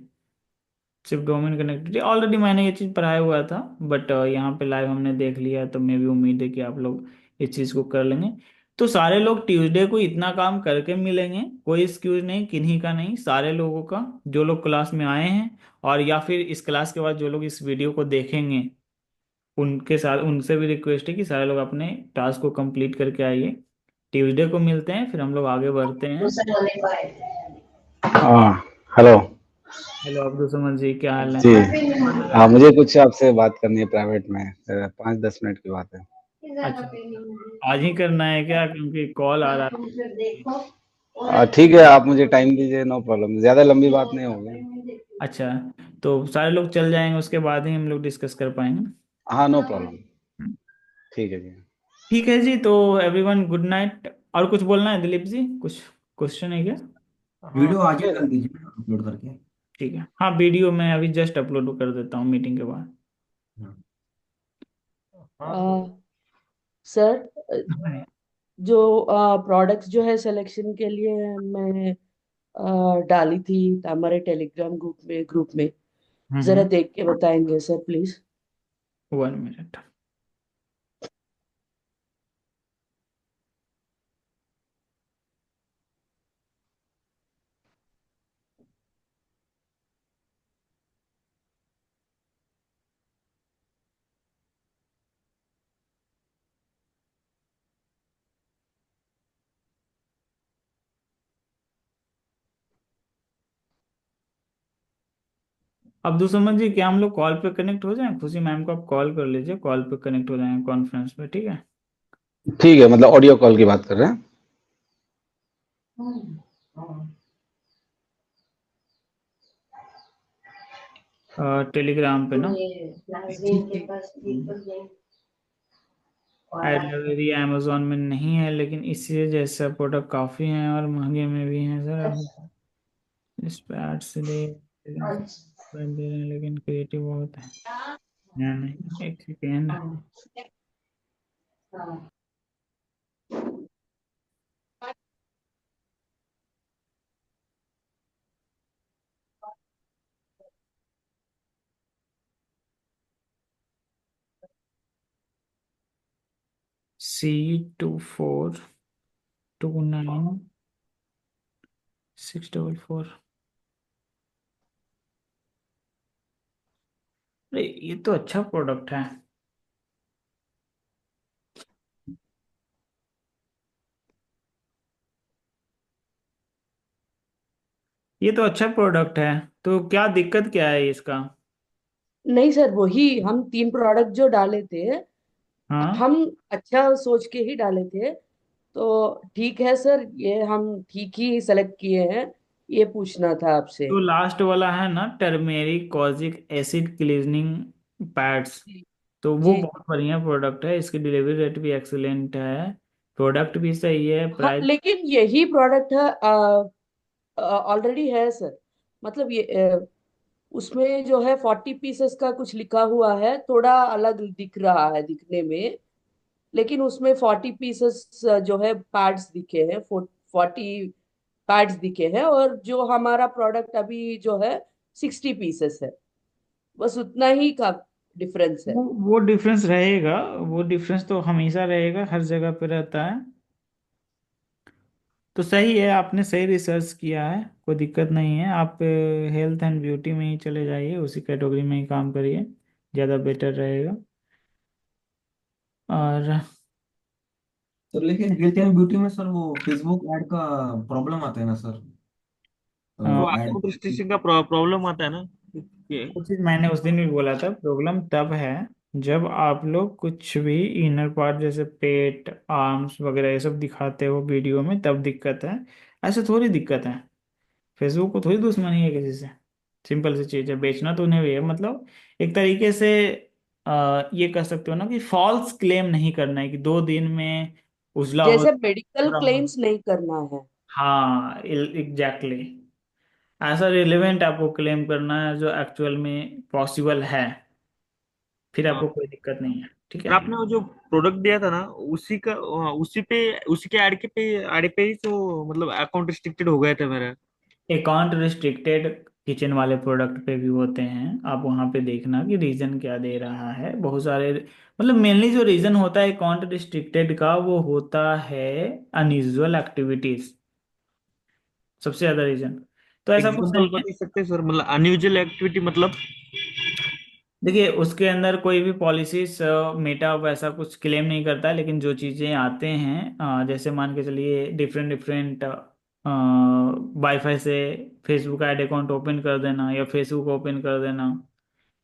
C: सिर्फ डोमेन कनेक्टिविटी ऑलरेडी मैंने ये चीज़ पढ़ाया हुआ था, बट यहाँ पे लाइव हमने देख लिया है, तो मैं भी उम्मीद है कि आप लोग इस चीज़ को कर लेंगे। तो सारे लोग ट्यूसडे को इतना काम करके मिलेंगे, कोई एक्सक्यूज नहीं, किन्हीं का नहीं, सारे लोगों का जो लोग क्लास में आए हैं और या फिर इस क्लास के बाद जो लोग इस वीडियो को देखेंगे उनके साथ उनसे भी रिक्वेस्ट है कि सारे लोग अपने टास्क को कंप्लीट करके आइए। ट्यूसडे को मिलते हैं, फिर हम लोग आगे बढ़ते हैं।
K: हाँ, हेलो।
C: हेलो अब्दुल समद जी, क्या हाल है?
K: जी, हाँ, मुझे कुछ आपसे बात करनी है प्राइवेट में, 5-10 मिनट की बात है।
C: अच्छा, आज ही करना है क्या? क्योंकि कॉल आ रहा है।
K: ठीक है, आप मुझे टाइम दीजिए, नो प्रॉब्लम, ज़्यादा लंबी बात नहीं होगी।
C: अच्छा, तो सारे लोग चल जाएंगे, उसके बाद ही हम लोग डिस्कस कर पाएंगे।
K: हाँ, नो प्रॉब्लम। ठीक है जी।
C: ठीक है जी, तो एवरीवन गुड नाइट। और कुछ बोलना है दिलीप जी? कुछ क्वेश्चन है क्या?
E: हाँ
A: वीडियो आज ही डाल दीजिए अपलोड करके।
C: ठीक है, हाँ वीडियो मैं अभी जस्ट अपलोड कर देता हूँ मीटिंग के बाद।
A: हाँ।
E: हाँ
G: सर,
C: हाँ।
G: जो प्रोडक्ट्स जो है सिलेक्शन के लिए मैं डाली थी हमारे टेलीग्राम ग्रुप में जरा
C: हम्म।
G: देख के बताएंगे sir please.
C: 1 minute. Abdul Samad ji, क्या हम लोग कॉल पे कनेक्ट हो जाएं? खुशी मैम को आप कॉल कर लीजिए, कॉल पे कनेक्ट हो जाएंगे कॉन्फ्रेंस पे, ठीक है?
K: ठीक है, मतलब ऑडियो कॉल की बात कर रहे हैं।
C: टेलीग्राम पे ना। एड लाइब्रेरी अमेजोन में नहीं है, लेकिन इसी जैसा प्रोडक्ट काफ़ी हैं और महंगे में भी हैं सर। इस पे एड से दे दे रहे हैं, लेकिन क्रिएटिव बहुत है। नहीं नहीं, एक सेकेंड। C2429644। अरे ये तो अच्छा प्रोडक्ट है। ये तो अच्छा प्रोडक्ट है, तो क्या दिक्कत क्या है इसका?
G: नहीं सर, वही हम 3 प्रोडक्ट जो डाले थे,
C: हाँ,
G: हम अच्छा सोच के ही डाले थे। तो ठीक है सर, ये हम ठीक ही सेलेक्ट किए हैं, ये पूछना था आपसे।
C: तो लास्ट वाला है ना, टर्मेरिक कॉजिक एसिड क्लीजनिंग पैड्स, तो वो
G: जी।
C: बहुत बढ़िया प्रोडक्ट है, इसकी डिलीवरी रेट भी एक्सीलेंट है, प्रोडक्ट भी सही है,
G: हाँ,
C: प्राइस।
G: लेकिन यही प्रोडक्ट है ऑलरेडी है सर। मतलब ये उसमें जो है 40 पीसेस का कुछ लिखा हुआ है, थोड़ा अलग दिख रहा है दिखने में। लेकिन उसमें 40 पीसेस जो है पैड्स दिखे हैं, 40 पैड्स दिखे हैं, और जो हमारा प्रोडक्ट अभी जो है 60 पीसेस है। बस उतना ही का डिफरेंस है।
C: वो डिफरेंस रहेगा, वो डिफरेंस तो हमेशा रहेगा, हर जगह पे रहता है। तो सही है, आपने सही रिसर्च किया है, कोई दिक्कत नहीं है। आप हेल्थ एंड ब्यूटी में ही चले जाइए, उसी कैटेगरी में ही काम करिए, ज़्यादा बेटर रहेगा। और
A: सर लेकिन हेल्थ एंड ब्यूटी में सर वो फेसबुक ऐड का प्रॉब्लम आता है ना सर?
J: वो
A: ऐड।
J: अकाउंट रिस्ट्रिक्शन का प्रॉब्लम आता है ना ये।
C: वो चीज़ मैंने उस दिन भी बोला था, प्रॉब्लम तब है जब आप लोग कुछ भी इनर पार्ट जैसे पेट आर्म्स वगैरह ये सब दिखाते हो वीडियो में, तब दिक्कत है। ऐसे थोड़ी दिक्कत है, फेसबुक को थोड़ी दुश्मनी है किसी से। सिंपल सी चीज़ है, बेचना तो उन्हें भी है, मतलब एक तरीके से ये कह सकते हो ना कि फॉल्स क्लेम नहीं करना है कि 2 दिन में उजला हो
G: जैसे मेडिकल
C: पूरा हो।
G: क्लेम्स नहीं करना है।
C: हाँ, एग्जैक्टली, ऐसा रिलेवेंट आपको क्लेम करना है जो एक्चुअल में पॉसिबल है, फिर
J: हाँ,
C: आपको कोई दिक्कत नहीं है, ठीक
J: और
C: है?
J: आपने वो जो प्रोडक्ट दिया था ना, उसी का उसी पे उसी के ऐड पे ही तो मतलब अकाउंट रिस्ट्रिक्टेड हो गया था मेरा।
C: अकाउंट रिस्ट्रिक्टेड किचन वाले प्रोडक्ट पे भी होते हैं, आप वहाँ पे देखना कि रीजन क्या दे रहा है, बहुत सारे, मतलब मेनली जो रीजन होता है अकाउंट रिस्ट्रिक्टेड का वो होता है अनयूजुअल एक्टिविटीज, सबसे ज्यादा रीजन। तो ऐसा कुछ
J: एग्जांपल
C: नहीं है।
J: बता सकते हैं सर, मतलब अनयूजुअल एक्टिविटी मतलब।
C: देखिए, उसके अंदर कोई भी पॉलिसीज मेटा वैसा कुछ क्लेम नहीं करता, लेकिन जो चीज़ें आते हैं जैसे मान के चलिए डिफरेंट डिफरेंट वाईफाई से फेसबुक ऐड अकाउंट ओपन कर देना या फेसबुक ओपन कर देना,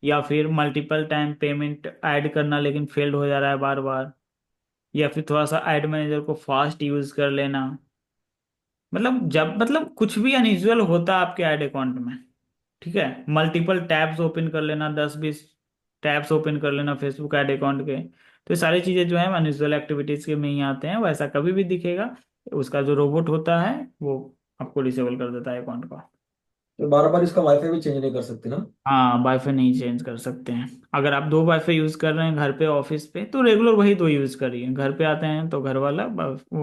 C: या फिर मल्टीपल टाइम पेमेंट ऐड करना लेकिन फेल्ड हो जा रहा है बार बार, या फिर थोड़ा सा ऐड मैनेजर को फास्ट यूज कर लेना, मतलब जब मतलब कुछ भी अनयूजुअल होता है आपके ऐड अकाउंट में, ठीक है, मल्टीपल टैब्स ओपन कर लेना, 10-20 टैब्स ओपन कर लेना फेसबुक ऐड अकाउंट के, तो ये सारी चीज़ें जो है मैनेजरल एक्टिविटीज़ के में ही आते हैं। वैसा कभी भी दिखेगा, उसका जो रोबोट होता है वो आपको डिसेबल कर देता है अकाउंट का।
A: तो बार बार इसका वाईफाई भी चेंज नहीं कर सकते ना?
C: हाँ, वाईफाई नहीं चेंज कर सकते हैं। अगर आप दो वाईफाई यूज़ कर रहे हैं घर पे ऑफिस पे, तो रेगुलर वही दो यूज़ करिए। घर पे आते हैं तो घर वाला,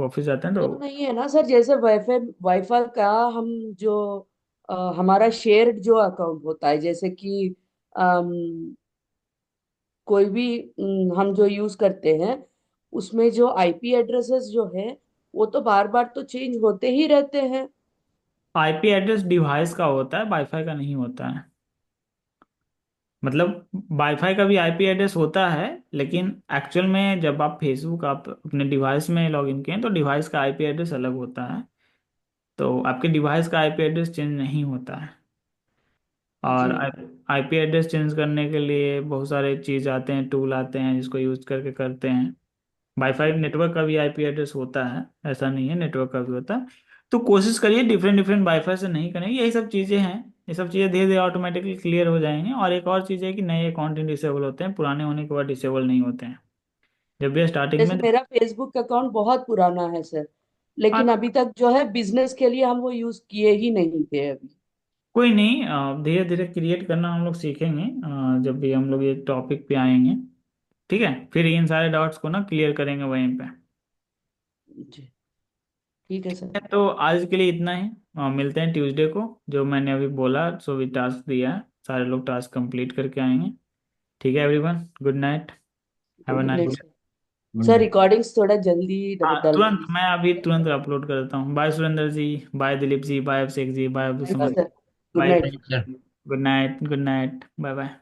C: ऑफिस आते हैं
G: तो
C: तो।
G: नहीं है ना सर, जैसे वाईफाई वाईफाई का हम जो हमारा शेयर्ड जो अकाउंट होता है, जैसे कि कोई भी हम जो यूज करते हैं, उसमें जो आईपी एड्रेसेस जो है वो तो बार बार तो चेंज होते ही रहते हैं।
C: आईपी एड्रेस डिवाइस का होता है, वाईफाई का नहीं होता है। मतलब वाईफाई का भी आईपी एड्रेस होता है, लेकिन एक्चुअल में जब आप फेसबुक आप अपने डिवाइस में लॉगिन किए तो डिवाइस का आईपी एड्रेस अलग होता है, तो आपके डिवाइस का आईपी एड्रेस चेंज नहीं होता है। और
G: जी।
C: आईपी एड्रेस चेंज करने के लिए बहुत सारे चीज़ आते हैं, टूल आते हैं जिसको यूज करके करते हैं। वाईफाई नेटवर्क का भी आईपी एड्रेस होता है, ऐसा नहीं है, नेटवर्क का भी होता है। तो कोशिश करिए डिफरेंट डिफरेंट वाईफाई से नहीं करेंगे, यही सब चीज़ें हैं। ये सब चीज़ें धीरे धीरे ऑटोमेटिकली क्लियर हो जाएंगी। और एक और चीज़ है कि नए अकाउंट डिसेबल होते हैं, पुराने होने के बाद डिसेबल नहीं होते हैं। जब भी स्टार्टिंग
G: जैसे
C: में।
G: मेरा फेसबुक अकाउंट बहुत पुराना है सर,
C: हाँ,
G: लेकिन अभी तक जो है बिजनेस के लिए हम वो यूज किए ही नहीं थे अभी।
C: कोई नहीं, धीरे धीरे क्रिएट करना हम लोग सीखेंगे, जब भी हम लोग ये टॉपिक पे आएंगे। ठीक है, फिर इन सारे डाउट्स को ना क्लियर करेंगे वहीं पे।
G: जी ठीक है सर।
C: तो आज के लिए इतना ही, मिलते हैं ट्यूसडे को। जो मैंने अभी बोला सो भी टास्क दिया है, सारे लोग टास्क कंप्लीट करके आएंगे। ठीक है everyone, good night, have a
G: good night
C: nice.
G: Sir. Sir recordings थोड़ा जल्दी
C: हाँ,
G: डाल
C: तुरंत,
G: दीजिए।
C: मैं अभी तुरंत अपलोड कर देता हूँ। Bye Surendra ji, bye Dilip ji, bye Abhishek ji, bye Abdul
G: thank you
C: Samad.
G: Sir. Good
C: bye,
G: night.
E: Thank you sir.
C: Good night, good night, bye bye.